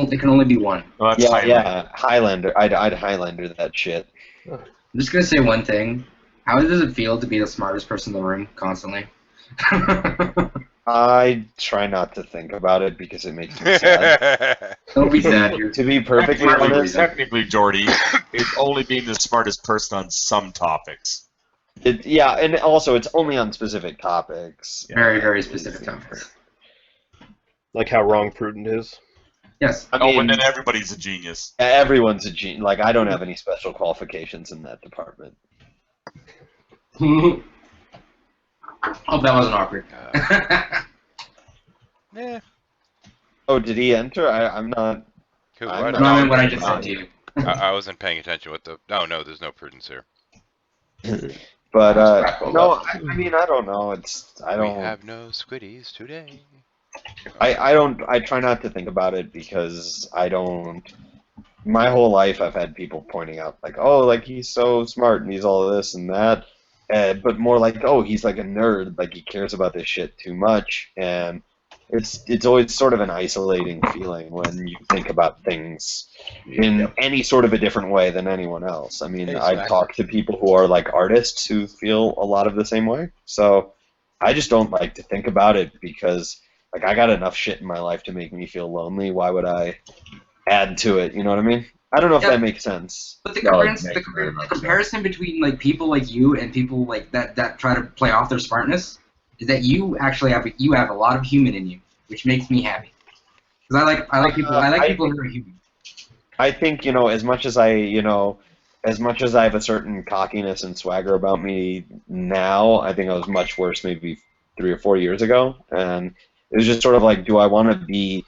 There can only be one. Oh, yeah, Highlander. I'd Highlander that shit. I'm just gonna say one thing. How does it feel to be the smartest person in the room constantly? I try not to think about it because it makes me sad. Don't be sad. To be perfectly honest, technically, Jordy, it's only being the smartest person on some topics. Yeah, and also it's only on specific topics. Very, very specific topics. Like how wrong Prudent is? Yes. I mean, and then everybody's a genius. Everyone's a genius. Like, I don't have any special qualifications in that department. Hope that wasn't awkward. Yeah. Oh, did he enter? I'm not. Who? I'm What? not- No, I meant what I just said to you. I wasn't paying attention. What the? Oh no, there's no prudence here. But Crackle no, up. I mean I don't know. I We don't. have no squiddies today. I don't. I try not to think about it because I don't. My whole life, I've had people pointing out like, oh, like he's so smart and he's all this and that, but more like, oh, he's like a nerd, like he cares about this shit too much, and it's always sort of an isolating feeling when you think about things in any sort of a different way than anyone else. I mean, I've talked to people who are like artists who feel a lot of the same way, so I just don't like to think about it because like I got enough shit in my life to make me feel lonely. Why would I add to it? You know what I mean? I don't know if that makes sense. But the, No, it comparison, makes very much comparison between like people like you and people like that try to play off their smartness is that you actually have a lot of human in you, which makes me happy. Because I like people who are human. I think, you know, as much as I have a certain cockiness and swagger about me now, I think I was much worse maybe 3 or 4 years ago, and it was just sort of like, do I want to be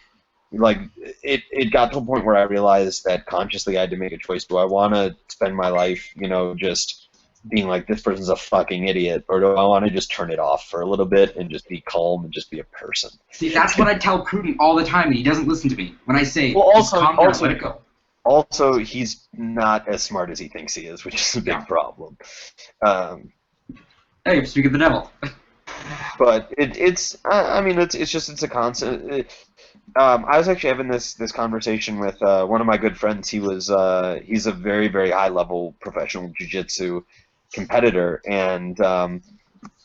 like it got to a point where I realized that consciously I had to make a choice. Do I want to spend my life, you know, just being like, this person's a fucking idiot, or do I want to just turn it off for a little bit and just be calm and just be a person? See, that's what I tell Prudent all the time, and he doesn't listen to me. When I say, Well, just calm down, let it go. Also, he's not as smart as he thinks he is, which is a big problem. Hey, speak of the devil. But it's a constant. I was actually having this conversation with one of my good friends. He's a very, very high level professional jiu-jitsu competitor, and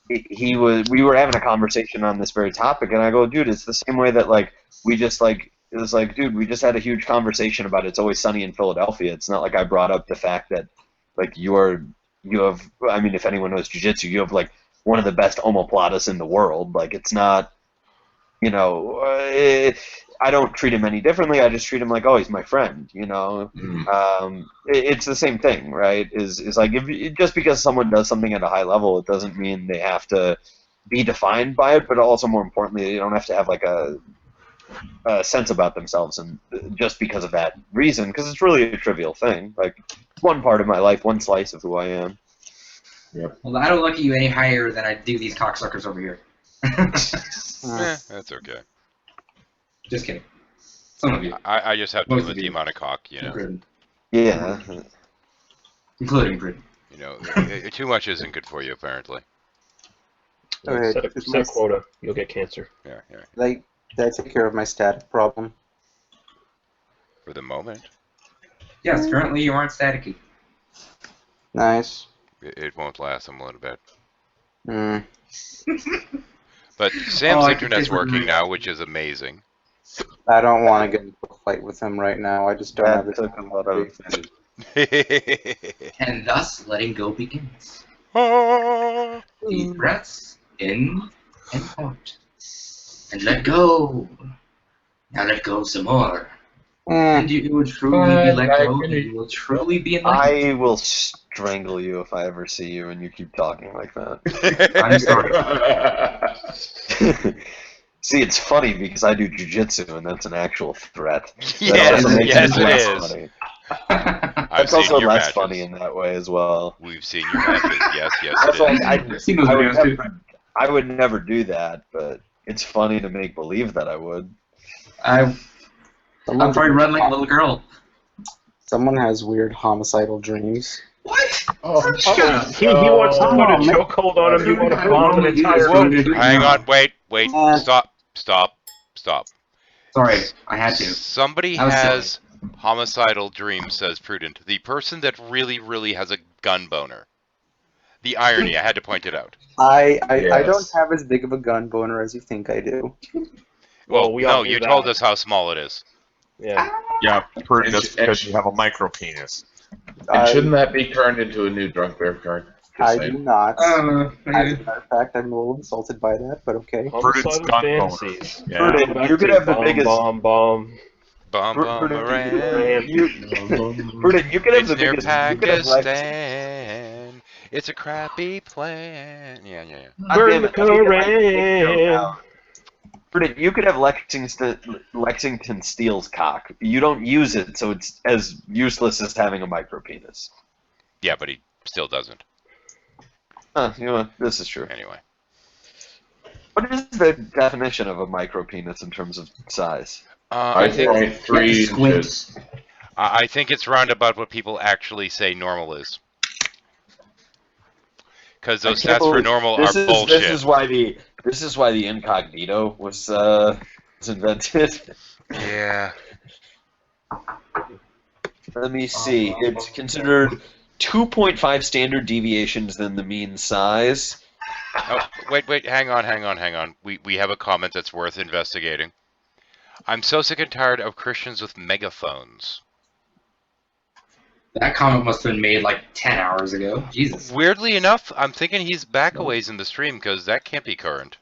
we were having a conversation on this very topic, and I go, dude, it's the same way that like we just like it was like, dude, we just had a huge conversation about It's Always Sunny in Philadelphia. It's not like I brought up the fact that like you have, I mean, if anyone knows jiu-jitsu, you have like one of the best omoplatas in the world. Like, it's not, you know, I don't treat him any differently. I just treat him like, oh, he's my friend, you know. It's the same thing, right? Is like, just because someone does something at a high level, it doesn't mean they have to be defined by it, but also more importantly, they don't have to have like a sense about themselves and just because of that reason, because it's really a trivial thing. Like, one part of my life, one slice of who I am. Yep. Well, I don't look at you any higher than I do these cocksuckers over here. That's okay. Just kidding. Some of you. I just have Most of the you. amount of cock, you know. Including, Yeah. including Prudent. You know, too much isn't good for you, apparently. Okay, Set a quota. You'll get cancer. Yeah, yeah. Like, did I take care of my static problem? For the moment, Yes, currently you aren't staticky. Nice. it won't last a little bit. Hmm. But Sam's I internet's can working now, which is amazing. I don't want to get into a fight with him right now. I just don't have That the took a lot of. And thus, letting go begins. Deep breaths in and out. And let go. Now let go some more. And you will truly be let go, and you will truly be enlightened. I will strangle you if I ever see you and you keep talking like that. I'm sorry. See, it's funny because I do jujitsu and that's an actual threat. Yes, That also makes yes, it less it is. funny. I've That's seen also your less matches. funny in that way as well. We've seen your matches. Yes, yes, That's it like, is. I've seen those videos too. I would never do that, but it's funny to make believe that I would. I'll probably run like a little girl. Someone has weird homicidal dreams. What? Oh, He wants to put a man. chokehold on him. You want to bomb an entire Whoa. country. Hang on, wait, stop. Sorry, I had to. Somebody That was has homicidal dreams, says Prudent. The person that really, really has a gun boner. The irony, I had to point it out. I Yes. don't have as big of a gun boner as you think I do. Well, we all no, knew you that. told us how small it is. Yeah. Yeah, And- that's because you have a micro penis. And shouldn't that be turned into a new drunk bear card? Just I saying. do not. As a Okay. matter of fact, I'm a little insulted by that, but okay. Homicidal gun fantasies. Yeah. Prudent, Back you could to have the bomb, biggest. bomb. Bum bum Prudent, around. Prudent, you could have It's the near biggest. You could have like. Pakistan. It's a crappy plan. Yeah. Burn the Koran. You could have Lexington Steele's cock. You don't use it, so it's as useless as having a micro penis. Yeah, but he still doesn't. You know what? This is true. Anyway. What is the definition of a micro penis in terms of size? I think 3 inches. I think it's roundabout what people actually say normal is. Because those stats for normal are bullshit. This is why the incognito was invented. Yeah. Let me see. It's considered 2.5 standard deviations than the mean size. Oh, wait, hang on. We have a comment that's worth investigating. I'm so sick and tired of Christians with megaphones. That comment must have been made like 10 hours ago. Jesus. Weirdly enough, I'm thinking he's back a ways in the stream because that can't be current.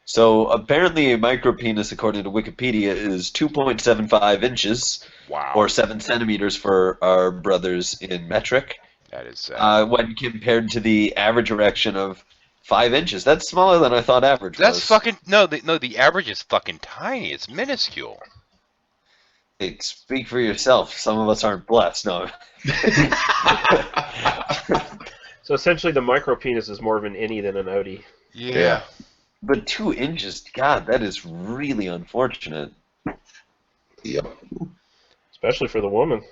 So apparently a micropenis, according to Wikipedia, is 2.75 inches, wow, or 7 centimeters for our brothers in metric. That is when compared to the average erection of 5 inches. That's smaller than I thought average was. That's fucking the average is fucking tiny. It's minuscule. Hey, speak for yourself. Some of us aren't blessed. No. So essentially, the micro penis is more of an innie than an outie. Yeah. But 2 inches, God, that is really unfortunate. Yep. Especially for the woman.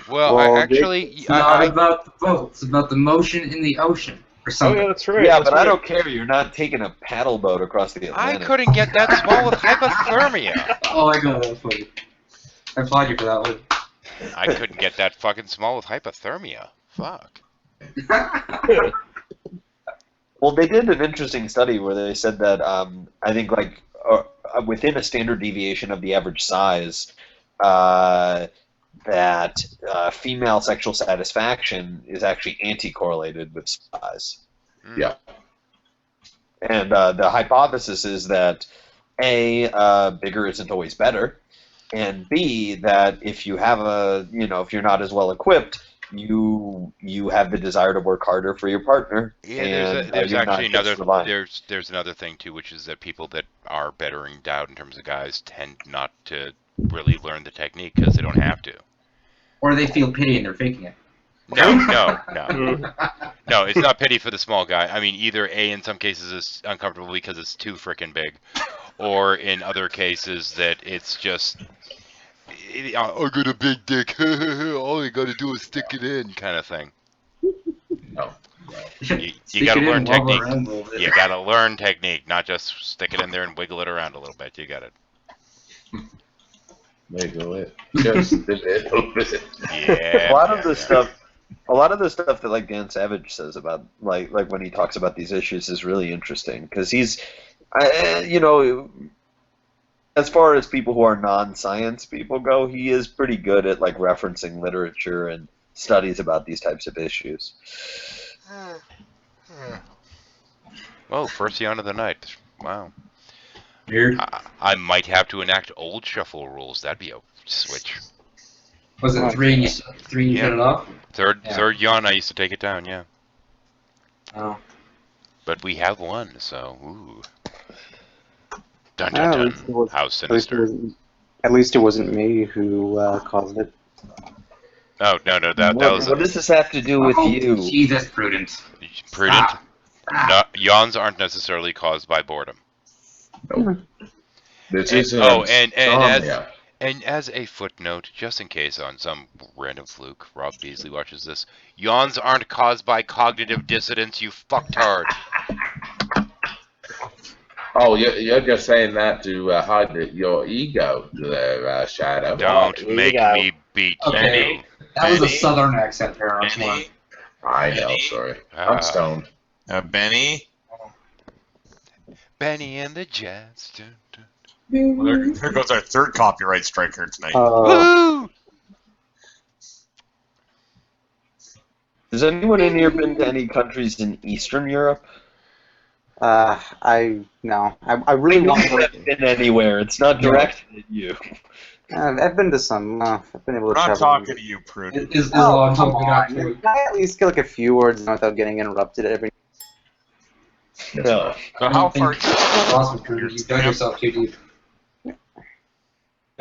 Well, it's not about the boat. It's about the motion in the ocean or something. Oh, yeah, that's right. Yeah, but I don't care. You're not taking a paddle boat across the Atlantic. I couldn't get that small with hypothermia. Oh my god, that's funny. I applaud you for that one. I couldn't get that fucking small with hypothermia. Fuck. Well, they did an interesting study where they said that I think within a standard deviation of the average size, that female sexual satisfaction is actually anti-correlated with size. Yeah. And the hypothesis is that A, bigger isn't always better, and B, that if you have if you're not as well equipped, you have the desire to work harder for your partner. Yeah, there's actually there's another thing too, which is that people that are better endowed in terms of guys tend not to really learn the technique because they don't have to. Or they feel pity and they're faking it. No, it's not pity for the small guy. I mean, either A, in some cases, it's uncomfortable because it's too frickin' big, or in other cases that it's just, I got a big dick, all you gotta do is stick it in, kind of thing. No. You gotta learn technique. You gotta learn technique, not just stick it in there and wiggle it around a little bit. You got it. Wiggle it. Just a little bit. Yeah. A lot of the stuff that like Dan Savage says about like when he talks about these issues is really interesting because he's, as far as people who are non-science people go, he is pretty good at like referencing literature and studies about these types of issues. Oh, first yawn of the night. Wow. Weird. I might have to enact old shuffle rules. That'd be a switch. Was it 3 and you shut it off? Third yawn, I used to take it down, yeah. Oh. But we have one, so ooh. Dun dun dun. How sinister. At least it wasn't me who caused it. Oh, no, that was... What does this have to do with you? Jesus, Prudence. Prudent? No, yawns aren't necessarily caused by boredom. Nope. This is and as a footnote, just in case on some random fluke Rob Beasley watches this, yawns aren't caused by cognitive dissonance, you fucktard. Oh, you're just saying that to hide your ego there, Shadow. Don't make me beat you. That was a southern accent there. I know, sorry. I'm stoned. Benny? Benny and the Jazz. Dun, dun. Well, there goes our third copyright striker tonight. Woo! Has anyone in here been to any countries in Eastern Europe? I really want to been anywhere. It's not directed at you. I've been to some. I've been able We're to not travel. talking to you, Prune. Is Oh, all I'm come talking about. on. Can I at least get like a few words without getting interrupted every? No. So how far? Awesome, Prune. You've dug yourself too deep.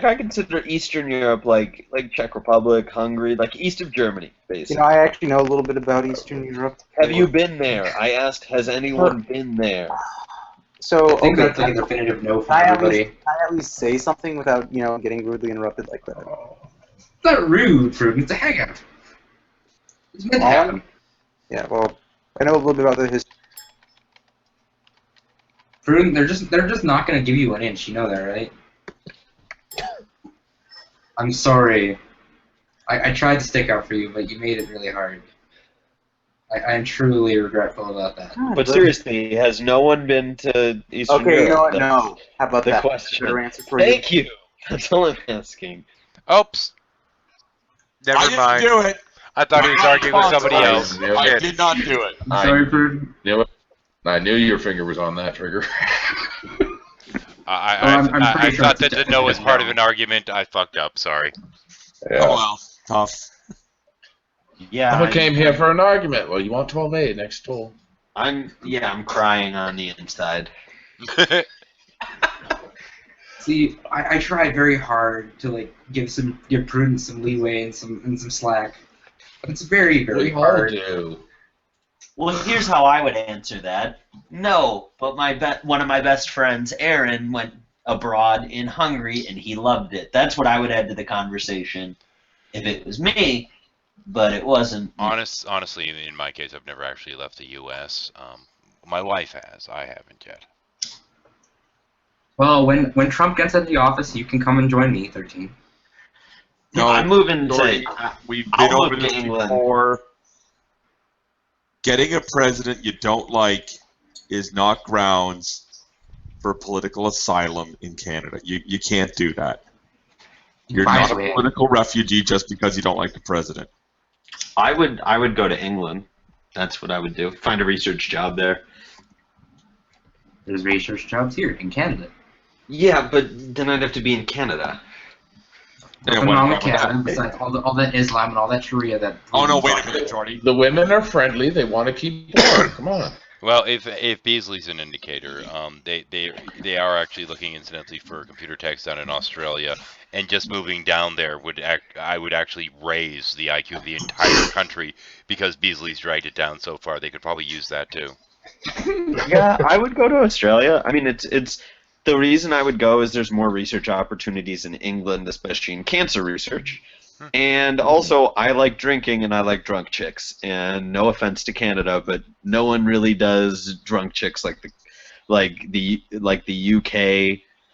I consider Eastern Europe like Czech Republic, Hungary, like east of Germany, You basically. know, I actually know a little bit about Eastern Europe. Have you been there? I asked, has anyone been there? So, I think okay, that's like a definitive no for can I everybody. at least say something without, getting rudely interrupted like that? It's not rude, Prune. It's a hangout. It's meant to happen. Yeah, well, I know a little bit about the history. Prune, they're just not gonna give you an inch. You know that, right? I'm sorry. I tried to stick up for you, but you made it really hard. I'm truly regretful about that. But seriously, has no one been to Eastern Okay, you know Europe? what? No. How about the that? question. Better answer for Thank you. That's all I'm asking. Oops. Never I mind. didn't do it. I thought he was arguing with somebody else. I did not do it. I'm sorry, Prune. I knew your finger was on that trigger. I thought that the no was part of an argument. I fucked up. Sorry. Yeah. Oh well, tough. Yeah. Someone came here for an argument. Well, you want 12A next tool. I'm crying on the inside. See, I tried very hard to give Prudence some leeway and some slack. But it's very, very hard. Do. Well, here's how I would answer that. No, but one of my best friends, Aaron, went abroad in Hungary and he loved it. That's what I would add to the conversation if it was me, but it wasn't. Honestly, in my case, I've never actually left the U.S. My wife has. I haven't yet. Well, when Trump gets into the office, you can come and join me, 13. No, I'm moving to. We've been over this England. before. Getting a president you don't like is not grounds for political asylum in Canada. You can't do that. You're not a political refugee just because you don't like the president. I would go to England. That's what I would do. Find a research job there. There's research jobs here in Canada. Yeah, but then I'd have to be in Canada. Nothing wrong with Canada, besides all that Islam and all that Sharia that. Oh no! Wait a minute, Jordy. The women are friendly. They want to keep warm. Come on. Well, if Beasley's an indicator, they are actually looking incidentally for computer techs down in Australia, and just moving down there I would actually raise the IQ of the entire country because Beasley's dragged it down so far. They could probably use that too. Yeah, I would go to Australia. I mean, it's the reason I would go is there's more research opportunities in England, especially in cancer research. And also, I like drinking and I like drunk chicks. And no offense to Canada, but no one really does drunk chicks like the UK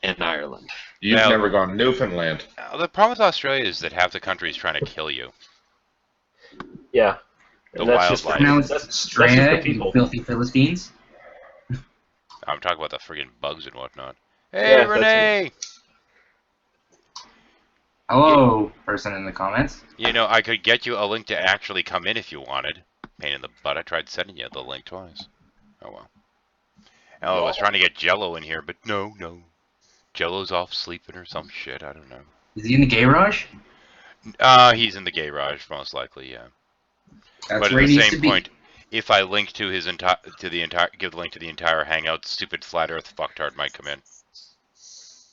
and Ireland. You've never gone to Newfoundland. The problem with Australia is that half the country is trying to kill you. Yeah. The that's wildlife. Now it's just Australia, the people. you filthy Philistines. I'm talking about the friggin' bugs and whatnot. Hey, Yeah, Renee! Hello, person in the comments. You know, I could get you a link to actually come in if you wanted. Pain in the butt. I tried sending you the link twice. Oh well. I was trying to get Jello in here, but no. Jello's off sleeping or some shit. I don't know. Is he in the garage? He's in the garage, most likely, yeah. That's but where at he the needs same to be. point, if I link to his give the link to the entire Hangout, stupid flat Earth fucktard might come in.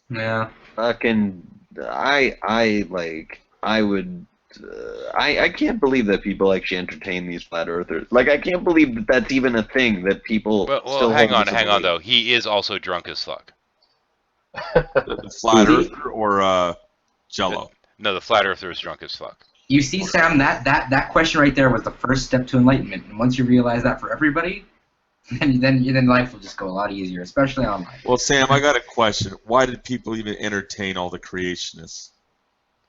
Yeah. Fucking, I can't believe that people actually entertain these flat earthers. Like, I can't believe that that's even a thing that people Well, still hang hold on as a belief. though. He is also drunk as fuck. The flat earther or Jello? No, the flat earther is drunk as fuck. You see, Sam, that question right there was the first step to enlightenment. And once you realize that for everybody, then life will just go a lot easier, especially online. Well, Sam, I got a question. Why did people even entertain all the creationists?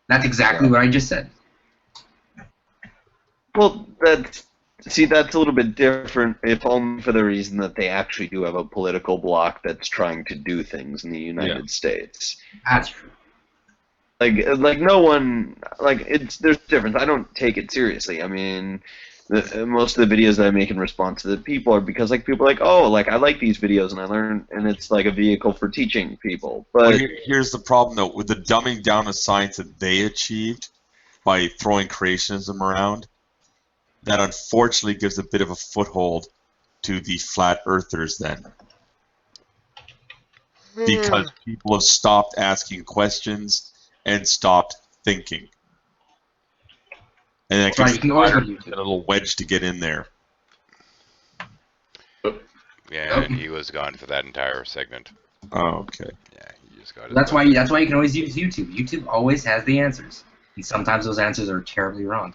That's exactly what I just said. Well, that's a little bit different, if only for the reason that they actually do have a political bloc that's trying to do things in the United States. That's true. Like no one, there's a difference. I don't take it seriously. I mean, most of the videos that I make in response to the people are because like people are like, oh, like I like these videos and I learn, and it's like a vehicle for teaching people. But well, here's the problem though, with the dumbing down of science that they achieved by throwing creationism around, that unfortunately gives a bit of a foothold to the flat earthers then. Because people have stopped asking questions and stopped thinking. And that gives a little wedge to get in there. Yeah, and he was gone for that entire segment. Oh, okay. Yeah, he just got. That's why you can always use YouTube. YouTube always has the answers, and sometimes those answers are terribly wrong.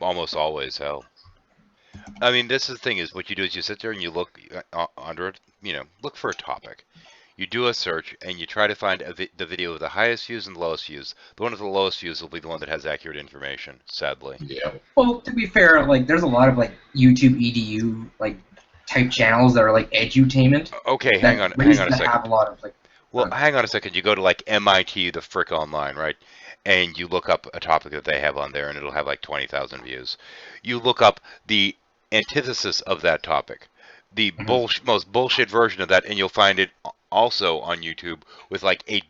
Almost always, hell. I mean, this is the thing: is what you do is you sit there and you look under it. Look for a topic. You do a search and you try to find the video with the highest views and the lowest views. The one with the lowest views will be the one that has accurate information. Sadly. Yeah. Well, to be fair, like there's a lot of like YouTube EDU like type channels that are like edutainment. Okay, hang on a second. Have a lot of like. Well, hang on a second. You go to like MIT, the frick online, right? And you look up a topic that they have on there, and it'll have like 20,000 views. You look up the antithesis of that topic, the most bullshit version of that, and you'll find it also on YouTube with like 8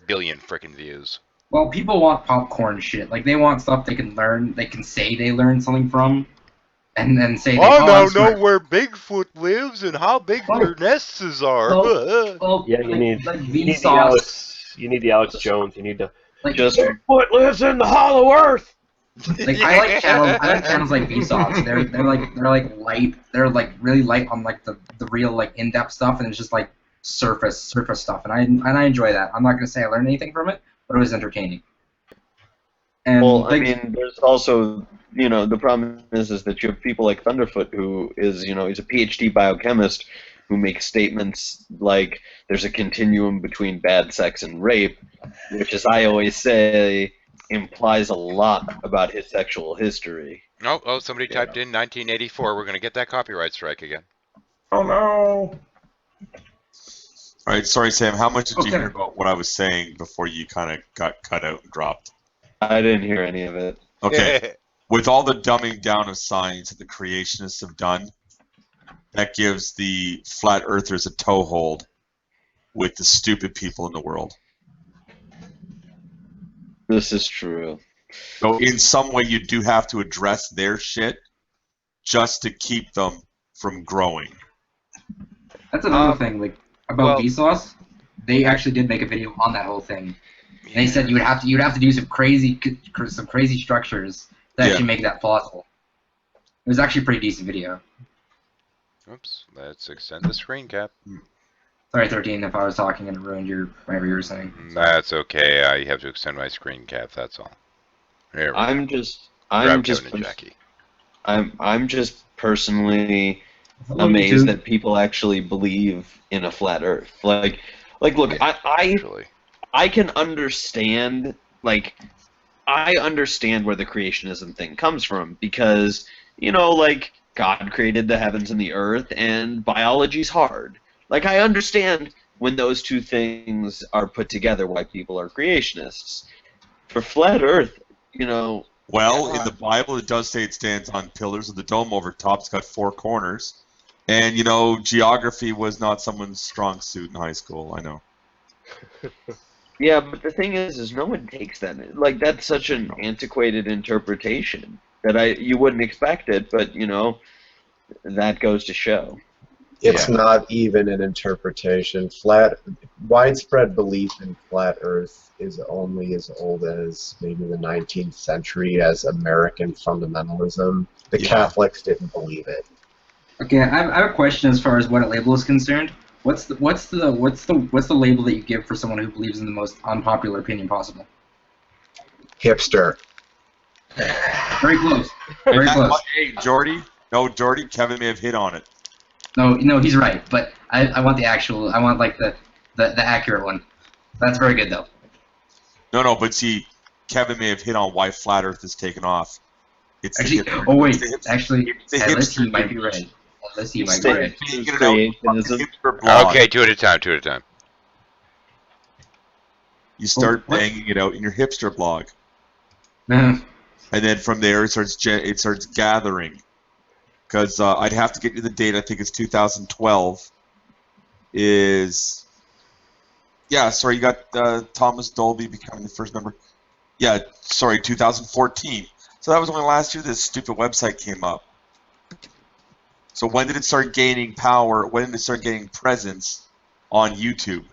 billion frickin' views. Well, people want popcorn shit. Like they want stuff they can learn. They can say they learned something from, and then say. I now know where Bigfoot lives and how big their nests are. Yeah, you need the Alex Jones. You need to just Bigfoot lives in the Hollow Earth. Like I like channels like Vsauce. They're like light. They're like really light on like the real like in-depth stuff, and it's just like surface stuff, and I enjoy that. I'm not gonna say I learned anything from it, but it was entertaining. And well, I mean, there's also the problem is that you have people like Thunderfoot, who is he's a PhD biochemist who makes statements like there's a continuum between bad sex and rape, which, as I always say, implies a lot about his sexual history. Oh, somebody typed in 1984. We're gonna get that copyright strike again. Oh no. All right, sorry, Sam. How much did you hear about what I was saying before you kind of got cut out and dropped? I didn't hear any of it. Okay. With all the dumbing down of science that the creationists have done, that gives the flat earthers a toehold with the stupid people in the world. This is true. So in some way, you do have to address their shit just to keep them from growing. That's another thing. Like. About Vsauce, they actually did make a video on that whole thing. And they said you'd have to do some crazy structures to actually make that plausible. It was actually a pretty decent video. Oops, let's extend the screen cap. Sorry, 13, if I was talking and it ruined whatever you were saying. That's okay. I have to extend my screen cap. That's all. I'm just personally amazed that people actually believe in a flat Earth. Like look, I can understand, I understand where the creationism thing comes from because, like, God created the heavens and the earth, and biology's hard. Like, I understand when those two things are put together why people are creationists. For flat Earth, Well, in the Bible, it does say it stands on pillars with the dome over top. It's got 4 corners. And, geography was not someone's strong suit in high school. I know. Yeah, but the thing is no one takes that. Like, that's such an antiquated interpretation that you wouldn't expect it, but, that goes to show. It's not even an interpretation. Widespread belief in flat Earth is only as old as maybe the 19th century as American fundamentalism. The Catholics didn't believe it. Okay, I have a question as far as what a label is concerned. What's the label that you give for someone who believes in the most unpopular opinion possible? Hipster. Very close. Very close. Hey, Jordy. No, Jordy. Kevin may have hit on it. No, he's right. But I want the actual. I want like the accurate one. That's very good though. No, but see, Kevin may have hit on why flat Earth is taken off. It's actually, he might be right. He might be right. Okay, two at a time. You start banging it out in your hipster blog, and then from there it starts gathering because I'd have to get you the date. I think it's 2012. Yeah, sorry, you got Thomas Dolby becoming the first member. Yeah, sorry, 2014. So that was only last year this stupid website came up. So when did it start gaining power? When did it start gaining presence on YouTube?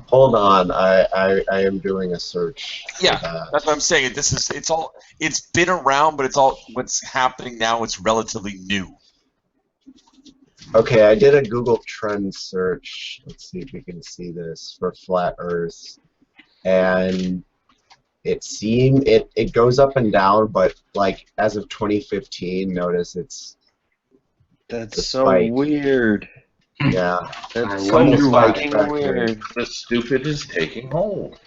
Hold on, I am doing a search. Yeah, that's what I'm saying. It's been around, but what's happening now. It's relatively new. Okay, I did a Google Trends search. Let's see if we can see this for flat Earth, and it goes up and down, but like as of 2015, notice That's so weird. Yeah, that's so fucking weird. The stupid is taking hold.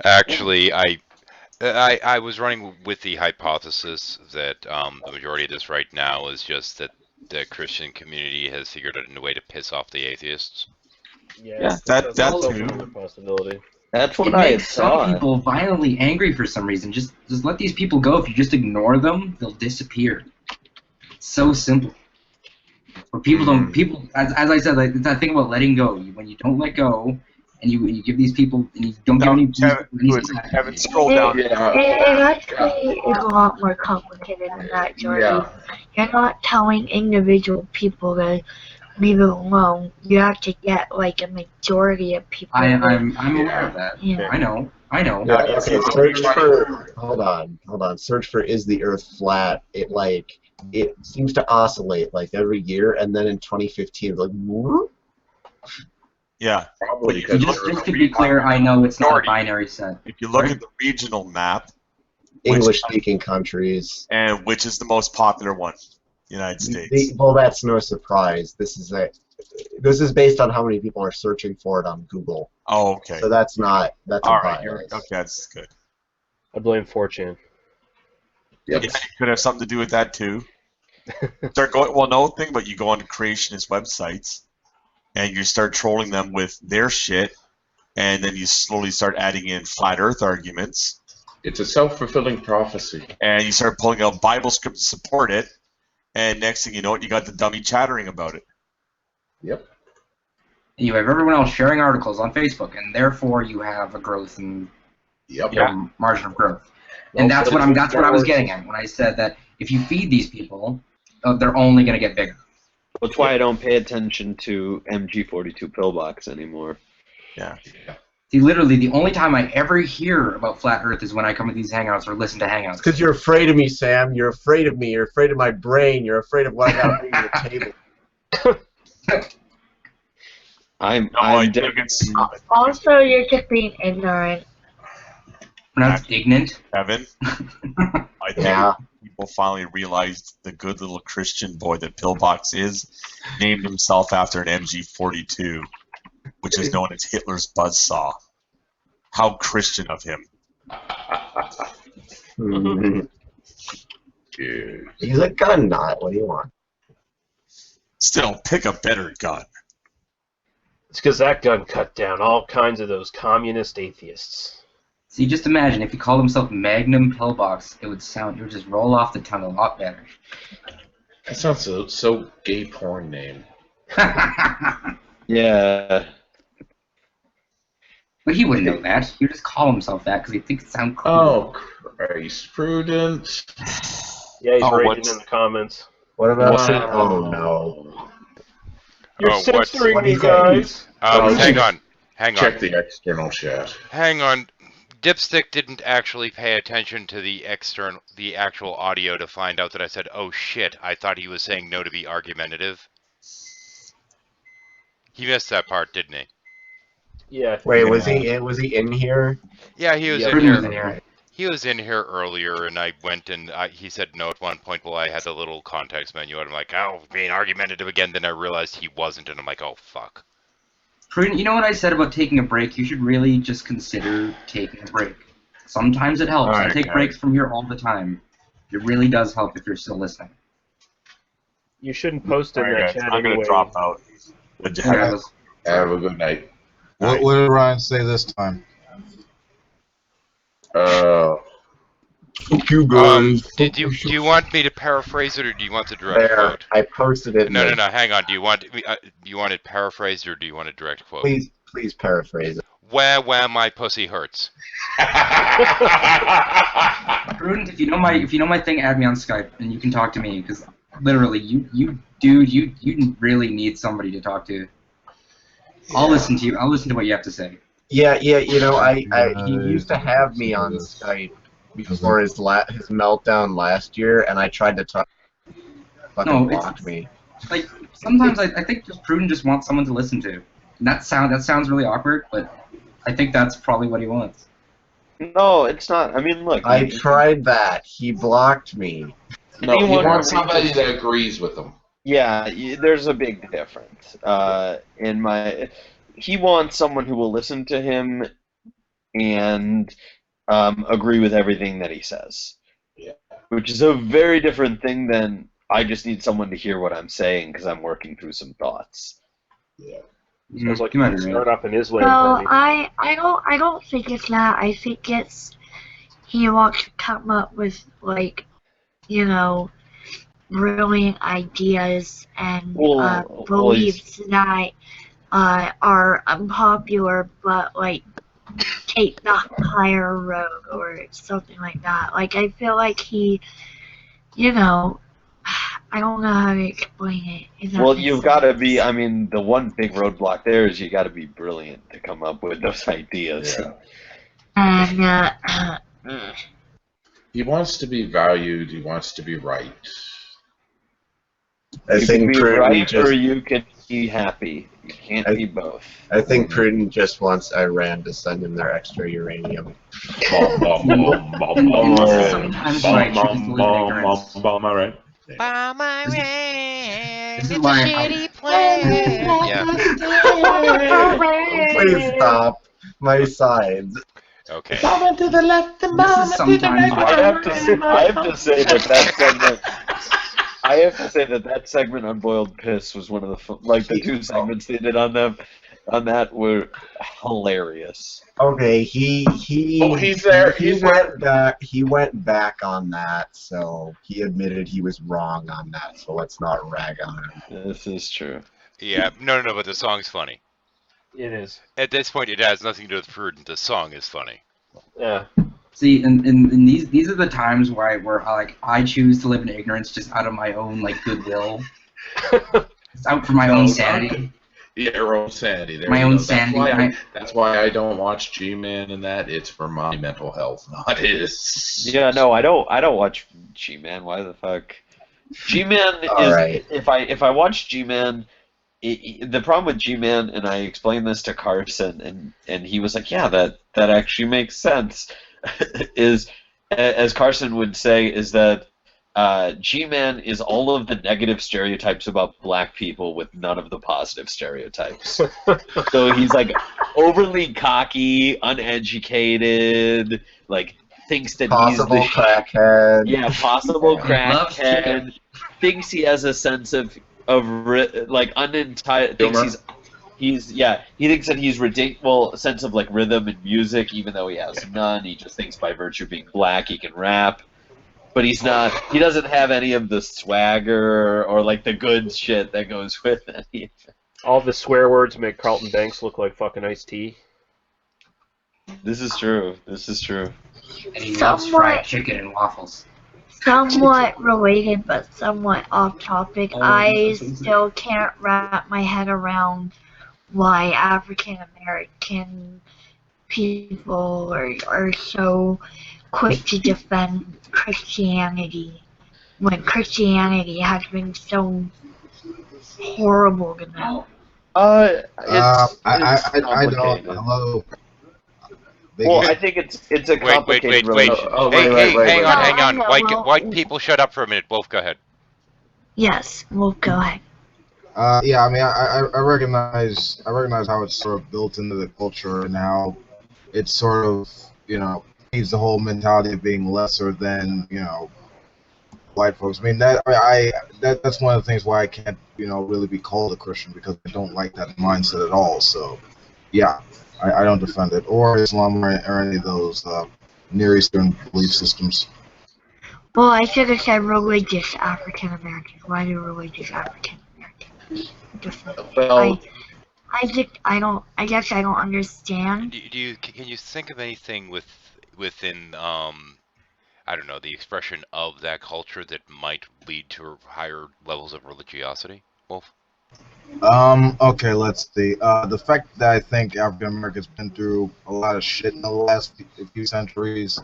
Actually, I was running with the hypothesis that the majority of this right now is just that the Christian community has figured out a way to piss off the atheists. Yeah, that's another possibility. That's what It I makes some people violently angry for some reason. Just let these people go. If you just ignore them, they'll disappear. It's so simple. But people don't. People, as I said, like, it's that thing about letting go. When you don't let go, and you give these people, and you don't give any. Kevin, scroll down. It actually is a lot more complicated than that, Jordy. Yeah. You're not telling individual people to leave it alone. You have to get like a majority of people. I'm aware of that. Yeah. I know. Yeah, okay, search for hold on. Search for is the Earth flat? It seems to oscillate like every year, and then in 2015, like whoop. Yeah. Probably Just to be clear, I know it's not a binary set. If you look at the regional map, English-speaking countries, and which is the most popular one, United States. Well, that's no surprise. This is based on how many people are searching for it on Google. Oh, okay. So that's all a right. bias. Okay, that's good. I blame 4chan. Yep. Yeah, it could have something to do with that too. Start going. Well, no thing, but you go onto creationist websites, and you start trolling them with their shit, and then you slowly start adding in flat Earth arguments. It's a self-fulfilling prophecy. And you start pulling out Bible scripts to support it, and next thing you know, you got the dummy chattering about it. Yep. You have everyone else sharing articles on Facebook, and therefore you have a growth in margin of growth. And that's what I was getting at when I said that if you feed these people, they're only going to get bigger. That's why I don't pay attention to MG42 Pillbox anymore. Yeah. See, literally, the only time I ever hear about Flat Earth is when I come to these hangouts or listen to hangouts. Because you're afraid of me, Sam. You're afraid of me. You're afraid of my brain. You're afraid of what I got to bring to the table. I'm Also, you're just being ignorant. Pronounced ignorant. Kevin, I think people finally realized the good little Christian boy that Pillbox is named himself after an MG42, which is known as Hitler's buzzsaw. How Christian of him. He's a gun nut. What do you want? Still, pick a better gun. It's because that gun cut down all kinds of those communist atheists. See, just imagine if he called himself Magnum Pillbox, it would just roll off the tongue a lot better. That sounds so gay porn name. Yeah. But he wouldn't know that. He would just call himself that because he thinks it sounds cool. Oh, Christ, Prudent. Yeah, he's raging in the comments. What about oh no. You're censoring me, guys. Hang on. Check the external chat. Hang on. Dipstick didn't actually pay attention to the actual audio to find out that I said, "Oh shit!" I thought he was saying no to be argumentative. He missed that part, didn't he? Yeah. Wait, was he in here? Yeah, he was in here. He was in here earlier, and I went and he said no at one point. Well, I had the little context menu, and I'm like, "Oh, being argumentative again." Then I realized he wasn't, and I'm like, "Oh fuck." Prudent, you know what I said about taking a break? You should really just consider taking a break. Sometimes it helps. I take breaks from here all the time. It really does help if you're still listening. You shouldn't post in that chat I'm going to drop out. Have a good night. What did Ryan say this time? Fuck you guys. Do you want me to paraphrase it, or do you want the direct quote? I posted it. No. Hang on. Do you want it paraphrased, or do you want a direct quote? Please paraphrase it. Where my pussy hurts. Prudent, if you know my thing, add me on Skype, and you can talk to me, because literally, you really need somebody to talk to. I'll listen to you. I'll listen to what you have to say. Yeah. He used to have me on Skype before his meltdown last year, and I tried to talk. Fucking blocked me. Like sometimes I think just Prudent just wants someone to listen to. And that sounds really awkward, but I think that's probably what he wants. No, it's not. I mean, look. I tried that. He blocked me. No, he wants somebody that agrees with him. Yeah, there's a big difference. He wants someone who will listen to him and agree with everything that he says. Yeah. Which is a very different thing than I just need someone to hear what I'm saying because I'm working through some thoughts. Yeah. Sounds like you start up in his way. Well, I don't think it's that. I think it's he wants to come up with brilliant ideas and beliefs that are unpopular, but take the higher road or something like that. I feel like he, I don't know how to explain it. Well, you've got to be. I mean, the one big roadblock there is you got to be brilliant to come up with those ideas. Yeah. And he wants to be valued. He wants to be right. I you think can be Prudent right just, or you can be happy. You can't be both. I think Prudent just wants Iran to send him their extra uranium. Sometimes when I choose to live in ignorance. Bomb, all right. Bomb Iran. This is why shitty plan. Please stop my sides. Okay. This is sometimes I have to say that segment. I have to say that segment on Boiled Piss was one of the two segments they did on that were hilarious. Okay, he's there. He went back on that, so he admitted he was wrong on that. So let's not rag on him. This is true. Yeah, no, but the song's funny. It is. At this point, it has nothing to do with Prudent. The song is funny. Yeah. See, and these are the times where I choose to live in ignorance just out of my own goodwill. It's out for my own sanity. Your own sanity. There my own sanity. That's why I don't watch G-Man and that. It's for my mental health, not his. Yeah, no, I don't watch G-Man. Why the fuck? G-Man is right. If I watch G-Man, the problem with G-Man, and I explained this to Carson, and he was like, yeah, that actually makes sense. Is, as Carson would say, is that G-Man is all of the negative stereotypes about black people with none of the positive stereotypes. So he's overly cocky, uneducated, thinks that possible he's crackhead. Yeah, possible crackhead. Thinks he has a sense of unentitled. Thinks he thinks that he's ridiculous sense of rhythm and music, even though he has none. He just thinks by virtue of being black he can rap. But he's not. He doesn't have any of the swagger or the good shit that goes with it. All the swear words make Carlton Banks look like fucking Ice-T. This is true. And he loves fried chicken and waffles. Somewhat related, but somewhat off topic. I still can't wrap my head around why African American people are so quick to defend Christianity when Christianity has been so horrible to them. I don't. Hello. Well, I think it's a complicated relationship. Hang on. White people, shut up for a minute. Wolf, go ahead. Yes, Wolf, go ahead. Yeah, I mean, I recognize how it's sort of built into the culture and how it's sort of, needs the whole mentality of being lesser than, white folks. I mean, that's one of the things why I can't, really be called a Christian, because I don't like that mindset at all. So, yeah, I don't defend it, or Islam or any of those Near Eastern belief systems. Well, I should have said religious African Americans. Why do religious African Americans? Well, I guess I don't understand. Can you think of anything within I don't know, the expression of that culture that might lead to higher levels of religiosity, Wolf? Okay, let's see. The fact that I think African Americans been through a lot of shit in the last few centuries,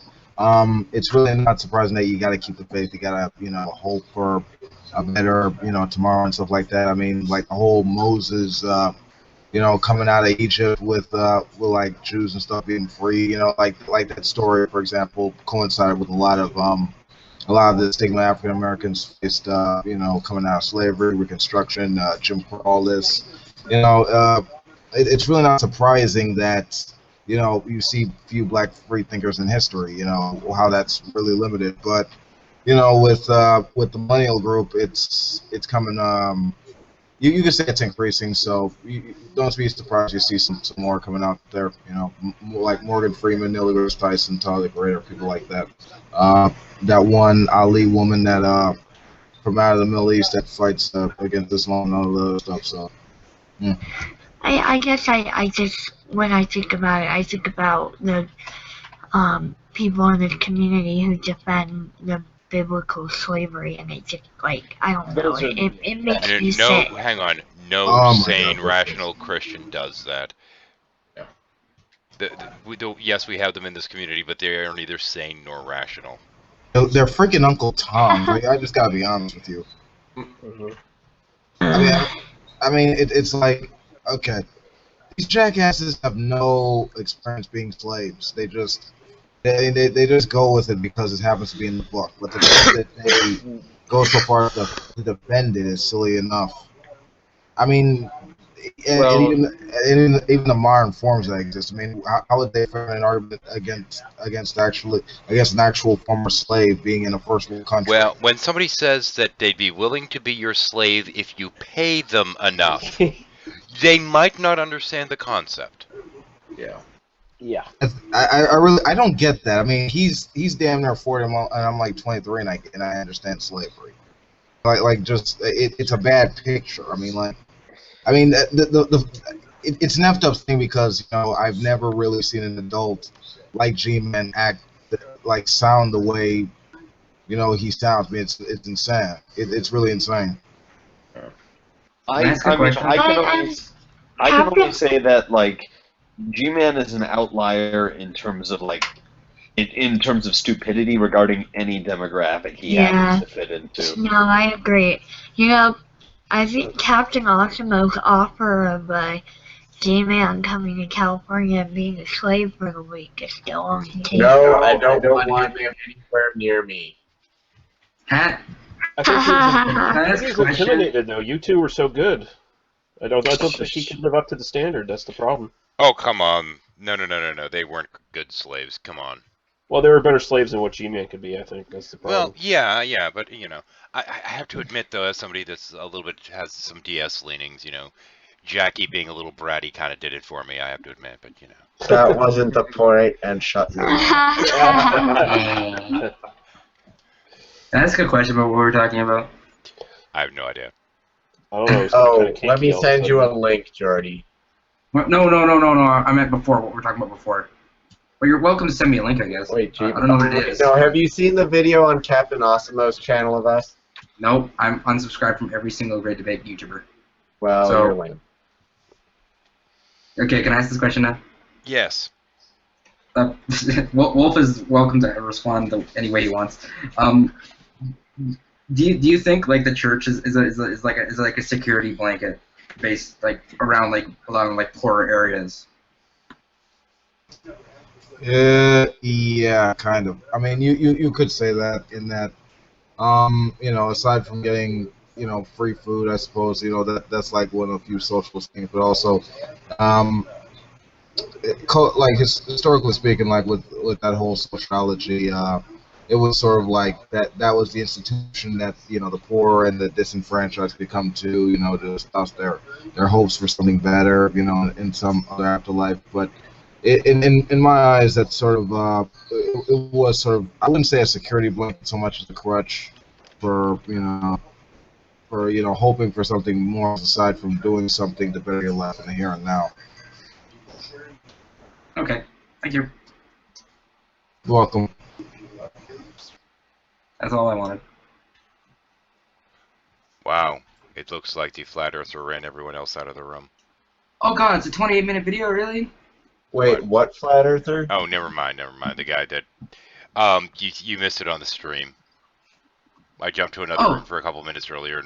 it's really not surprising that you got to keep the faith. You got to, hope for a better, tomorrow and stuff like that. I mean, like the whole Moses, coming out of Egypt with like Jews and stuff being free. Like that story, for example, coincided with a lot of the stigma African Americans faced, coming out of slavery, Reconstruction, Jim Crow, all this. It's really not surprising that, you see few black free thinkers in history, how that's really limited. But, with the millennial group, it's coming, you can say it's increasing, so you don't be surprised you see some more coming out there, like Morgan Freeman, Neil deGrasse Tyson, Tyler the Creator, people like that. That one Ali woman that from out of the Middle East that fights against Islam and all of that stuff. So, yeah. I guess I just, when I think about it, I think about the people in the community who defend the biblical slavery, and it just, like, I don't know, it makes me sick. Hang on. No sane, rational Christian does that. Yeah. Yes, we have them in this community, but they are neither sane nor rational. They're freaking Uncle Tom. I just gotta be honest with you. I mean, it's like, okay, these jackasses have no experience being slaves. They just go with it because it happens to be in the book. But the fact that they go so far to defend it is silly enough. I mean, and even the modern forms that exist. I mean, how would they frame an argument against an actual former slave being in a first world country? Well, when somebody says that they'd be willing to be your slave if you pay them enough, they might not understand the concept. Yeah. Yeah. I don't get that. I mean, he's damn near 40, and I'm like 23, and I understand slavery. It's a bad picture. I mean, it's an effed up thing because I've never really seen an adult like G-Man sound the way he sounds. I mean, it's insane. It's really insane. I can only say that like G-Man is an outlier in terms of in terms of stupidity regarding any demographic he happens to fit into. No, I agree. I think Captain Awesomos' offer of G-Man coming to California and being a slave for the week is still on the table. No, I don't want him anywhere near me. I think he's intimidated, though. You two were so good. I don't think he could live up to the standard. That's the problem. Oh, come on. No. They weren't good slaves. Come on. Well, they were better slaves than what G-Man could be, I think. That's the problem. Well, yeah, but, I have to admit, though, as somebody that's a little bit, has some DS leanings, Jackie being a little bratty kind of did it for me, I have to admit, but, That wasn't the point, and shut your mouth. That's a good question about what we're talking about. I have no idea. Let me send you a link, Jordy. No. I meant before, what we're talking about before. Well, you're welcome to send me a link, I guess. Wait, I don't know what it is. No, have you seen the video on Captain Awesomos' channel of us? Nope, I'm unsubscribed from every single Great Debate YouTuber. Well, you're lame. Okay, can I ask this question now? Yes. Wolf is welcome to respond any way he wants. Do you think like the church is like a security blanket based around poorer areas? Yeah, kind of. I mean, you could say that in that, aside from getting, free food, I suppose, that's like one of the few socialist things, but also, historically speaking, like with that whole sociology, it was sort of like that was the institution that, the poor and the disenfranchised could come to, to discuss their hopes for something better, in some other afterlife, but in my eyes, that's sort of it was sort of, I wouldn't say a security blanket so much as a crutch for hoping for something more aside from doing something to better your life in the here and now. Okay, thank you. You're welcome. That's all I wanted. Wow, it looks like the flat earther ran everyone else out of the room. Oh god, it's a 28-minute video, really? Wait, what flat earther? Oh, never mind. The guy that you missed it on the stream. I jumped to another room for a couple minutes earlier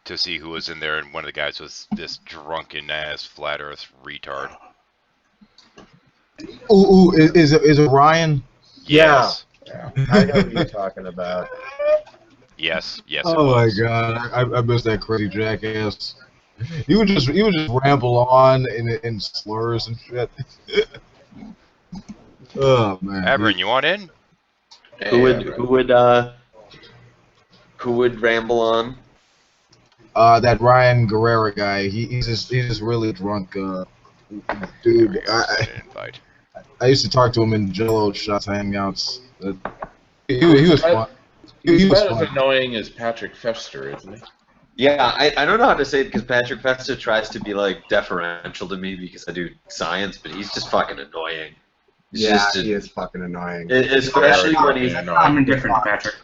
to see who was in there, and one of the guys was this drunken ass flat earth retard. Ooh, is it Ryan? Yes. Yeah. I know who you're talking about. Yes. Oh my god, I miss that crazy jackass. He would just ramble on in slurs and shit. Oh man. Aberrin, you want in? Who would ramble on? That Ryan Guerrera guy. He's just really drunk. Dude, I used to talk to him in Jello Shots hangouts. He was fun. He was about fun. as annoying as Patrick Fester, isn't he? Yeah, I don't know how to say it because Patrick Fester tries to be like deferential to me because I do science, but he's just fucking annoying. He is fucking annoying. Especially when he's. I'm indifferent, Patrick.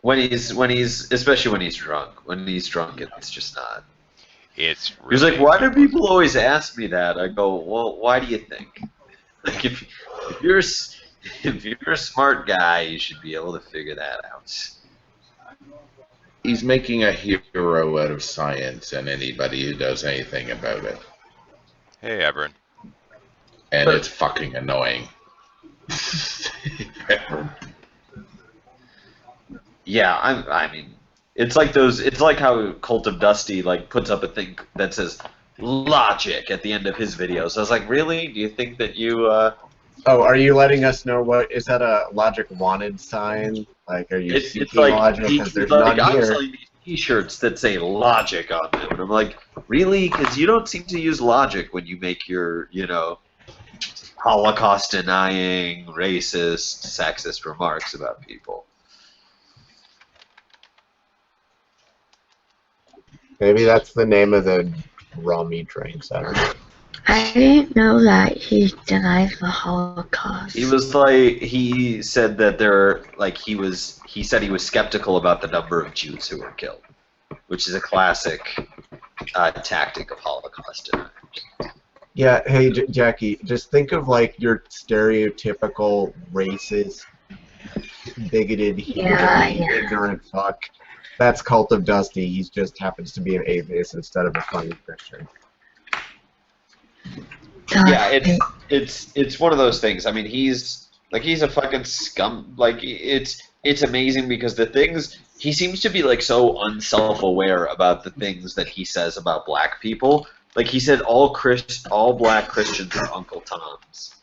Especially when he's drunk. When he's drunk, it's just not. It's. Really He's like, why do people always ask me that? I go, well, why do you think? Like, if you're a smart guy, you should be able to figure that out. He's making a hero out of science and anybody who does anything about it. Hey, Aberrin. And it's fucking annoying. Yeah, I mean, it's like how Cult of Dusty puts up a thing that says logic at the end of his videos. I was like, really? Do you think that you? Oh, are you letting us know what is that a logic wanted sign? Like, are you seeking logic because there's none I'm here? selling these T-shirts that say logic on them, and I'm like, really? Because you don't seem to use logic when you make your, Holocaust denying, racist, sexist remarks about people. Maybe that's the name of the rum he drinks. I don't know. I didn't know that he denies the Holocaust. He said that he said he was skeptical about the number of Jews who were killed, which is a classic tactic of Holocaust deniers. Yeah, hey Jackie, just think of your stereotypical racist, bigoted, ignorant fuck. That's Cult of Dusty. He just happens to be an atheist instead of a funny Christian. Yeah, it's one of those things. I mean, he's a fucking scum. It's amazing because the things he seems to be so unself-aware about the things that he says about black people. Like he said, all black Christians are Uncle Toms,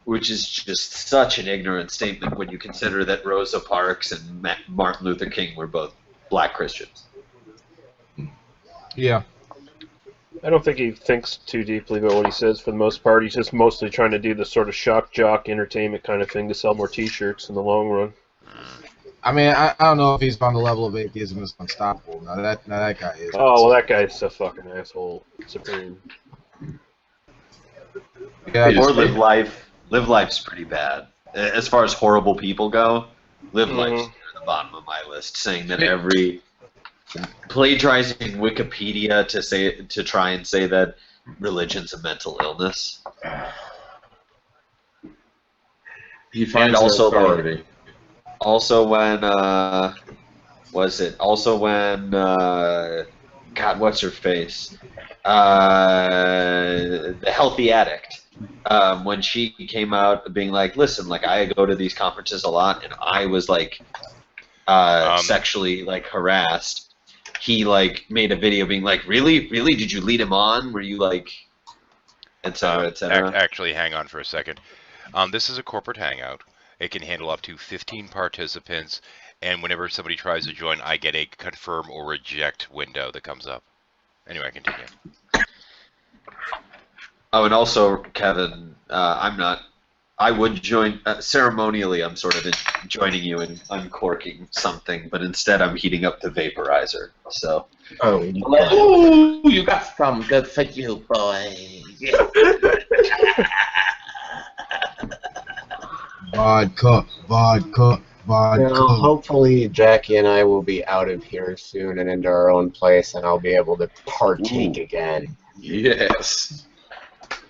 which is just such an ignorant statement when you consider that Rosa Parks and Martin Luther King were both black Christians. Yeah. I don't think he thinks too deeply about what he says for the most part. He's just mostly trying to do the sort of shock jock entertainment kind of thing to sell more T-shirts in the long run. I mean, I don't know if he's on the level of atheism that's unstoppable. Now that guy is. Oh, well, that guy's a fucking asshole. Supreme. Yeah, or Live Life. Live Life's pretty bad. As far as horrible people go, Live Life's near the bottom of my list, saying that plagiarizing Wikipedia to try and say that religion's a mental illness. He finds authority. Also when God, what's her face? The Healthy Addict. When she came out being like, listen, I go to these conferences a lot, and I was sexually harassed. He made a video being like, really, did you lead him on? Were you et cetera, et cetera? Actually, hang on for a second. This is a corporate hangout. It can handle up to 15 participants, and whenever somebody tries to join, I get a confirm or reject window that comes up. Anyway, continue. Oh, and also, Kevin, I'm not. I would join ceremonially. I'm sort of joining you in uncorking something, but instead I'm heating up the vaporizer. So. Oh, you got some good for you, boy. Vodka, vodka, vodka. Well, hopefully Jackie and I will be out of here soon and into our own place, and I'll be able to partake again. Yes.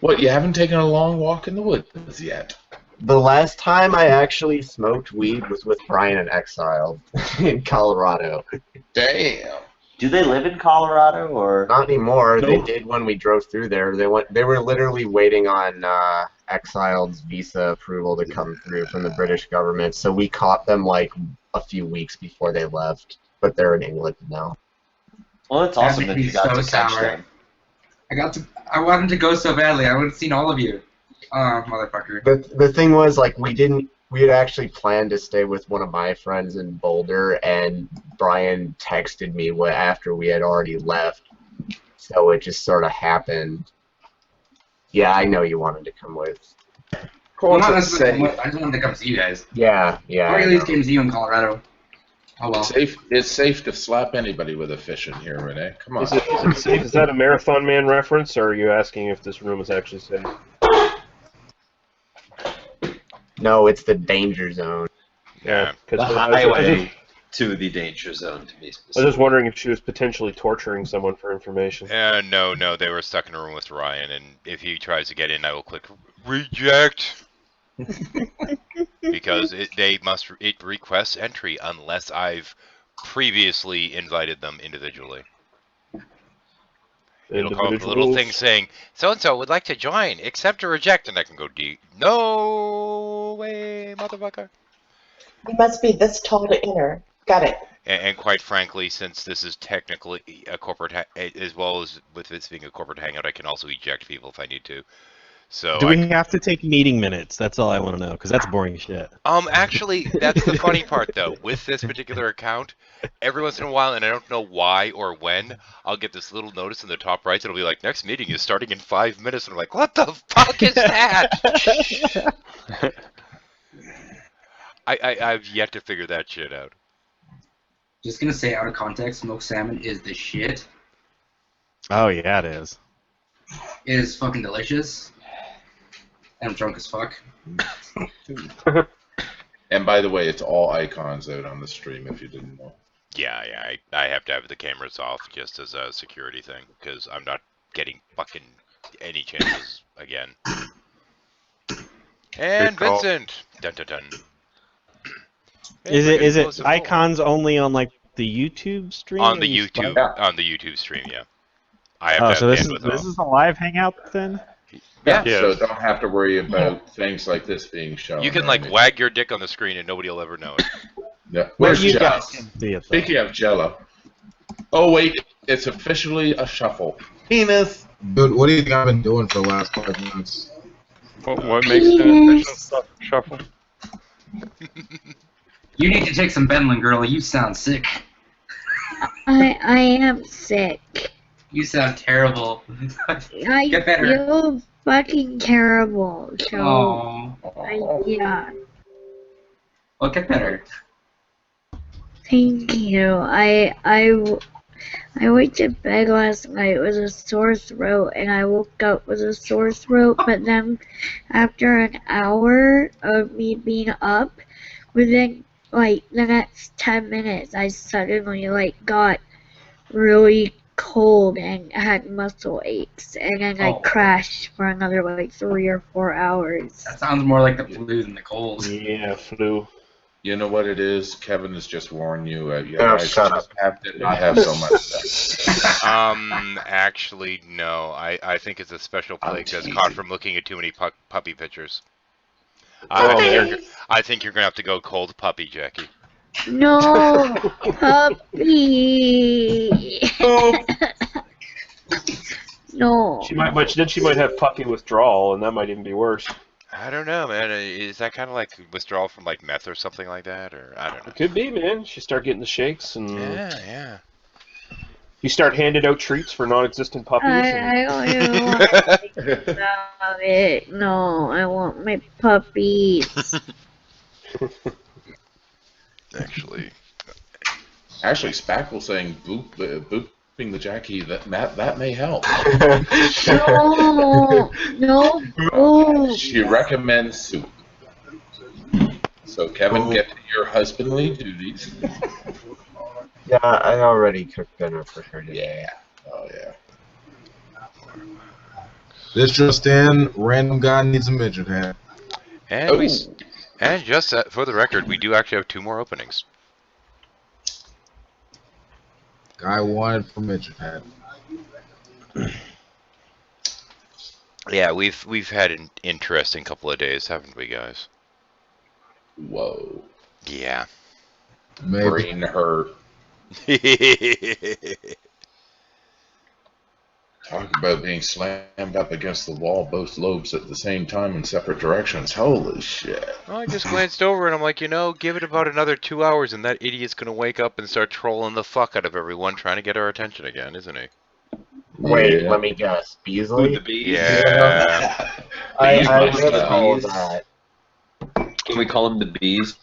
What, you haven't taken a long walk in the woods yet? The last time I actually smoked weed was with Brian and Exile in Colorado. Damn. Do they live in Colorado or not anymore? Nope. They did when we drove through there. They were literally waiting on Exiled's visa approval to come through from the British government. So we caught them like a few weeks before they left, but they're in England now. Well, it's awesome that you got to catch them. I wanted to go so badly. I would have seen all of you. Motherfucker. The thing was, like, we had actually planned to stay with one of my friends in Boulder, and Brian texted me after we had already left, so it just sort of happened. Yeah, I know you wanted to come with. Well, not necessarily. I just wanted to come see you guys. Yeah. Or at least came see you in Colorado. Oh well. It's safe to slap anybody with a fish in here, Renee. Come on. Is it safe? Is that a Marathon Man reference, or are you asking if this room is actually safe? No, it's the danger zone. Yeah, the highway to the danger zone, to be specific. I was just wondering if she was potentially torturing someone for information. No, they were stuck in a room with Ryan, and if he tries to get in, I will click reject. Because it requests entry unless I've previously invited them individually. It'll come up with a little thing saying, so-and-so would like to join, accept or reject, and I can go no way, motherfucker. You must be this tall to enter. Got it. And quite frankly, since this is technically a corporate, as well as with this being a corporate hangout, I can also eject people if I need to. So do we have to take meeting minutes? That's all I want to know, because that's boring shit. Actually, that's the funny part, though. With this particular account, every once in a while, and I don't know why or when, I'll get this little notice in the top right. It'll be like, next meeting is starting in 5 minutes. And I'm like, what the fuck is that? I've yet to figure that shit out. Just gonna say, out of context, smoked salmon is the shit. Oh, yeah, it is. It is fucking delicious. And I'm drunk as fuck. And by the way, it's all icons out on the stream if you didn't know. Yeah, I have to have the cameras off just as a security thing, because I'm not getting fucking any chances again. And Vincent! Dun dun dun. Is it icons only on like the YouTube stream? On the YouTube stream, yeah. I have so this is a live hangout then? Yeah. So don't have to worry about things like this being shown. You can like wag your dick on the screen and nobody will ever know it. Yeah. Where's Jello? Speaking of Jello. Oh wait, it's officially a shuffle. Penis. Dude, what do you think I've been doing for the last 5 minutes? What makes an official shuffle? You need to take some Benlin, girl. You sound sick. I am sick. You sound terrible. I Get better. feel fucking terrible. So, Aww. yeah. Well, get better. Thank you. I went to bed last night with a sore throat, and I woke up with a sore throat. But then, after an hour of me being up, within like the next 10 minutes, I suddenly like got really cold and had muscle aches, and then I crashed for another like 3 or 4 hours. That sounds more like the flu than the cold. Yeah, flu. You know what it is? Kevin has just warned you. You Oh, guys shut just up. have to not have so much sex. Actually, no. I think it's a special plague that's caught from looking at too many puppy pictures. I think you're gonna have to go cold puppy, Jackie. No, puppy. No. She might have puppy withdrawal, and that might even be worse. I don't know, man. Is that kind of like withdrawal from like meth or something like that, or I don't know? It could be, man. She start getting the shakes and. Yeah. You start handing out treats for non-existent puppies. I don't even want to think about it. No, I want my puppies. Actually, Spackle saying booping the Jackie that may help. No. Oh. She recommends soup. So Kevin, get to your husbandly duties. Yeah, I already cooked dinner for her today. Yeah. Oh yeah. This just in: random guy needs a midget hat. And and just for the record, we do actually have 2 more openings. Guy wanted for midget hat. Yeah, we've had an interesting couple of days, haven't we, guys? Whoa. Yeah. Maybe. Brain hurt. Talk about being slammed up against the wall, both lobes at the same time in separate directions. Holy shit. Well, I just glanced over and I'm like, give it about another 2 hours and that idiot's gonna wake up and start trolling the fuck out of everyone trying to get our attention again, isn't he? Wait, let me guess. Beasley? The bees? Yeah. I recall that. Can we call him the bees?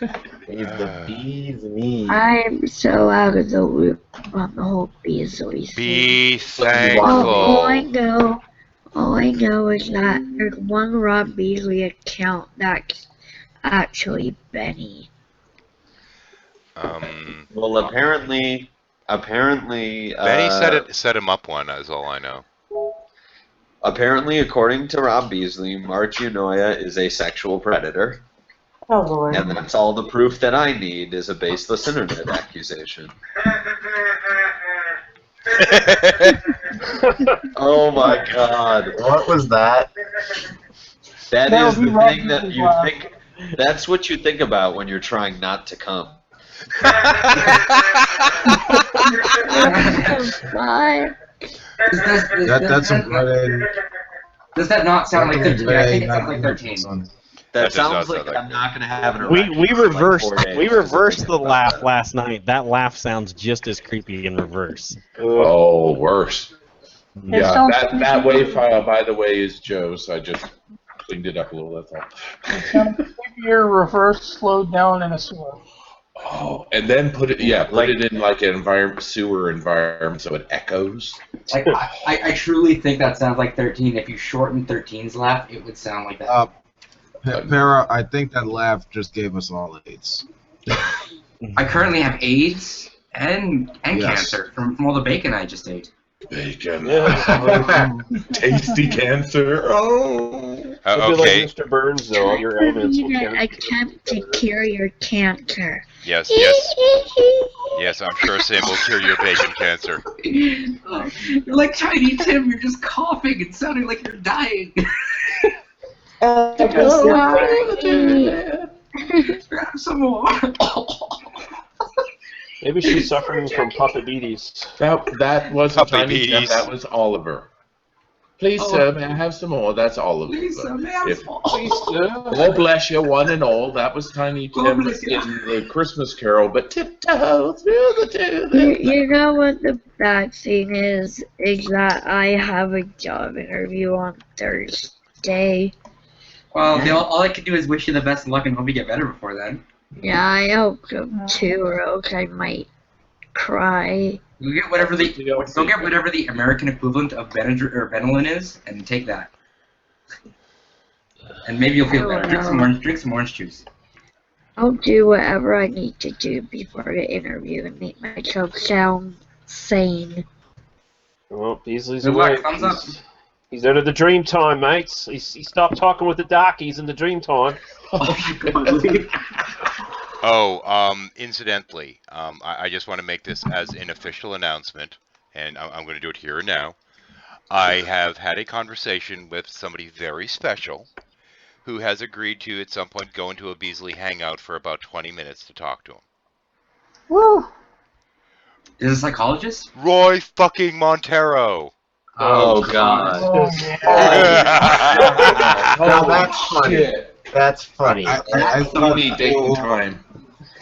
The bees me. I'm so out of the loop on the whole Beasley thing. Be thankful. All I know is that there's one Rob Beasley account that's actually Benny. Well, apparently, Benny set him up one. Is all I know. Apparently, according to Rob Beasley, March Unoya is a sexual predator. Oh, Lord. And that's all the proof that I need is a baseless internet accusation. Oh my god. What was that? That is the thing that you think. That's what you think about when you're trying not to come. That's some Friday. Does that not sound like 13? I think it sounds like 13. That sounds like I'm not going to have an We erection reversed the laugh last night. That laugh sounds just as creepy in reverse. Oh, worse. It Yeah, sounds that WAV file, by the way, is Joe's. I just cleaned it up a little. That's all. Your reverse slowed down in a sewer. Oh, and then put it in like an sewer environment so it echoes. Like, I truly think that sounds like 13. If you shorten 13's laugh, it would sound like that. Para, I think that laugh just gave us all AIDS. I currently have AIDS and Yes. cancer from all the bacon I just ate. Bacon. Tasty cancer. Oh. It'd be Okay. like Mr. Burns, though. All your ailments will Need an carry. attempt to cure your cancer. Yes. Yes, I'm sure Sam will cure your bacon cancer. You're like Tiny Tim. You're just coughing and sounding like you're dying. Grab some more. Maybe she's suffering from diabetes. That wasn't Tiny Tim, Puppies. that was Oliver. Please, sir, may I have some more? That's Oliver. Please, sir, may I have some more? Please, sir. God bless you, one and all. That was Tiny Tim in the Christmas Carol, but tiptoe through the tube. You know what the bad thing is that I have a job interview on Thursday. Well, all I can do is wish you the best of luck and hope you get better before then. Yeah, I hope so too, or else I might cry. You get whatever the American equivalent of Benadryl or Benylin is, and take that. And maybe you'll feel better. Drink some orange juice. I'll do whatever I need to do before the interview and make myself sound sane. Well, Beasley's Good away. luck, thumbs up. He's out of the dream time, mates. He stopped talking with the darkies in the dream time. Incidentally, I just want to make this as an official announcement, and I'm going to do it here and now. I have had a conversation with somebody very special who has agreed to, at some point, go into a Beasley hangout for about 20 minutes to talk to him. Woo! Is it a psychologist? Roy fucking Montero! Oh, God. Now that's funny. That's funny. I thought he dating time.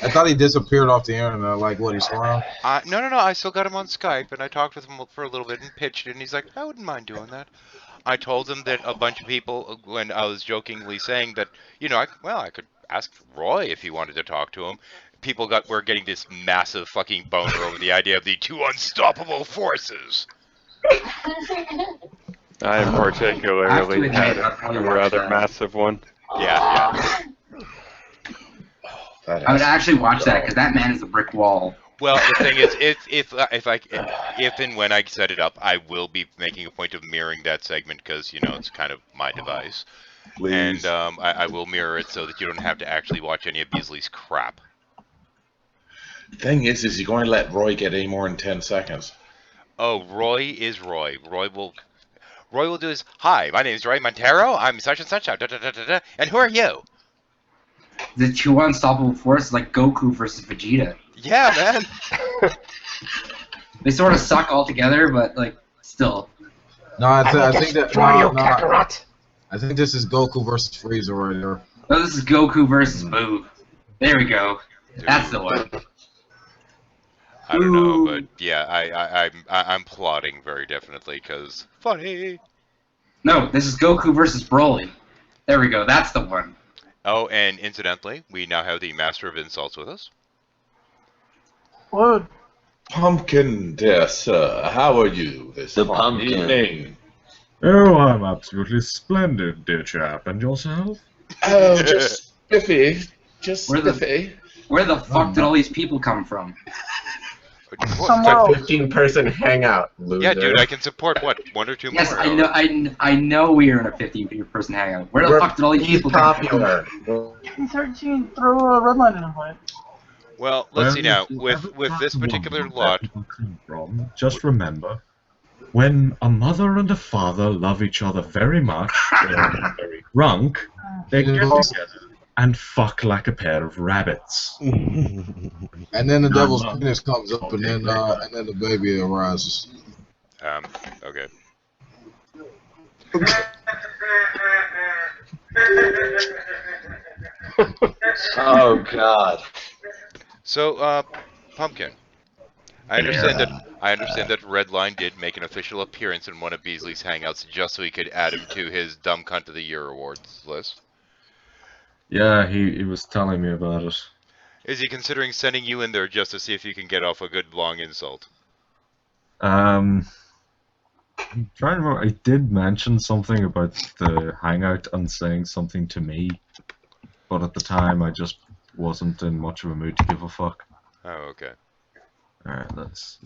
I thought he disappeared off the internet. Like, what, he's around? No. I still got him on Skype, and I talked with him for a little bit and pitched it, and he's like, I wouldn't mind doing that. I told him that a bunch of people, when I was jokingly saying that, I could ask Roy if he wanted to talk to him. People were getting this massive fucking boner over the idea of the two unstoppable forces. I particularly had a rather massive one. Yeah. I would actually watch that because that man is a brick wall. Well, the thing is, if and when I set it up, I will be making a point of mirroring that segment because it's kind of my device, Please. and I will mirror it so that you don't have to actually watch any of Beasley's crap. Thing is you're going to let Roy get any more than 10 seconds. Oh, Roy is Roy. Roy will do his, hi, my name is Roy Montero, I'm such and such, and who are you? The two unstoppable forces like Goku versus Vegeta. Yeah, man. They sort of suck all together, but still. No, I think that. I think this is Goku versus Frieza right here. No, this is Goku versus Boo. There we go. That's the one. I don't know, but yeah, I'm plotting very definitely because funny. No, this is Goku versus Broly. There we go. That's the one. Oh, and incidentally, we now have the Master of Insults with us. What? Pumpkin, dear sir, how are you this pumpkin. evening? Oh, I'm absolutely splendid, dear chap. And yourself? Oh, just spiffy. Just spiffy. Where the fuck did all these people come from? It's a 15-person hangout, loser. Yeah, dude, I can support, what, one or two Yes, more? I know we are in a 15-person hangout. Where the fuck did all these people come from? 13, throw a red line in a fight. Well, let's see now. With this particular lot... Just remember, when a mother and a father love each other very much, they're very drunk, they get together and fuck like a pair of rabbits. And then the devil's penis comes up, and then the baby arises. Okay. Oh God. So, Pumpkin, I understand that Redline did make an official appearance in one of Beasley's hangouts just so he could add him to his Dumb Cunt of the Year awards list. Yeah, he was telling me about it. Is he considering sending you in there just to see if you can get off a good long insult? I'm trying to remember. I did mention something about the hangout and saying something to me, but at the time I just wasn't in much of a mood to give a fuck. Oh, okay. Alright, let's...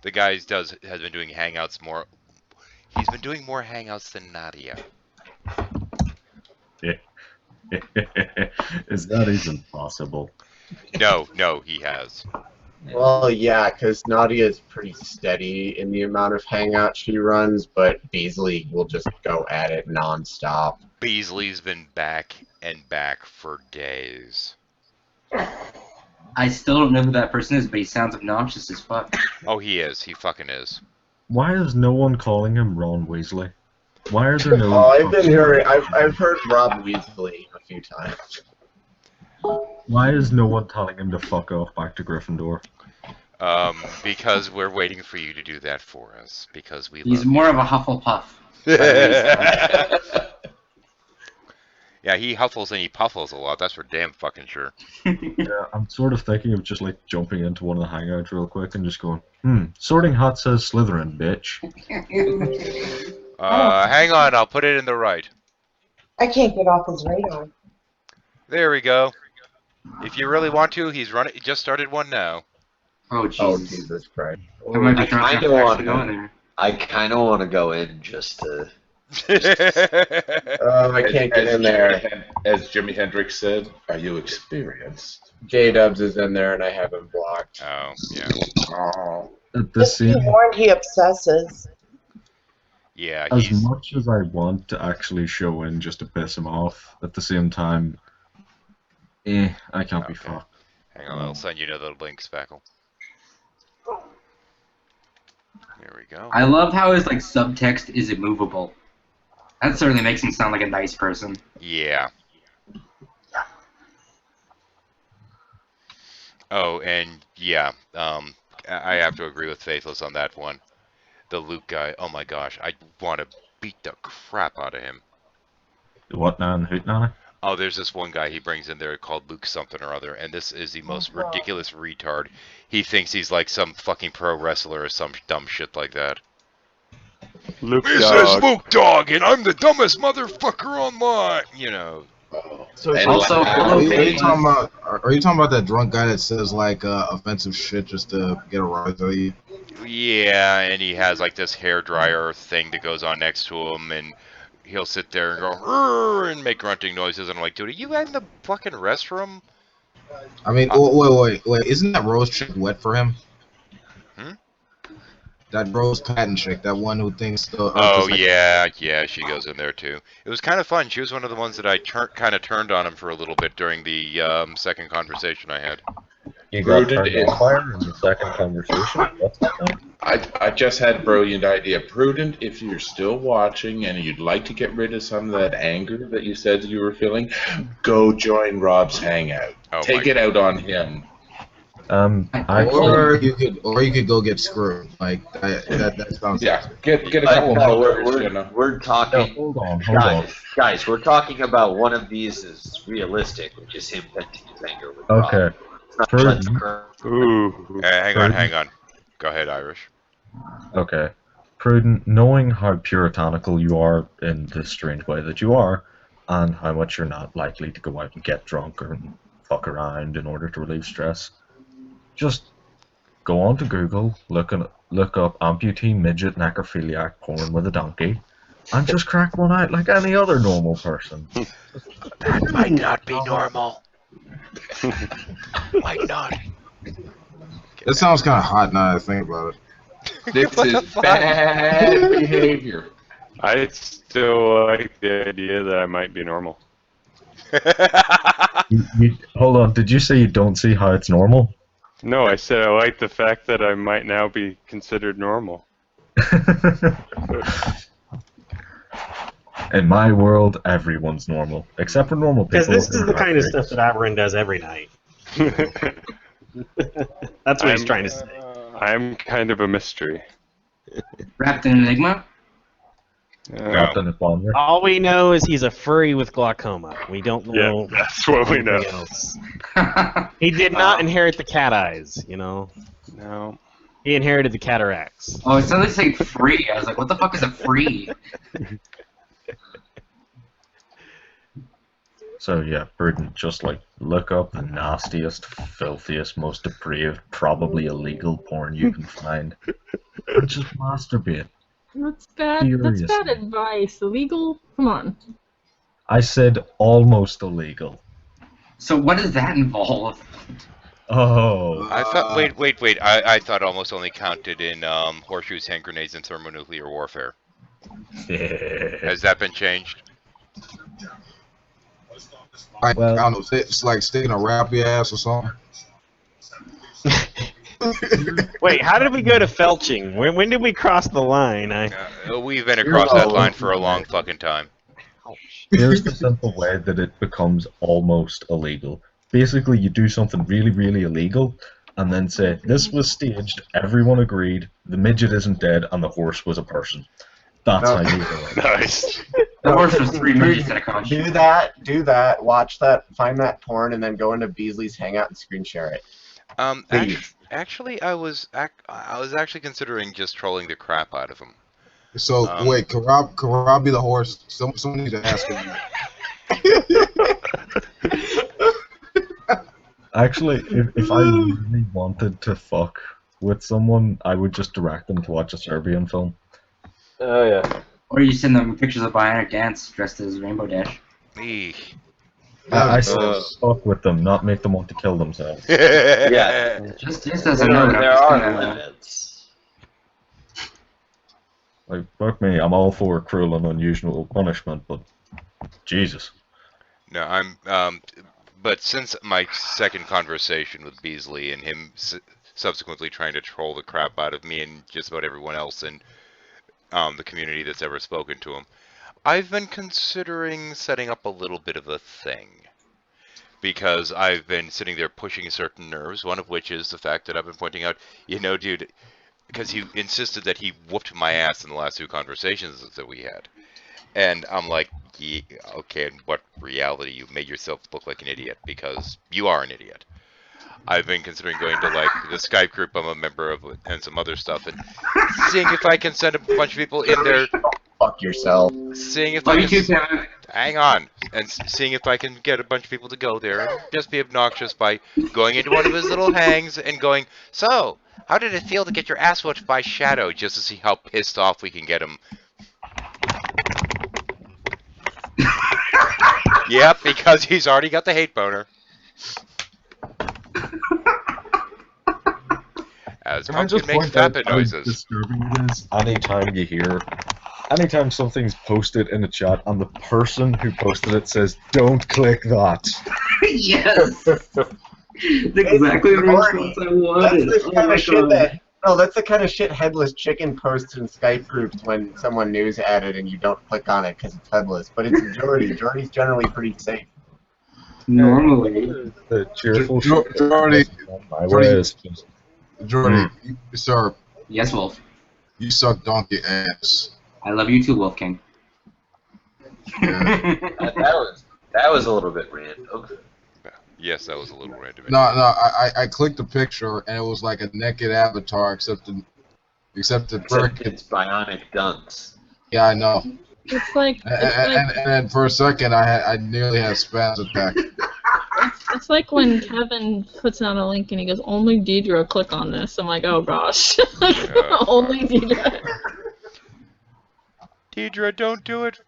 The guy has been doing hangouts more... He's been doing more hangouts than Nadia. Is that even possible? No, he has. Well, yeah, because Nadia is pretty steady in the amount of hangouts she runs, but Beasley will just go at it non-stop. Beasley's been back and back for days. I still don't know who that person is, but he sounds obnoxious as fuck. Oh, he is. He fucking is. Why is no one calling him Ron Weasley? Why are there no... Oh, I've been hearing... I've heard Rob Weasley a few times. Why is no one telling him to fuck off back to Gryffindor? Because we're waiting for you to do that for us. Because He's more of a Hufflepuff. Yeah, he huffles and he puffles a lot, that's for damn fucking sure. Yeah, I'm sort of thinking of just like jumping into one of the hangouts real quick and just going, Sorting Hat says Slytherin, bitch. Hang on, I'll put it in the right. I can't get off his radar. There we go. If you really want to, he's just started one now. Oh, Jesus. Oh, Jesus Christ. I kind of want to go in just to... I can't get in there. As Jimi Hendrix said, are you experienced? J-Dubs is in there and I have him blocked. Oh, yeah. Oh. Just be warned, he obsesses. Yeah, as much as I want to actually show in just to piss him off, at the same time, I can't be fucked. Hang on, I'll send you another link, Spackle. There we go. I love how his subtext is immovable. That certainly makes him sound like a nice person. Yeah. Oh, and yeah, I have to agree with Faithless on that one. The Luke guy, oh my gosh, I want to beat the crap out of him. What now? Hoot Oh, there's this one guy he brings in there called Luke something or other, and this is the most ridiculous retard. He thinks he's like some fucking pro wrestler or some dumb shit like that. Luke This Dog. is Luke Dog, and I'm the dumbest motherfucker online. You know. So And also, are you talking about that drunk guy that says like offensive shit just to get a rise out of you? Yeah, and he has like this hair dryer thing that goes on next to him, and he'll sit there and go "Rrr," and make grunting noises, and I'm like, dude, are you in the fucking restroom? I mean, wait, isn't that Rose chick wet for him? Hmm? That Rose Patton chick, that one who thinks the Oh yeah, she goes in there too. It was kind of fun. She was one of the ones that I kind of turned on him for a little bit during the second conversation I had. You got turned on fire in the second conversation? What's that? I just had a brilliant idea. Prudent, if you're still watching and you'd like to get rid of some of that anger that you said you were feeling, go join Rob's hangout. Take it out on him. Or you could go get screwed. Like that sounds. Yeah, get a couple No, hookers, we're talking. Hold on. Guys, we're talking about one of these is realistic, which is him venting his anger with Okay. Rob. It's not just Ooh. Hang on. Go ahead, Irish. Okay. Prudent, knowing how puritanical you are in the strange way that you are, and how much you're not likely to go out and get drunk or fuck around in order to relieve stress, just go on to Google, look up amputee midget necrophiliac porn with a donkey, and just crack one out like any other normal person. That might not be normal. Might not. That sounds kind of hot now that I think about it. This is bad behavior. I still like the idea that I might be normal. Hold on, did you say you don't see how it's normal? No, I said I like the fact that I might now be considered normal. In my world, everyone's normal, except for normal people. Because this is the kind of stuff that Averin does every night. That's what he's trying to say. I'm kind of a mystery. Wrapped in Enigma? Wrapped in a bomber. All we know is he's a furry with glaucoma. We don't know. Yeah, that's what we know. anything else. He did not inherit the cat eyes, you know? No. He inherited the cataracts. Oh, it sounded like free. I was like, what the fuck is a free? So yeah, Prudent, just like look up the nastiest, filthiest, most depraved, probably illegal porn you can find, and just masturbate. That's bad. That's bad advice. Illegal? Come on. I said almost illegal. So what does that involve? Oh. I thought. Wait. I thought almost only counted in horseshoes, hand grenades, and thermonuclear warfare. Has that been changed? I don't know. It's like sticking a rap your ass or something. Wait, how did we go to felching? When did we cross the line? We've been across that line for a long fucking time. Here's the simple way that it becomes almost illegal. Basically, you do something really, really illegal, and then say, this was staged, everyone agreed, the midget isn't dead, and the horse was a person. That's how you do it. Nice. The horse was three midgets in a coach. Do that, watch that, find that porn, and then go into Beasley's Hangout and screen share it. Actually, I was actually considering just trolling the crap out of him. So wait, can Rob be the horse? Someone needs to ask him. Actually, if I really wanted to fuck with someone, I would just direct them to watch a Serbian film. Oh yeah. Or you send them pictures of Bionic Dance dressed as Rainbow Dash. I said fuck with them, not make them want to kill themselves. Yeah. Just as a note, there are limits. Like, fuck me, I'm all for cruel and unusual punishment, but Jesus. No, I'm. But since my second conversation with Beasley and him subsequently trying to troll the crap out of me and just about everyone else in the community that's ever spoken to him, I've been considering setting up a little bit of a thing. because I've been sitting there pushing certain nerves, one of which is the fact that I've been pointing out, dude, because he insisted that he whooped my ass in the last 2 conversations that we had. And I'm like, yeah, okay, in what reality? You made yourself look like an idiot because you are an idiot. I've been considering going to like the Skype group I'm a member of and some other stuff and seeing if I can send a bunch of people in there. Fuck yourself. Seeing if I can, hang on, and seeing if I can get a bunch of people to go there and just be obnoxious by going into one of his little hangs and going, so, how did it feel to get your ass whooped by Shadow, just to see how pissed off we can get him. Yep, because he's already got the hate boner. As Pumpkin makes vapid noises. Disturbing it is anytime something's posted in a chat and the person who posted it says, "Don't click that." Yes. That's exactly the response I wanted. That's the kind of shit that's the kind of shit Headless Chicken posts in Skype groups when someone news added and you don't click on it because it's headless. But it's Jordy. Jordy's generally pretty safe. Normally. The cheerful Jordy, sir. Yes, Wolf. You suck donkey ass. I love you too, Wolf King. Yeah. that was a little bit random. Yes, that was a little random. No, I clicked the picture and it was like a naked avatar, except it's bionic guns. Yeah, I know. It's like, and then for a second, I nearly had a spaz attack. It's like when Kevin puts out a link and he goes, "Only Deidre click on this." I'm like, oh gosh, only Deidre. Deidre, don't do it.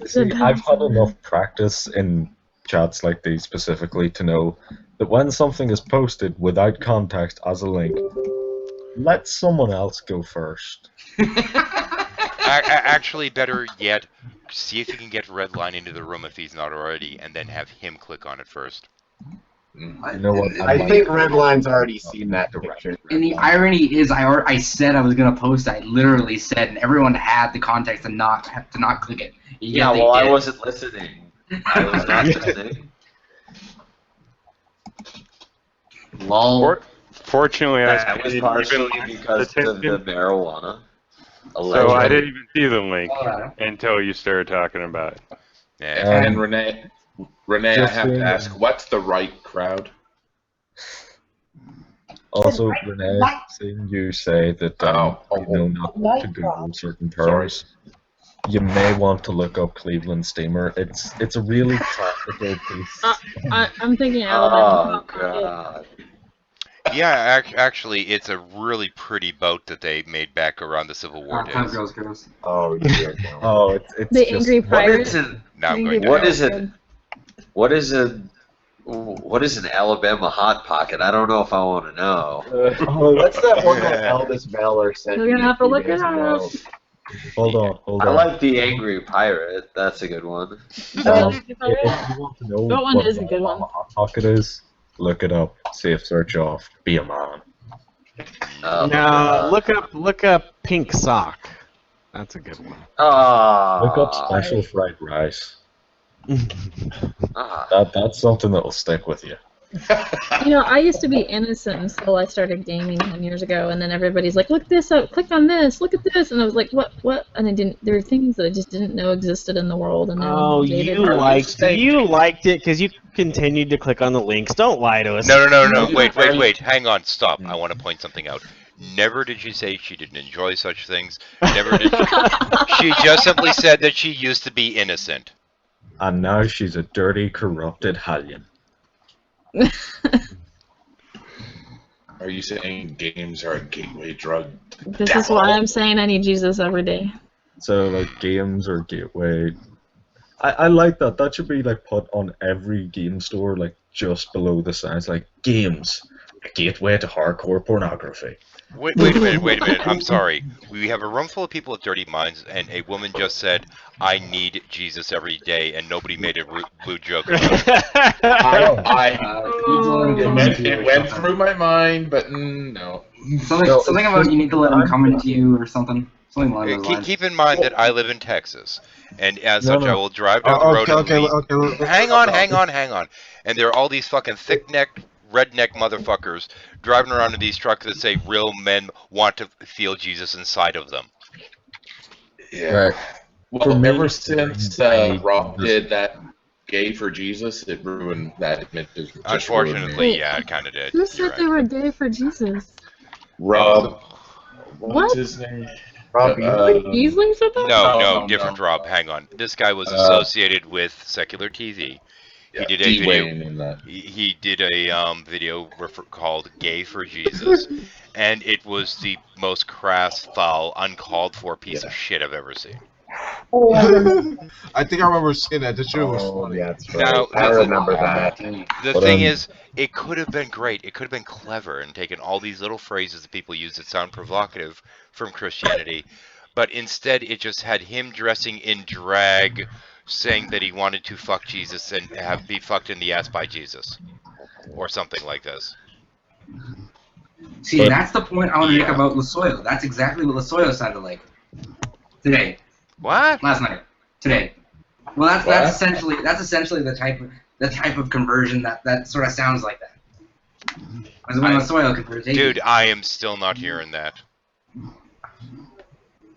See, I've had enough practice in chats like these specifically to know that when something is posted without context as a link, let someone else go first. Actually, better yet, see if you can get Redline into the room if he's not already, and then have him click on it first. You know what? I think Redline's already seen that picture. And the irony is, I said I was gonna post. I literally said, and everyone had the context to not click it. Yeah, well, I wasn't listening. I was not listening. Lol. Fortunately, that was partially because of the marijuana. So I didn't even see the link until you started talking about it. And Renee, I have to ask, what's the right crowd? Also, Renee, seeing you say that you know not to Google certain terms, you may want to look up Cleveland Steamer. It's a really practical piece. I'm thinking Alabama. Oh God. Yeah, actually, it's a really pretty boat that they made back around the Civil War days. Girls. Oh, yeah. It's the just, Angry Pirate. What is an Alabama Hot Pocket? I don't know if I want to know. What's that one that Elvis Valor sent? You're gonna have to look it up. Hold on. I like the Angry Pirate. That's a good one. If you want to know That one what is a good one. a Hot Pocket is, look it up. See if search off. Be a man. No, look up Pink Sock. That's a good one. Look up special fried rice. That's something that will stick with you. I used to be innocent until I started gaming 10 years ago, and then everybody's like, "Look this up, click on this, look at this," and I was like, "What?" And I didn't. There were things that I just didn't know existed in the world, and now you liked it because you continued to click on the links. Don't lie to us. No. Wait. Hang on. Stop. I want to point something out. Never did she say she didn't enjoy such things. Never did she just simply said that she used to be innocent. And now she's a dirty, corrupted hellion. Are you saying games are a gateway drug? This is why I'm saying I need Jesus every day. So, like, games are gateway. I like that. That should be, like, put on every game store, like, just below the signs. Like, games, a gateway to hardcore pornography. Wait a minute. I'm sorry. We have a room full of people with dirty minds, and a woman just said, "I need Jesus every day," and nobody made a blue joke about it. It went through my mind, but no. Something about you need to let him come into you or something. Something along those lines. Keep in mind that I live in Texas, and as such, I will drive down the road Okay. Hang on. And there are all these fucking thick-necked, redneck motherfuckers driving around in these trucks that say real men want to feel Jesus inside of them. Yeah. Right. Well, ever since Rob did that gay for Jesus, it ruined that image. Unfortunately, yeah, it kind of did. Who said they were gay for Jesus? Rob. What? What's his name? Rob Beasley said that? No, different Rob. Hang on. This guy was associated with secular TV. He did a video. He did a video called "Gay for Jesus," and it was the most crass, foul, uncalled for piece of shit I've ever seen. I think I remember seeing that. The shit was funny. Yeah, that's right. Now, I remember that. The thing is, it could have been great. It could have been clever and taken all these little phrases that people use that sound provocative from Christianity, but instead it just had him dressing in drag, saying that he wanted to fuck Jesus and be fucked in the ass by Jesus, or something like this. See, that's the point I want to make about Losoyo. That's exactly what Losoyo sounded like today. What? Last night. Today. Well, that's essentially the type of conversion that sort of sounds like that. As when Losoyo converts. Dude, I am still not hearing that.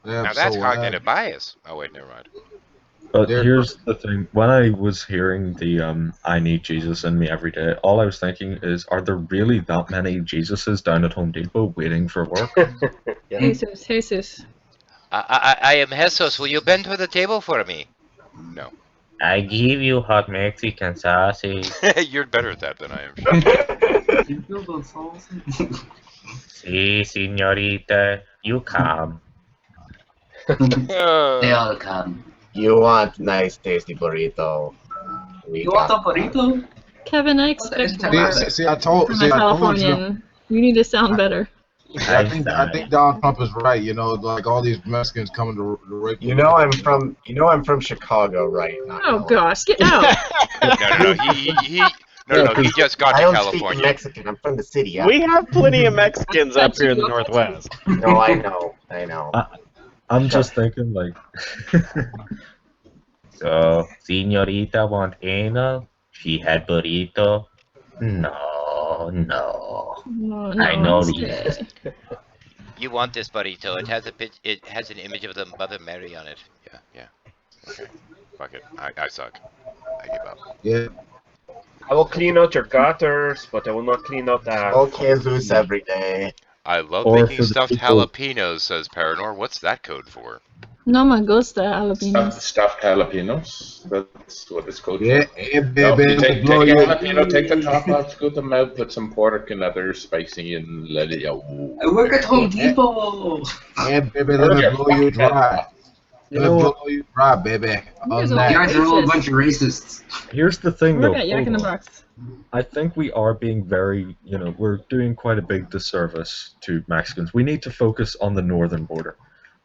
Yeah, now that's cognitive bias. Oh wait, never mind. But here's the thing: when I was hearing the "I need Jesus in me every day," all I was thinking is, are there really that many Jesuses down at Home Depot waiting for work? Jesus. I am Jesus. Will you bend to the table for me? No. I give you hot Mexican sausage. You're better at that than I am. You feel those sauce? Si, señorita, you come. They all come. You want nice, tasty burrito. You want a burrito? Kevin, I expect more See, I told from you. a Californian. You need to sound better. I think Donald Trump is right. You know, like all these Mexicans coming to rape. You know I'm from Chicago, right? Oh gosh, get out! No, he just got to I don't California. speak Mexican. I'm from the city. We have plenty of Mexicans up here in the Northwest. No, I know. I'm just thinking, like. So, señorita want anal? She had burrito? No. I know these. You want this burrito? It has an image of the Mother Mary on it. Yeah. Okay. Fuck it. I suck. I give up. Yeah. I will clean out your gutters, but I will not clean out the house. Okay, Zeus every day. I love Or making for the stuffed people- jalapenos, says Paranor. What's that code for? No me gusta jalapenos. Stuffed jalapenos. That's what it's called. Yeah, No, baby. you take a jalapeno, take the top off, scoop them out, put some pork and other spicy, and let it out. I work at Home Depot. Yeah, baby, let me blow you dry. You Let know me what? blow you dry, baby. You guys are all a bunch of racists. Here's the thing, We're though. at Yak in the Box. I think we are being very, we're doing quite a big disservice to Mexicans. We need to focus on the northern border.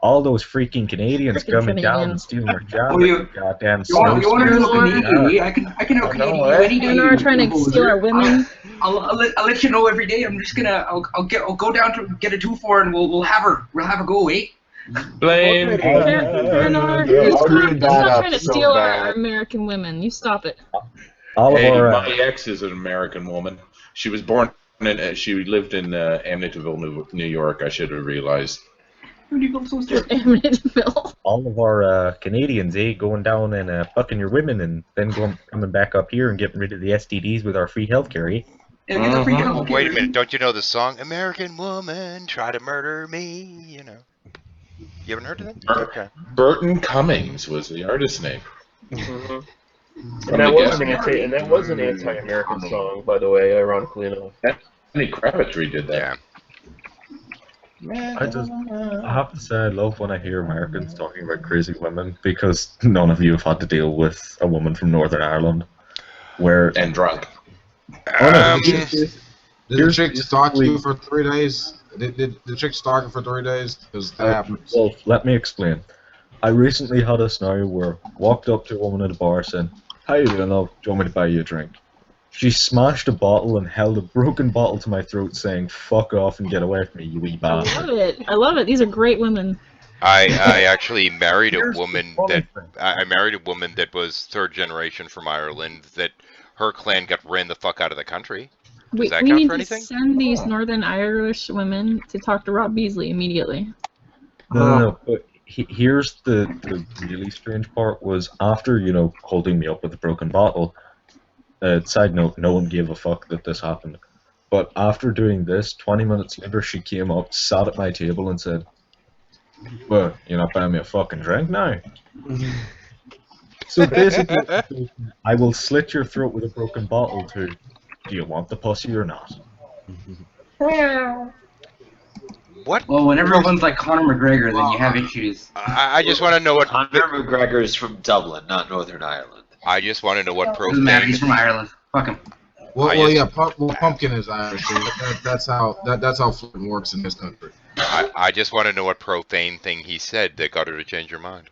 All those freaking Canadians Freaking coming down and Canadians. stealing our jobs. Oh, you Goddamn want to do a snowstorms. Canadian? I can help Canadian you any day. You are trying to steal our women. I'll let you know every day. I'm just gonna I'll go down to get a 2-4 and we'll have her go, eh? Blame. Paranor, he's not trying to steal our American women. You stop it. All of Hey, our, my ex is an American woman. She was born in, she lived in Amityville, New York. I should have realized. Amityville. all of our Canadians, going down and fucking your women and then coming back up here and getting rid of the STDs with our free healthcare. Wait a minute, don't you know the song American Woman Try to Murder Me? You know. You haven't heard of that? Okay. Burton Cummings was the artist name. And that was an anti-American song, by the way, ironically enough. Lenny Kravitz redid that. I have to say I love when I hear Americans talking about crazy women because none of you have had to deal with a woman from Northern Ireland and drunk. Did the chick stalk you for 3 days? Did the chick stalk you for 3 days? Because that happens. Well, let me explain. I recently had a scenario where I walked up to a woman at a bar saying, "How you doing, love? Do you want me to buy you a drink?" She smashed a bottle and held a broken bottle to my throat saying, "Fuck off and get away from me, you wee bastard." I love it. These are great women. I actually married a woman that was third generation from Ireland. That her clan got ran the fuck out of the country. Does that we count need for to anything? send these Northern Irish women to talk to Rob Beasley immediately. No. But here's the really strange part was after, holding me up with a broken bottle, side note, no one gave a fuck that this happened. But after doing this, 20 minutes later, she came up, sat at my table and said, "Well, you're not buying me a fucking drink now." So basically, I will slit your throat with a broken bottle to, do you want the pussy or not? What? Well, when everyone's like Conor McGregor, then you have issues. I just want to know what Conor McGregor is from Dublin, not Northern Ireland. I just want to know what Doesn't matter. He's from Ireland. Fuck him. Pumpkin is Irish. So that's how flirting works in this country. I just want to know what profane thing he said that got her to change her mind.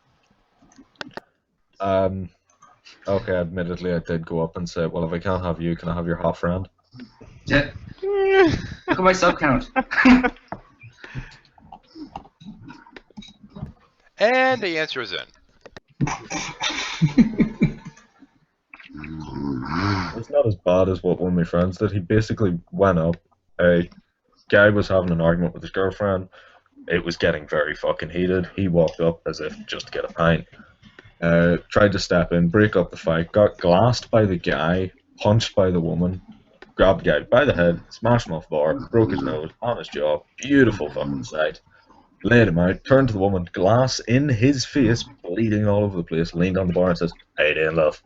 Okay, admittedly, I did go up and say, "Well, if I can't have you, can I have your hot friend?" Yeah. Look at my sub count. And the answer is in. It's not as bad as what one of my friends did. He basically went up. A guy was having an argument with his girlfriend. It was getting very fucking heated. He walked up as if just to get a pint. Tried to step in, break up the fight, got glassed by the guy, punched by the woman, grabbed the guy by the head, smashed him off the bar, broke his nose, on his jaw. Beautiful fucking sight. Laid him out, turned to the woman, glass in his face, bleeding all over the place, leaned on the bar and says, "How you doing, love?"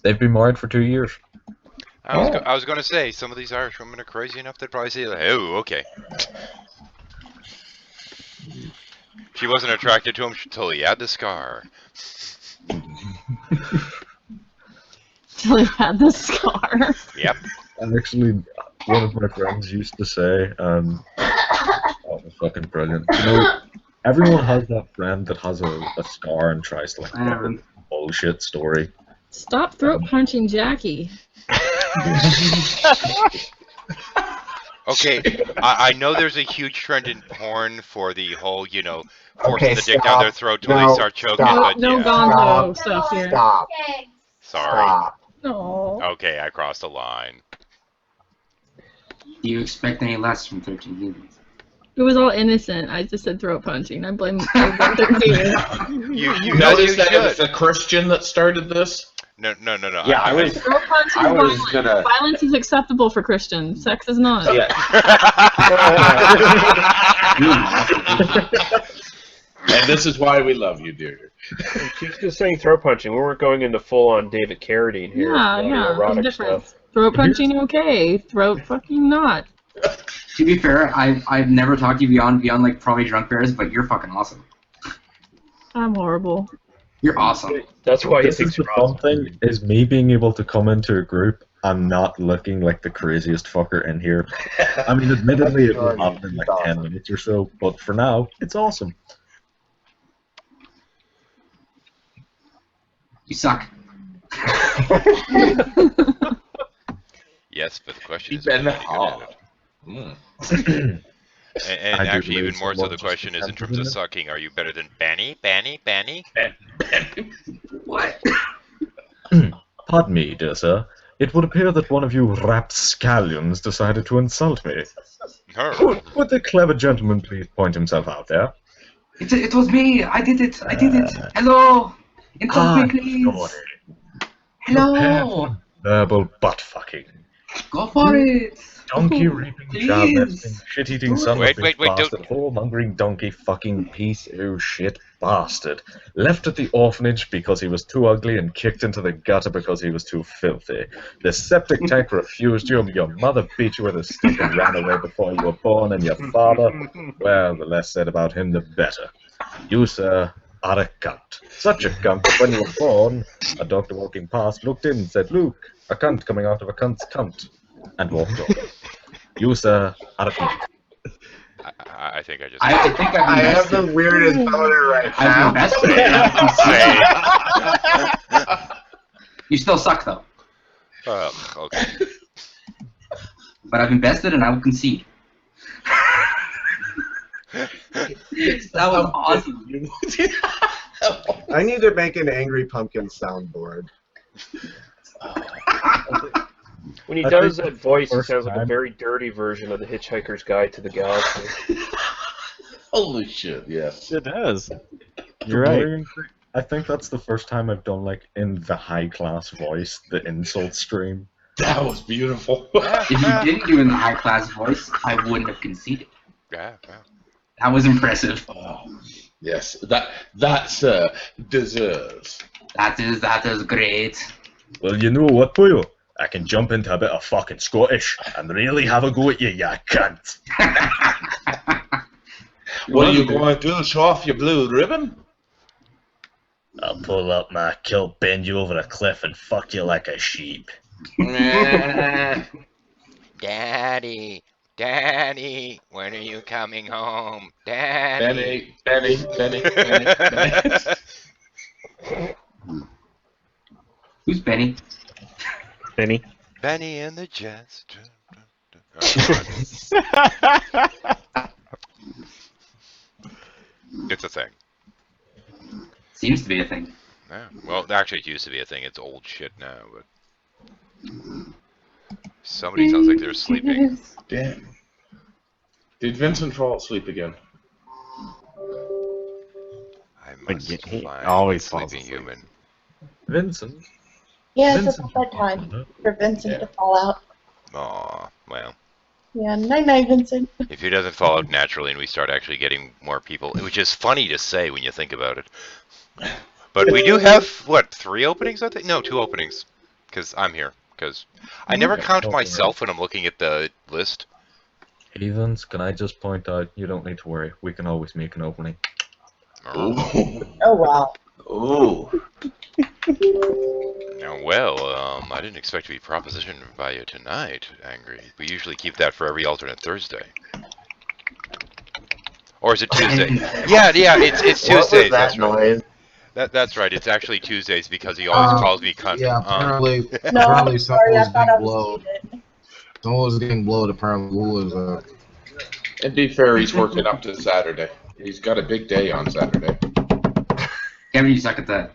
They've been married for 2 years. I was going to say, some of these Irish women are crazy enough they'd probably say, "Oh, okay." She wasn't attracted to him until he had the scar. Till he had the scar. Yep. And actually, one of my friends used to say, oh, it was fucking brilliant. Everyone has that friend that has a scar and tries to a bullshit story. Stop throat punching Jackie. Okay, I know there's a huge trend in porn for the whole, forcing the dick down their throat till they start choking. But No gonzo stuff here. Stop. Sorry. Stop. No. Okay, I crossed a line. Do you expect any less from 13 Heathens? It was all innocent. I just said throat punching. I blame 13. You noticed that it was a Christian that started this? No. Yeah, I was gonna. Violence is acceptable for Christians. Sex is not. Yeah. And this is why we love you, dear. She's just saying throat punching. We weren't going into full-on David Carradine here. Yeah, erotic different. stuff. Throat punching okay. Throat fucking not. To be fair, I've never talked to you beyond like probably drunk bears, but you're fucking awesome. I'm horrible. You're awesome. That's why This is the fun thing, is me being able to come into a group and not looking like the craziest fucker in here. I mean, admittedly, it will happen in like 10 minutes or so, but for now, it's awesome. You suck. Yes, but the question is, been are you good at it? And I do actually, even believe more so, someone the just question is, in terms of attempted it. sucking, are you better than Banny? What? Pardon me, dear sir. It would appear that one of you rapscallions decided to insult me. Would the clever gentleman please point himself out there? It was me. I did it. Hello. Insult me, please. Sorry. Hello. Verbal butt fucking. Go for it. Donkey raping, child nesting, shit eating son of a Wait, bastard, whoremongering donkey fucking piece of shit bastard. Left at the orphanage because he was too ugly and kicked into the gutter because he was too filthy. The septic tank refused you, your mother beat you with a stick and ran away before you were born, and your father, well, the less said about him, the better. You, sir, are a cunt. Such a cunt that when you were born, a doctor walking past looked in and said, "Luke, a cunt coming out of a cunt's cunt," and walked off. You, sir, are a cunt. I think I just. I have the weirdest boner right now. You still suck, though. Okay. But I've invested and I will concede. That was awesome. I need to make an Angry Pumpkin soundboard. When he does that voice, he sounds like a very dirty version of the Hitchhiker's Guide to the Galaxy. Holy shit, yes. It does. You're right. I think that's the first time I've done, like, in the high-class voice, the insult stream. That was beautiful. If you didn't do it in the high-class voice, I wouldn't have conceded. Yeah. That was impressive. Yes, that deserves. That is great. Well, you know what, boyo? I can jump into a bit of fucking Scottish and really have a go at you, ya cunt. What are you going to do? Show off your blue ribbon? I'll pull up my kilt, bend you over a cliff, and fuck you like a sheep. Daddy, when are you coming home? Daddy. Benny. Who's Benny? Benny. Benny and the Jets. It's a thing. Seems to be a thing. Yeah. Well, actually, it used to be a thing. It's old shit now, but somebody sounds like they're sleeping. Damn. Did Vincent fall asleep again? I must find always sleeping human. Vincent? Yeah, it's Vincent. about that time for Vincent to fall out. Aw, well. Yeah, night-night, Vincent. If he doesn't fall out naturally and we start actually getting more people, which is funny to say when you think about it. But we do have, what, 3 openings, I think? No, 2 openings. Because I'm here. Because I never count myself when I'm looking at the list. Heathens, can I just point out, you don't need to worry. We can always make an opening. Oh, wow. Ooh. Now, well, I didn't expect to be propositioned by you tonight, Angry. We usually keep that for every alternate Thursday. Or is it Tuesday? yeah, it's Tuesdays. What was that that's noise? Right. That's right. It's actually Tuesdays because he always calls me cunt. Yeah, apparently, No, apparently I'm sorry, I someone was thought I getting was blowed. muted. Someone was getting blowed. Apparently, who was And be fair, he's working up to Saturday. He's got a big day on Saturday. Kevin, you suck at that.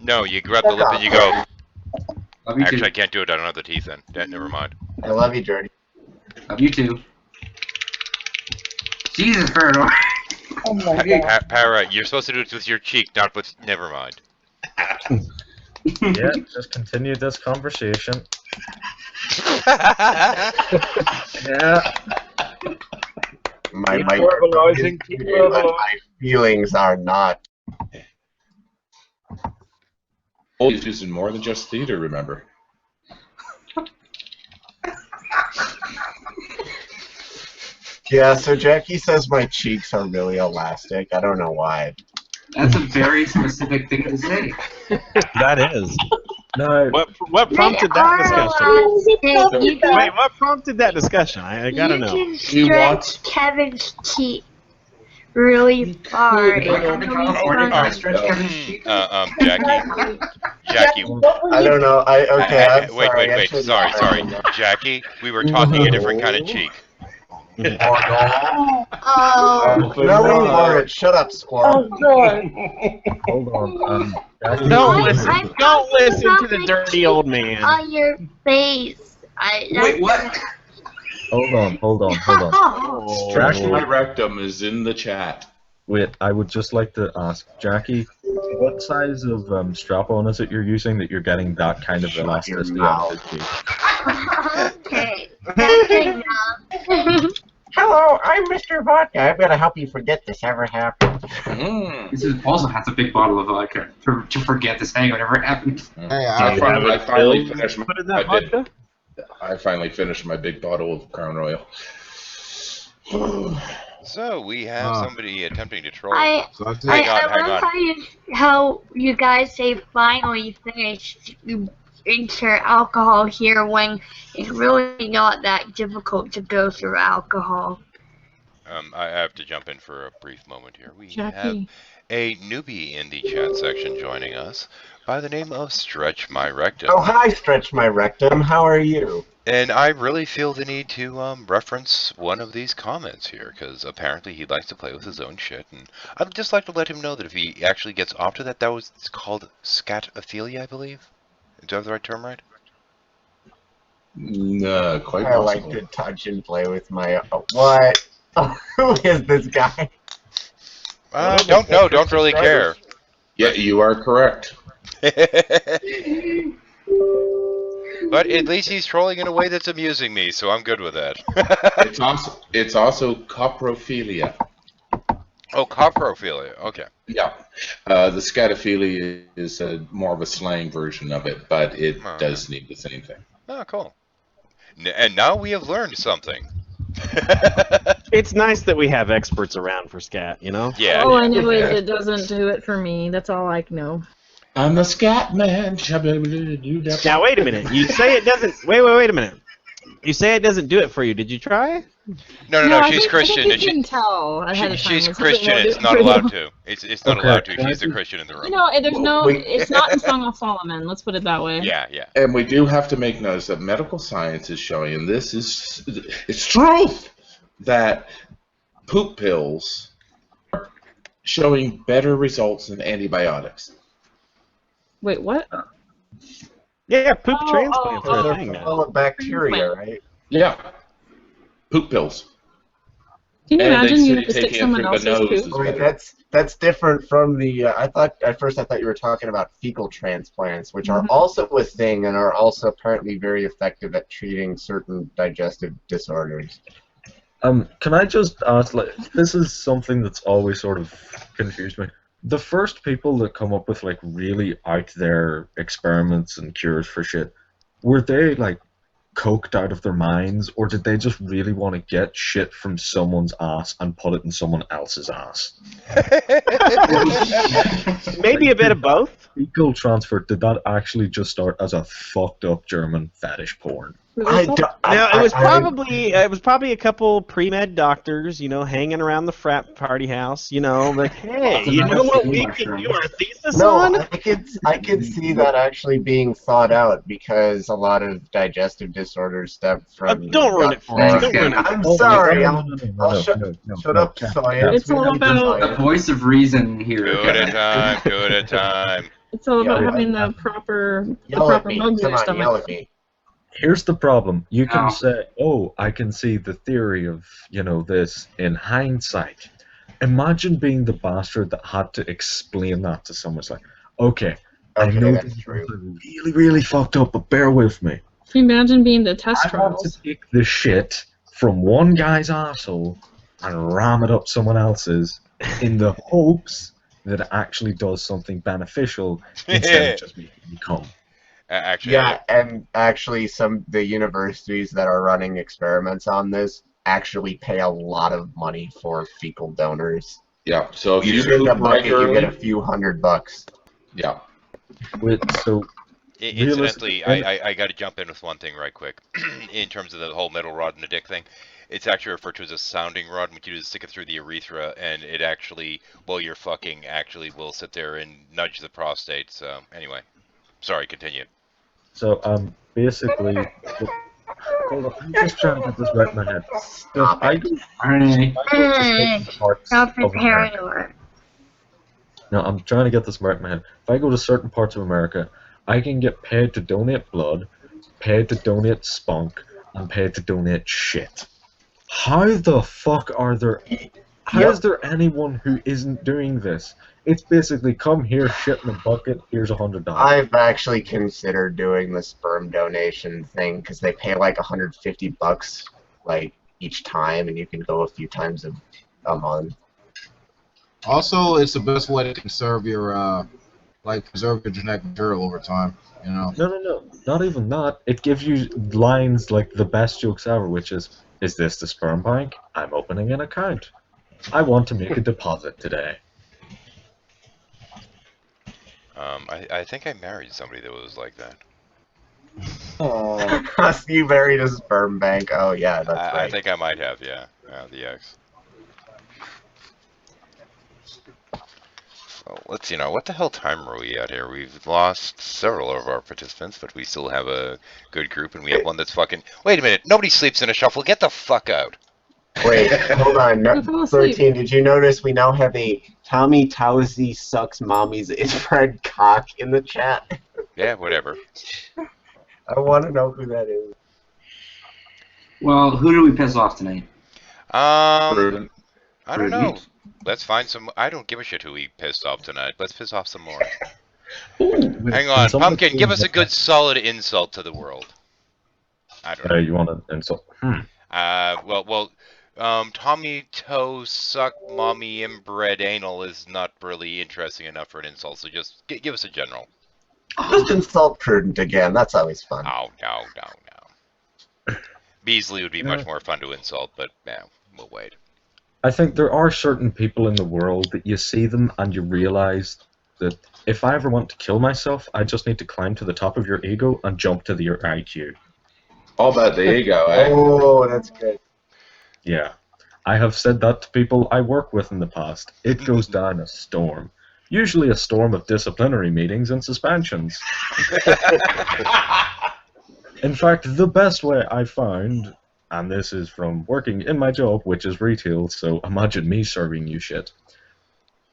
No, you grab the lip and you go. Love you Actually, too. I can't do it. I don't have the teeth in. Never mind. I love you, Jordy. Love you too. Jesus, Ferdor. Oh my god. Para, you're supposed to do it with your cheek, not with. Never mind. Yeah, just continue this conversation. Yeah. My Keep microphone verbalizing, is keep muted, but verbalizing. my feelings are not. Oh, he's using more than just theater, remember? Yeah, so Jackie says my cheeks are really elastic. I don't know why. That's a very specific thing to say. That is. No. What prompted that discussion? Wait, what prompted that discussion? I gotta know. You can stretch Kevin's cheek really far. If I come to California, can I stretch Kevin's cheek? Jackie. I don't know. I'm wait, sorry. wait. Sorry. Jackie, we were talking a different kind of cheek. Oh. No, we weren't. Shut up, Squirrel. Oh god. Hold on. Don't listen to the dirty old man. On your face. Wait, what? Hold on. Stretch my rectum is in the chat. Wait, I would just like to ask, Jackie, what size of strap-on is it you're using that you're getting that kind of elasticity out of the cheek? Okay. That's enough. Hello, I'm Mr. Vodka. I've got to help you forget this ever happened. This also has a big bottle of vodka to forget this hangout ever happened. Hey, I finally finished Put in that vodka? I finally finished my big bottle of Crown Royal. So we have somebody attempting to troll. I love how you guys say finally finished. You insert alcohol here when it's really not that difficult to go through alcohol. I have to jump in for a brief moment here. We have Jackie. a newbie in the chat section joining us by the name of Stretch My Rectum. Oh, hi, Stretch My Rectum. How are you? And I really feel the need to reference one of these comments here, because apparently he likes to play with his own shit, and I'd just like to let him know that if he actually gets off to that, it's called scatophilia, I believe. Do I have the right term right? No, quite I like possible. to touch and play with my... what? Who is this guy? Don't really care. Yeah, you are correct. But at least he's trolling in a way that's amusing me, so I'm good with that. It's also coprophilia. Oh, coprophilia. Okay. Yeah. The scatophilia is more of a slang version of it, but it does need the same thing. Oh, cool. And now we have learned something. It's nice that we have experts around for scat, you know? Yeah. All I know is it doesn't do it for me. That's all I know. I'm the scat man. Now wait a minute. You say it doesn't. Wait a minute. You say it doesn't do it for you. Did you try? No. She's Christian. I can tell ahead of time. She's Christian. It's not allowed to. It's not allowed to. She's the Christian in the room. You know, there's no. It's not in Song of Solomon. Let's put it that way. Yeah. And we do have to make notice that medical science is showing, and it's truth, that poop pills are showing better results than antibiotics. Wait, what? Yeah, poop transplants are a thing now. Full of bacteria, right? Yeah. Poop pills. Can you And imagine you have they to take stick it someone through the else's nose poop? as Wait, well. that's different from the. At first I thought you were talking about fecal transplants, which are also a thing and are also apparently very effective at treating certain digestive disorders. Can I just ask, this is something that's always sort of confused me. The first people that come up with, really out there experiments and cures for shit, were they, coked out of their minds, or did they just really want to get shit from someone's ass and put it in someone else's ass? Maybe a bit of both. Fecal transfer, did that actually just start as a fucked up German fetish porn? It was probably a couple pre-med doctors, hanging around the frat party house, like, hey, you know what we can do our thesis on? I could see that actually being thought out because a lot of digestive disorders stem from. Don't ruin it for me. Don't ruin it. I'm sorry. I'll shut up, Soya. It's all about the voice of reason here. Good at time. It's all about having the proper mug Come on, stomach. yell at me. Here's the problem. You can say, oh, I can see the theory of, this in hindsight. Imagine being the bastard that had to explain that to someone. It's like, okay, I know this is really, really fucked up, but bear with me. Can you imagine being the test I want trials? to take the shit from one guy's asshole and ram it up someone else's in the hopes that it actually does something beneficial instead of just making me come. Actually, yeah, and actually the universities that are running experiments on this actually pay a lot of money for fecal donors. Yeah, so if you send a poop bucket, you regularly- get a few $100. Yeah. Incidentally, I got to jump in with one thing right quick. In terms of the whole metal rod and the dick thing, it's actually referred to as a sounding rod. What you do is stick it through the urethra, and it actually, while you're fucking, actually will sit there and nudge the prostate. So anyway, sorry, continue. So, basically, hold on, I'm just trying to get this right in my head. So if I go to parts of America, no, I'm trying to get this right in my head. If I go to certain parts of America, I can get paid to donate blood, paid to donate spunk, and paid to donate shit. How the fuck are there... How is there anyone who isn't doing this? It's basically, come here, shit in a bucket, here's $100. I've actually considered doing the sperm donation thing because they pay like $150 each time, and you can go a few times a month. Also, it's the best way to conserve your preserve your genetic material over time. No, not even that. It gives you lines like the best jokes ever, which is this the sperm bank? I'm opening an account. I want to make a deposit today. I think I married somebody that was like that. Oh, you married a sperm bank. Oh yeah, that's right. I think I might have, yeah. The ex. let's what the hell time are we at here? We've lost several of our participants, but we still have a good group, and we have one that's fucking. Wait a minute! Nobody sleeps in a shuffle. Get the fuck out! Wait, hold on. No, 13, did you notice we now have a Tommy Towsey sucks mommy's infrared cock in the chat? Yeah, whatever. I want to know who that is. Well, who do we piss off tonight? I don't know. Let's find some. I don't give a shit who we pissed off tonight. Let's piss off some more. Hang on, Pumpkin. Give us a good, solid insult to the world. I don't know. You want an insult? Tommy toe suck mommy inbred anal is not really interesting enough for an insult. So just give us a general. Just insult Prudent again. That's always fun. Oh no. Beasley would be much more fun to insult, but yeah, we'll wait. I think there are certain people in the world that you see them and you realize that if I ever want to kill myself, I just need to climb to the top of your ego and jump to your IQ. All about the ego, eh? Oh, that's good. Yeah. I have said that to people I work with in the past. It goes down a storm. Usually a storm of disciplinary meetings and suspensions. In fact, the best way I found, and this is from working in my job, which is retail, so imagine me serving you shit,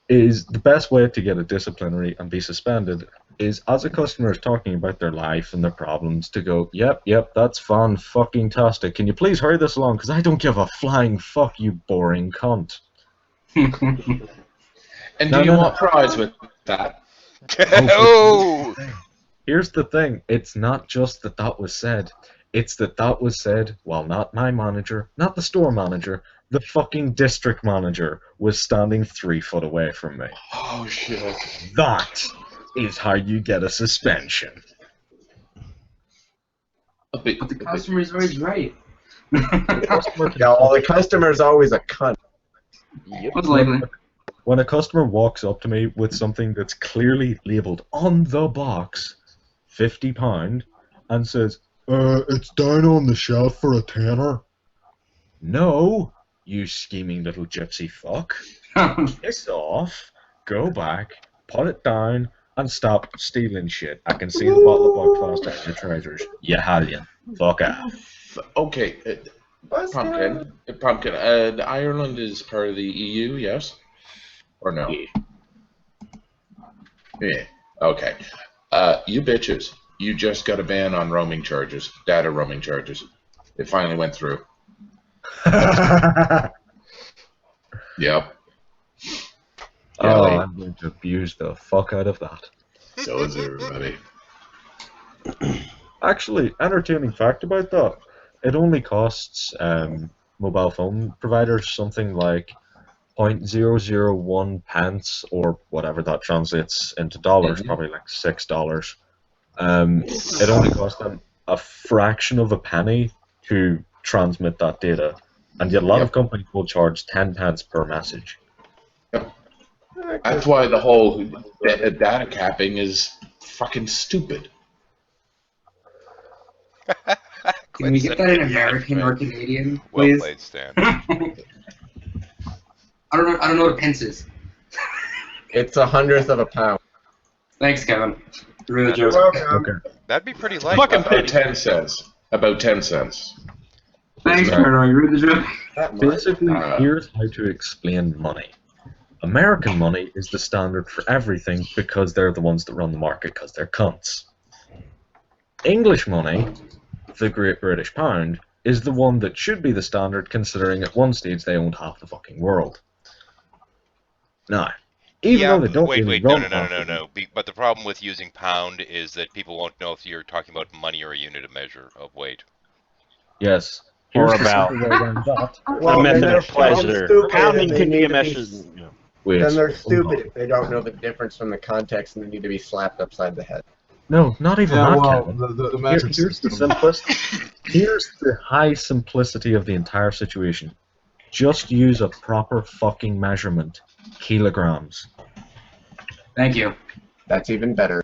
is the best way to get a disciplinary and be suspended is as a customer is talking about their life and their problems to go, yep, that's fun, fucking tastic. Can you please hurry this along? Because I don't give a flying fuck, you boring cunt. And do you want fries with that? Oh! Here's the thing, it's not just that that was said. It's that that was said while not my manager, not the store manager, the fucking district manager was standing 3 foot away from me. Oh, shit. That is how you get a suspension. But the customer's always right. The customer's always a cunt. Yep. Most likely. When a customer walks up to me with something that's clearly labelled on the box, £50, and says, it's down on the shelf for a tenner. No, you scheming little gypsy fuck. Piss off, go back, put it down, and stop stealing shit. I can see the bottle of Buckfast in your trousers. You hallion. Fuck off. Okay, Pumpkin, Ireland is part of the EU, yes? Or no? Yeah. Okay. You bitches, you just got a ban on roaming charges, data roaming charges. It finally went through. Yep. Oh, I'm going to abuse the fuck out of that. So is everybody. Actually, entertaining fact about that. It only costs mobile phone providers something like 0.001 pence, or whatever that translates into dollars, probably like $6. It only costs them a fraction of a penny to transmit that data, and yet a lot of companies will charge 10 pence per message. That's why the whole data capping is fucking stupid. Can we get that in American or Canadian, please? Well played, Stan. I don't know what a pence is. It's 1/100 of a pound. Thanks, Kevin. Really You're welcome. Okay. That'd be pretty light. About 10 cents. About 10 cents. Thanks, Colonel. You read the joke? Basically, here's how to explain money. American money is the standard for everything because they're the ones that run the market because they're cunts. English money, the Great British Pound, is the one that should be the standard considering at one stage they owned half the fucking world. Now, even though they don't really run no. But the problem with using pound is that people won't know if you're talking about money or a unit of measure of weight. Yes. Or about a method of pleasure. Pounding can be a measure. Then they're stupid if they don't know the difference from the context and they need to be slapped upside the head. No, not even that, Kevin. The metric system. Here's the high simplicity of the entire situation. Just use a proper fucking measurement. Kilograms. Thank you. That's even better.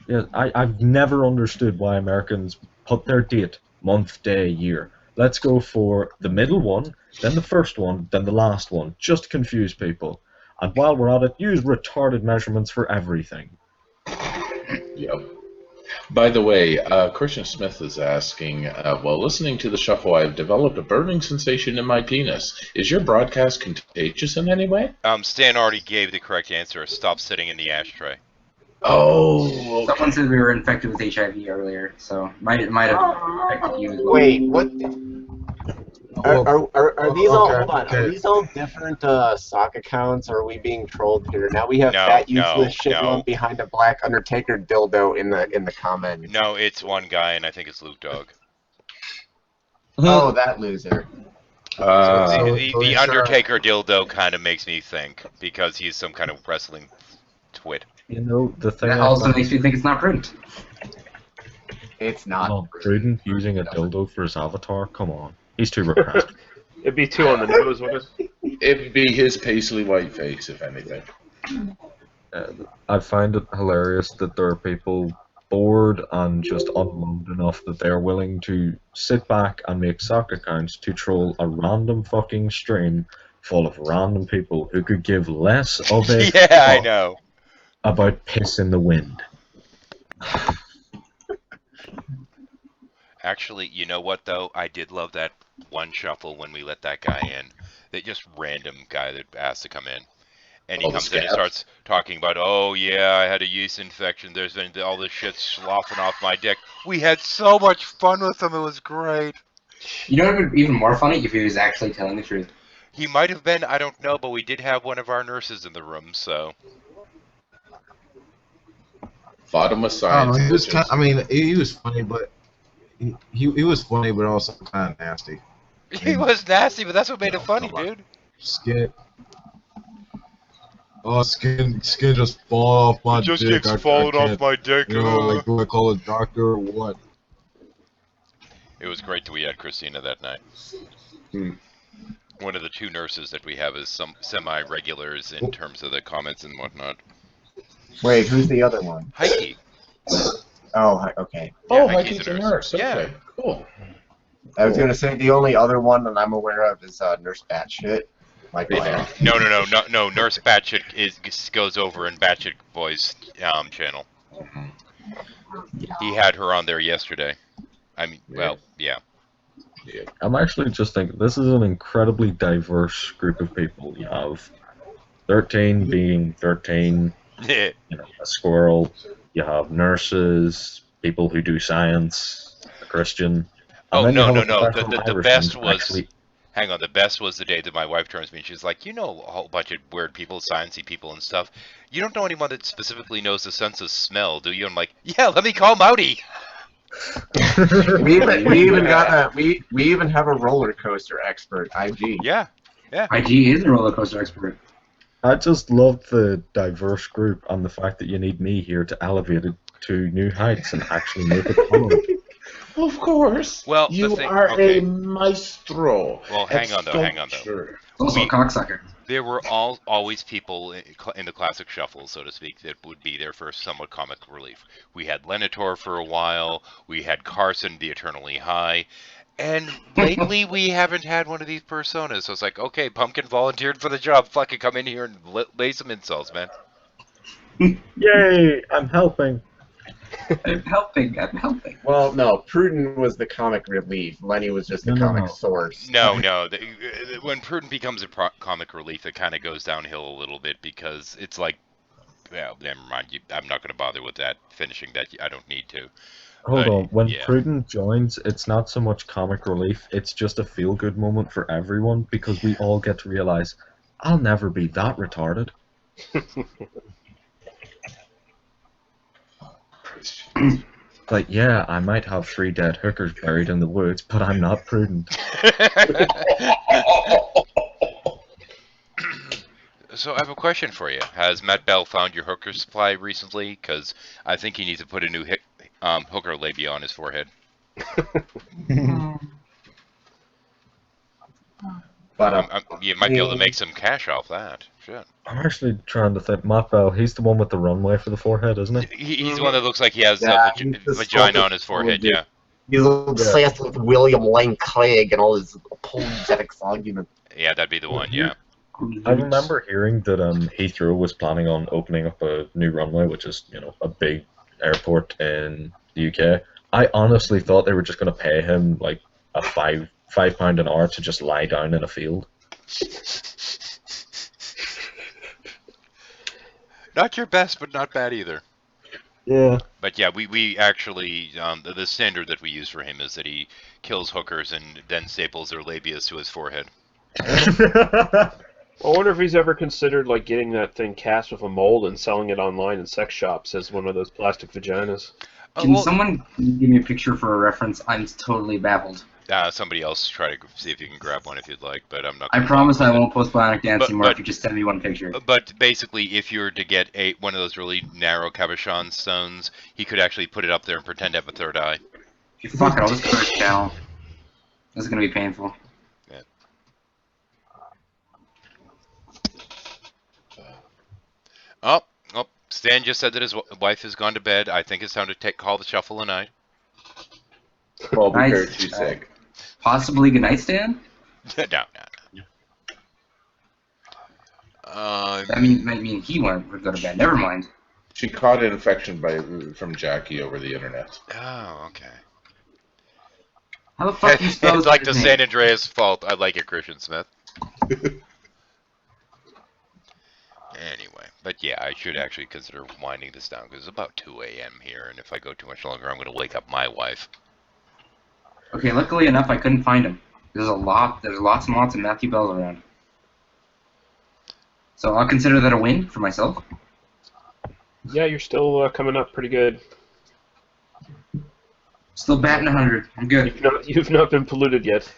Yeah, I've never understood why Americans put their date, month, day, year. Let's go for the middle one, then the first one, then the last one. Just to confuse people. And while we're at it, use retarded measurements for everything. Yep. By the way, Christian Smith is asking, while listening to the shuffle, I've developed a burning sensation in my penis. Is your broadcast contagious in any way? Stan already gave the correct answer. Stop sitting in the ashtray. Oh, okay. Someone said we were infected with HIV earlier, so it might have affected you as well. Wait, what? Are these all? Hold on. Are these all different sock accounts? Or are we being trolled here? Now we have fat useless shit one behind a black Undertaker dildo in the comments. No, it's one guy, and I think it's Luke Dog. Oh, that loser. The Undertaker dildo kind of makes me think because he's some kind of wrestling twit. You know, the thing that also makes me think it's not prudent. It's not prudent using a dildo for his avatar. Come on, he's too repressed. It'd be too on the nose, wouldn't it? It'd be his paisley white face, if anything. I find it hilarious that there are people bored and just unload enough that they're willing to sit back and make sock accounts to troll a random fucking stream full of random people who could give less of a I know. About piss in the wind. Actually, you know what though? I did love that one shuffle when we let that guy in. That just random guy that asked to come in. And he comes in and starts talking about, oh yeah, I had a yeast infection. There's been all this shit sloughing off my dick. We had so much fun with him. It was great. You know what would be even more funny if he was actually telling the truth. He might have been, I don't know, but we did have one of our nurses in the room, so. Fatima Science. He was he was funny, but he was funny, but also kind of nasty. He was nasty, but that's what made it funny, dude. Skin. Oh, skin just fall off my dick. Just keeps falling off my dick. You know, like, do I call a doctor or what? It was great that we had Christina that night. One of the two nurses that we have is some semi-regulars in terms of the comments and whatnot. Wait, who's the other one? Heike. Oh, okay. Oh, Heike's a nurse. Okay, yeah. Cool. I was gonna say the only other one that I'm aware of is Nurse Batshit. Like No. Nurse Batshit goes over in Batshit Boy's channel. He had her on there yesterday. I mean, well, yeah. I'm actually just thinking this is an incredibly diverse group of people. You have 13 being 13, a squirrel. You have nurses, people who do science, a Christian. Oh, no. The best was... Hang on, the best was the day that my wife turns to me and she's like, you know a whole bunch of weird people, sciencey people and stuff. You don't know anyone that specifically knows the sense of smell, do you? I'm like, yeah, let me call Mouty. we even have a roller coaster expert, IG. Yeah. IG is a roller coaster expert. I just love the diverse group and the fact that you need me here to elevate it to new heights and actually make it fun. Of course. Well, you are a maestro. Well, hang on though. Also a cocksucker. There were always people in the classic shuffle, so to speak, that would be there for somewhat comic relief. We had Lenator for a while. We had Carson, the Eternally High. And lately, we haven't had one of these personas. So it's like, okay, Pumpkin volunteered for the job. Fucking come in here and lay some insults, man. Yay! I'm helping. I'm helping. Well, no, Prudent was the comic relief. Lenny was just the comic source. No. When Prudent becomes a comic relief, it kind of goes downhill a little bit because it's like, well, never mind. I'm not going to bother with that. Finishing that, I don't need to. Hold on. When Prudent joins, it's not so much comic relief. It's just a feel-good moment for everyone because we all get to realize, I'll never be that retarded. Like, yeah, I might have 3 dead hookers buried in the woods, but I'm not Prudent. So I have a question for you. Has Matt Bell found your hooker supply recently? Because I think he needs to put a new hooker labia on his forehead. But you might be able to make some cash off that. Shit. I'm actually trying to think. Matt Bell, he's the one with the runway for the forehead, isn't he? He's the one that looks like he has a vagina on his forehead, yeah. He's obsessed with William Lane Craig and all his apologetics arguments. Yeah, that'd be the one, yeah. I remember hearing that Heathrow was planning on opening up a new runway, which is, a big airport in the UK. I honestly thought they were just going to pay him like a £5 an hour to just lie down in a field. Not your best, but not bad either. Yeah. But yeah, we actually, the standard that we use for him is that he kills hookers and then staples their labias to his forehead. I wonder if he's ever considered like getting that thing cast with a mold and selling it online in sex shops as one of those plastic vaginas. Can someone give me a picture for a reference? I'm totally baffled. Somebody else try to see if you can grab one if you'd like, but I'm not. I promise I won't post Bionic Dance anymore if you just send me one picture. But basically, if you were to get one of those really narrow cabochon stones, he could actually put it up there and pretend to have a third eye. Fuck it, I'll just go to his channel. This is gonna be painful. Yeah. Oh, Stan just said that his wife has gone to bed. I think it's time to call the shuffle a night. Well, because she's sick. Possibly good night, Stan? No. I mean, he would go to bed. Never mind. She caught an infection from Jackie over the internet. Oh, okay. How the fuck do you spell It's like the San Andreas fault. I like it, Christian Smith. Anyway, but yeah, I should actually consider winding this down because it's about 2 a.m. here, and if I go too much longer, I'm going to wake up my wife. Okay, luckily enough, I couldn't find him. There's lots and lots of Matthew Bells around. So I'll consider that a win for myself. Yeah, you're still coming up pretty good. Still batting 100. I'm good. You've not been polluted yet.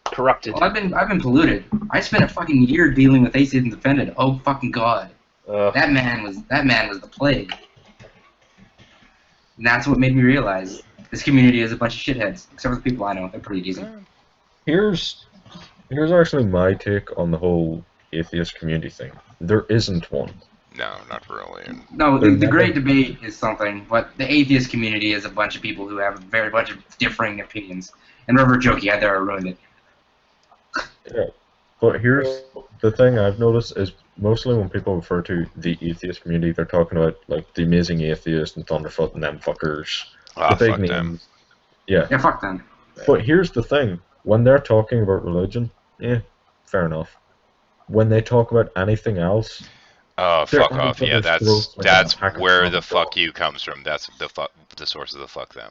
Corrupted. Well, I've been polluted. I spent a fucking year dealing with Ace and Defended. Oh fucking god. That man was the plague. And that's what made me realize this community is a bunch of shitheads. Except for the people I know, they're pretty decent. Here's actually my take on the whole atheist community thing. There isn't one. No, not really. No, the great debate is something, but the atheist community is a bunch of people who have a very bunch of differing opinions. And River Jokey had there, I ruined it. Yeah, but here's the thing I've noticed is mostly when people refer to the atheist community, they're talking about like the Amazing Atheist and Thunderfoot and them fuckers. The big fuck names. them. Yeah. Yeah, fuck them. But here's the thing: when they're talking about religion, fair enough. When they talk about anything else, oh, fuck off! Yeah, that's like where the fuck you comes from. That's the source of the fuck them.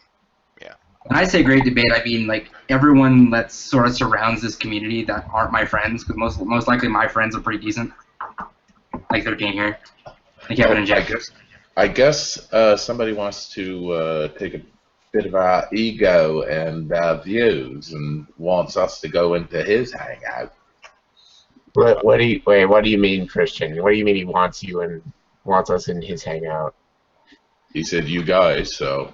Yeah. When I say great debate, I mean like everyone that sort of surrounds this community that aren't my friends, because most likely my friends are pretty decent. Like 13 here. Like Kevin and Jack. I guess somebody wants to take a bit of our ego and views and wants us to go into his hangout. What do you mean, Christian? What do you mean he wants you and wants us in his hangout? He said you guys, so.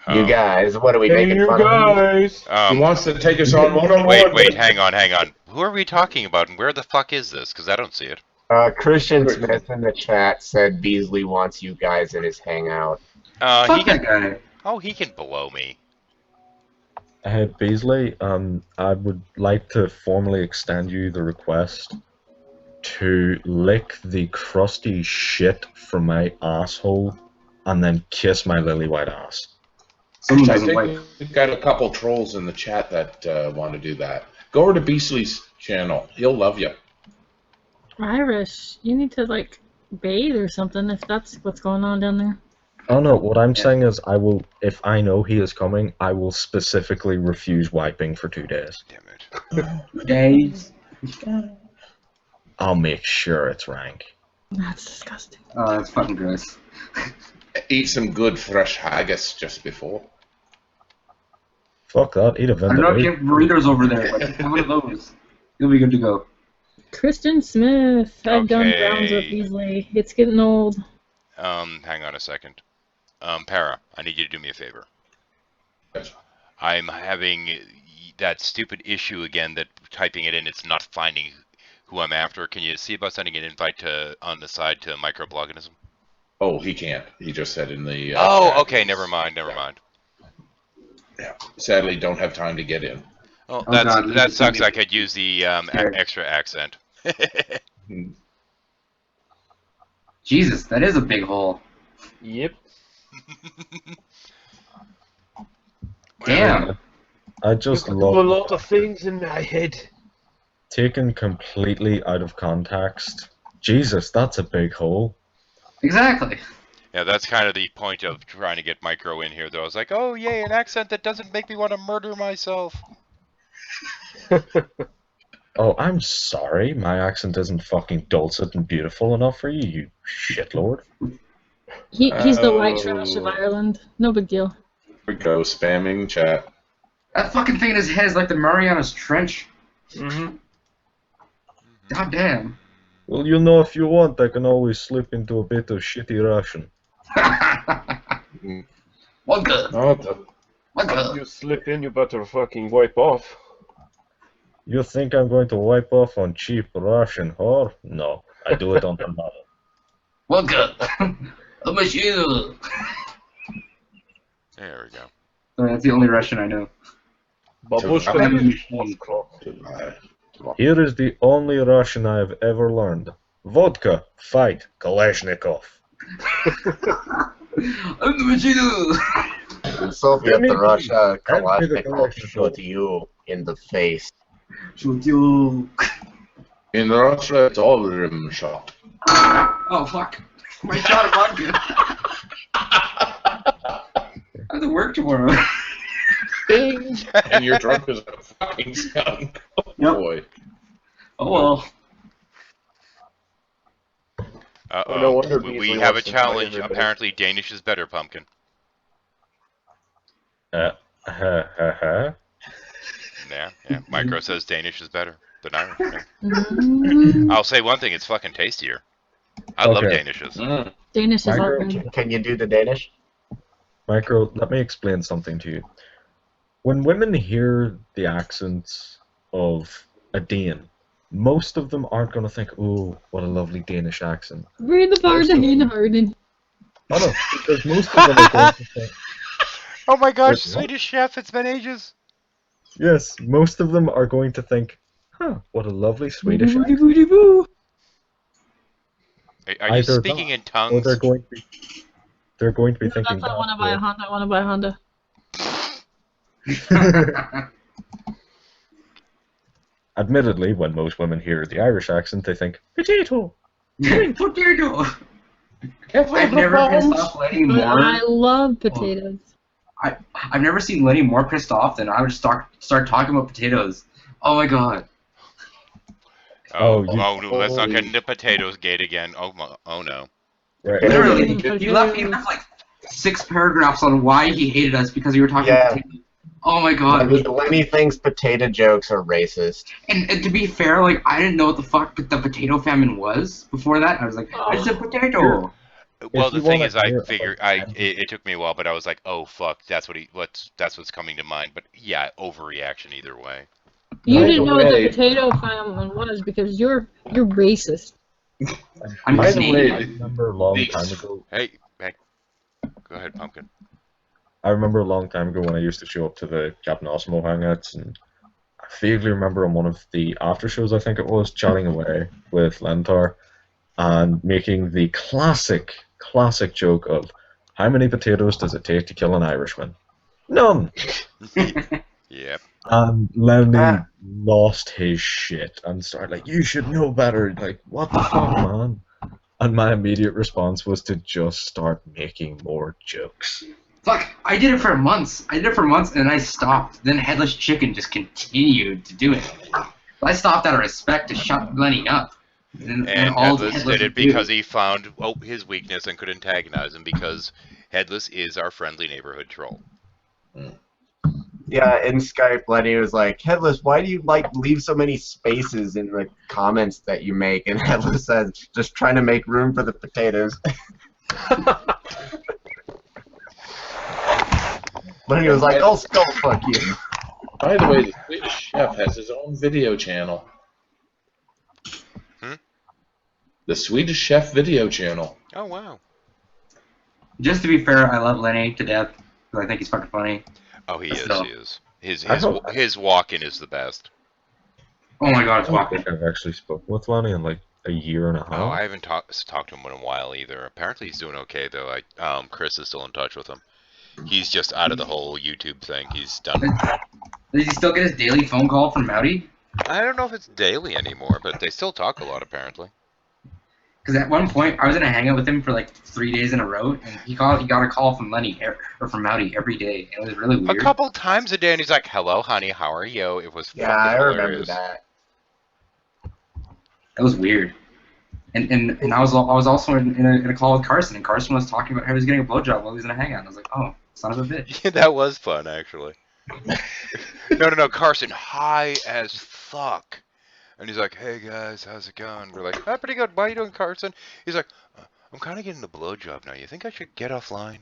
You guys, what are we making fun of? He wants to take us on one-on-one. Wait, hang on. Who are we talking about, and where the fuck is this? Because I don't see it. Christian Smith in the chat said Beasley wants you guys in his hangout. Fuck that guy. Oh, he can below me. Beasley, I would like to formally extend you the request to lick the crusty shit from my asshole and then kiss my lily white ass. I think we've got a couple trolls in the chat that want to do that. Go over to Beasley's channel. He'll love you. Irish, you need to like bathe or something if that's what's going on down there. Oh no, what I'm saying is I will, if I know he is coming, I will specifically refuse wiping for 2 days. Damn it. Days? I'll make sure it's rank. That's disgusting. Oh, that's fucking gross. Eat some good fresh haggis just before. Fuck that, eat a I don't know if you have burritos over there, but have one of those. You'll be good to go. Christian Smith, I've done rounds with Beasley. It's getting old. Hang on a second. Para, I need you to do me a favor. Yes. I'm having that stupid issue again that typing it in, it's not finding who I'm after. Can you see about sending an invite on the side to Microbloganism? Oh, he can't. He just said in the... oh, okay, never mind. Yeah. Sadly, don't have time to get in. Oh, that sucks. I could use the extra accent. Jesus, that is a big hole. Yep. Damn. I just Do a love lot of things in my head. taken completely out of context. Jesus, that's a big hole. Exactly. Yeah, that's kind of the point of trying to get Micro in here, though. I was like, oh, yay, an accent that doesn't make me want to murder myself. Oh, I'm sorry. My accent isn't fucking dulcet and beautiful enough for you, you shitlord. He's the white trash of Ireland. No big deal. Here we go, spamming chat. That fucking thing in his head is like the Marianas Trench. Mm-hmm. God damn. Well, you know, if you want, I can always slip into a bit of shitty Russian. What good? What good? You slip in, you better fucking wipe off. You think I'm going to wipe off on cheap Russian whore? No, I do it on the model. What good? A machine. There we go. Oh, that's the only Russian I know. Here is the only Russian I have ever learned. Vodka, fight, Kalashnikov. I'm the machine. In Soviet Russia, Kalashnikov shot you in the face. Shoot you. In Russia, it's all rim shot. Oh, fuck. My shot of vodka. I have to work tomorrow. Ding! And you're drunk as a fucking skunk. Oh, boy. Oh, well. Uh-oh. No wonder we Beasley have a wants to fight challenge. everybody. Apparently, Danish is better, Pumpkin. Yeah. Micro says Danish is better than Irish. Yeah. I'll say one thing, it's fucking tastier. I love Danishes. Danish is all Micro, good. Can you do the Danish? Micro, let me explain something to you. When women hear the accents of a Dane, most of them aren't going to think, "Oh, what a lovely Danish accent." Read the part in Harden. Oh no, because most of them are going to think. Oh my gosh, Wait, what? Swedish chef, it's been ages. Yes, most of them are going to think, "Huh, what a lovely Swedish accent." Are you Either speaking that, in tongues? Or they're going to be thinking. That's I want to buy a Honda. I want to buy a Honda. Admittedly, when most women hear the Irish accent, they think potato. Potato. I've never pissed off Lenny more. I love potatoes. I've never seen Lenny more pissed off than I would start talking about potatoes. Oh my god. Oh, let's not get into potatoes gate again. Oh no. Right. Literally, he left like 6 paragraphs on why he hated us because we were talking about potatoes. Oh my god. Lenny thinks potato jokes are racist. And to be fair, like, I didn't know what the fuck the potato famine was before that. I was like, it's a potato. Well, the thing is, I figured it took me a while, but I was like, oh fuck, that's what's coming to mind. But yeah, overreaction either way. You didn't know what the potato famine was because you're racist. I'm By just the way, I saying. remember a long time ago. Hey, go ahead, Pumpkin. I remember a long time ago when I used to show up to the Captain Osmo hangouts, and I vaguely remember on one of the after shows, I think it was, chatting away with Lentar and making the classic joke of, how many potatoes does it take to kill an Irishman? None! Yep. And Lenny lost his shit and started like, you should know better. Like, what the fuck, man? And my immediate response was to just start making more jokes. Fuck, I did it for months. And I stopped. Then Headless Chicken just continued to do it. I stopped out of respect to shut Lenny up. And Headless did it because he found his weakness and could antagonize him because Headless is our friendly neighborhood troll. Yeah, in Skype, Lenny was like, Headless, why do you leave so many spaces in the comments that you make? And Headless says, just trying to make room for the potatoes. Lenny was like, oh, skull fuck you. By the way, the Swedish chef has his own video channel. The Swedish Chef video channel. Oh, wow. Just to be fair, I love Lenny to death because I think he's fucking funny. Oh, he is. His walk-in is the best. Oh my god, it's I walking. think I've actually spoken with Lenny in like a year and a half. Oh, I haven't talked to him in a while either. Apparently he's doing okay though. Chris is still in touch with him. He's just out of the whole YouTube thing. He's done. Does he still get his daily phone call from Mowdy? I don't know if it's daily anymore, but they still talk a lot apparently. Because at one point I was in a hangout with him for like 3 days in a row, and he got a call from Lenny or from Mowdy every day. It was really weird. A couple times a day, and he's like, "Hello, honey, how are you?" It was fucking hilarious. Remember that. That was weird. And I was also in a call with Carson, and Carson was talking about how he was getting a blowjob while he was in a hangout. And I was like, oh, son of a bitch. Yeah, that was fun actually. No, Carson, high as fuck. And he's like, "Hey guys, how's it going?" We're like, "Oh, pretty good. Why are you doing, Carson?" He's like, "I'm kind of getting a blowjob now. You think I should get offline?"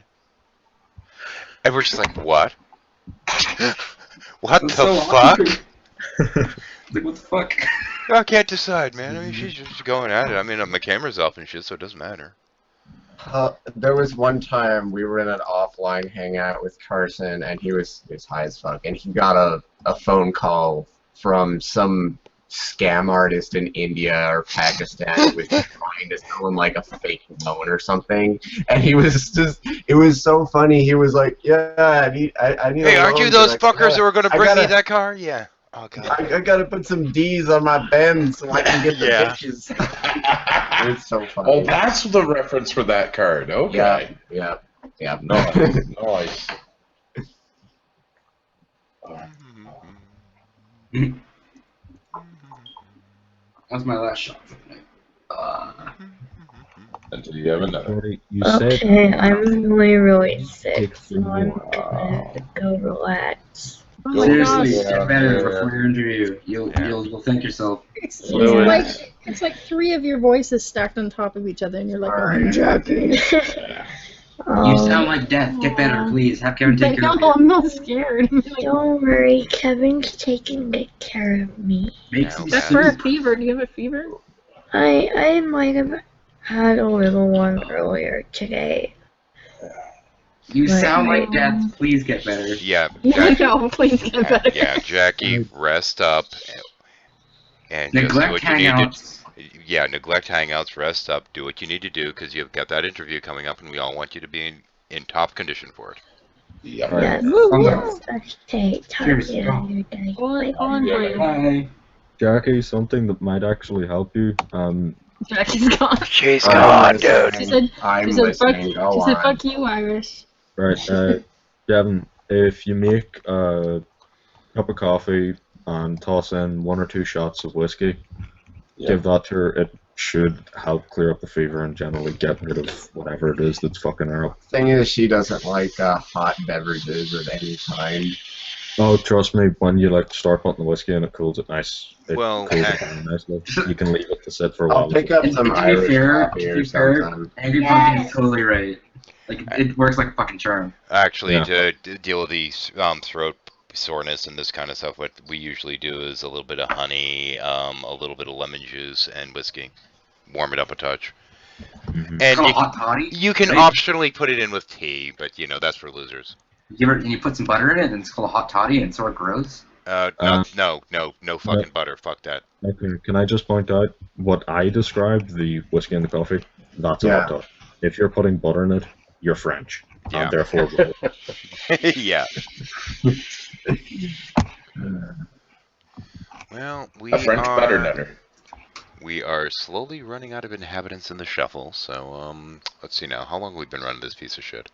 And we're just like, "What? What the fuck?" Like, what the fuck? I can't decide, man. I mean, she's just going at it. I mean, my camera's off and shit, so it doesn't matter. There was one time we were in an offline hangout with Carson, and he was high as fuck, and he got a phone call from some scam artist in India or Pakistan who was trying to sell him like a fake loan or something, and he was it was so funny. He was like, "Yeah, I need Hey, aren't you those fuckers who were going to bring me that car?" Yeah. Oh god. I gotta put some D's on my Benz so I can get the bitches. It's so funny. Oh, that's the reference for that card. Okay. Yeah. Nice. That's my last shot for the night. Until you have another. Okay, I'm really sick, so I'm gonna go relax. Oh Seriously, get better before your interview. You'll thank yourself. It's like 3 of your voices stacked on top of each other, and you're like, "I'm Jackie." You sound like death. Get better, please. Have Kevin take care of you. No, I'm not scared. Don't worry, Kevin's taking good care of me. Except for a fever. Do you have a fever? I might have had a little one earlier today. You sound like death. Please get better. Yeah. Yeah, no, please get better. Yeah, Jackie, rest up and Neglect just do what you need hangouts. Yeah, neglect hangouts, rest up, do what you need to do because you've got that interview coming up, and we all want you to be in top condition for it. Yeah. Yes. Okay, Cheers. Bye. Jackie, something that might actually help you. Jackie's gone. She's gone, dude. She said, fuck you, Irish. Right, Devin, if you make a cup of coffee and toss in 1 or 2 shots of whiskey, give that to her. It should help clear up the fever and generally get rid of whatever it is that's fucking her up. Thing is, she doesn't like hot beverages of any kind. Oh, trust me, when you start putting the whiskey in, it cools it nice. It Well, cools it down nicely. You can leave it to sit for a while. I'll pick up some Irish coffee or something. Angry Pumpkin is totally right. Like, it works like a fucking charm. Actually, to deal with the throat soreness and this kind of stuff, what we usually do is a little bit of honey, a little bit of lemon juice, and whiskey. Warm it up a touch. And hot toddy? You can right? optionally put it in with tea, but that's for losers. You put some butter in it, and it's called a hot toddy, and it's sort of gross. No fucking butter. Fuck that. Okay, can I just point out what I described, the whiskey and the coffee? That's a hot toddy. If you're putting butter in it, you're French. Yeah. And therefore, yeah. Well, a French butter nutter. We are slowly running out of inhabitants in the shuffle, so let's see now. How long have we been running this piece of shit?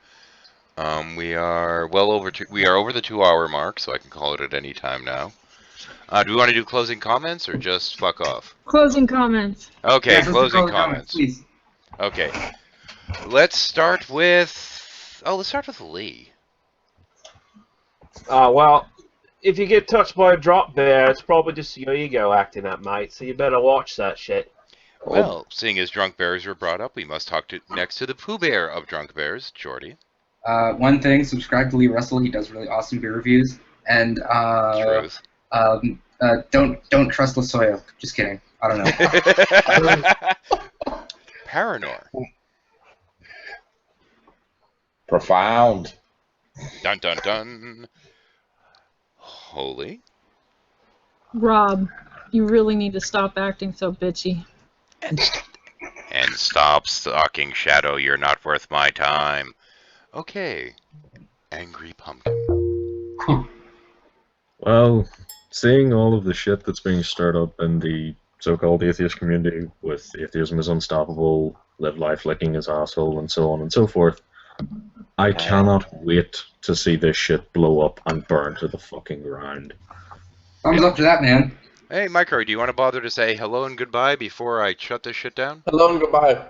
We are over the 2-hour mark, so I can call it at any time now. Do we want to do closing comments or just fuck off? Closing comments. Okay, Yes, closing comments. Please. Okay. Let's start with Lee. Well, if you get touched by a drop bear, it's probably just your ego acting up, mate, so you better watch that shit. Well, seeing as drunk bears were brought up, we must talk next to the Pooh Bear of drunk bears, Jordy. One thing, subscribe to Lee Russell. He does really awesome beer reviews. And Truth. Don't trust Lasoya. Just kidding. I don't know. Paranor. Profound. Dun dun dun. Holy. Rob, you really need to stop acting so bitchy. And stop stalking Shadow. You're not worth my time. Okay. Angry Pumpkin. Well, seeing all of the shit that's being stirred up in the so-called atheist community with atheism is unstoppable, live life licking his asshole, and so on and so forth, I cannot wait to see this shit blow up and burn to the fucking ground. Thumbs up to that, man. Hey, Micro, do you want to bother to say hello and goodbye before I shut this shit down? Hello and goodbye.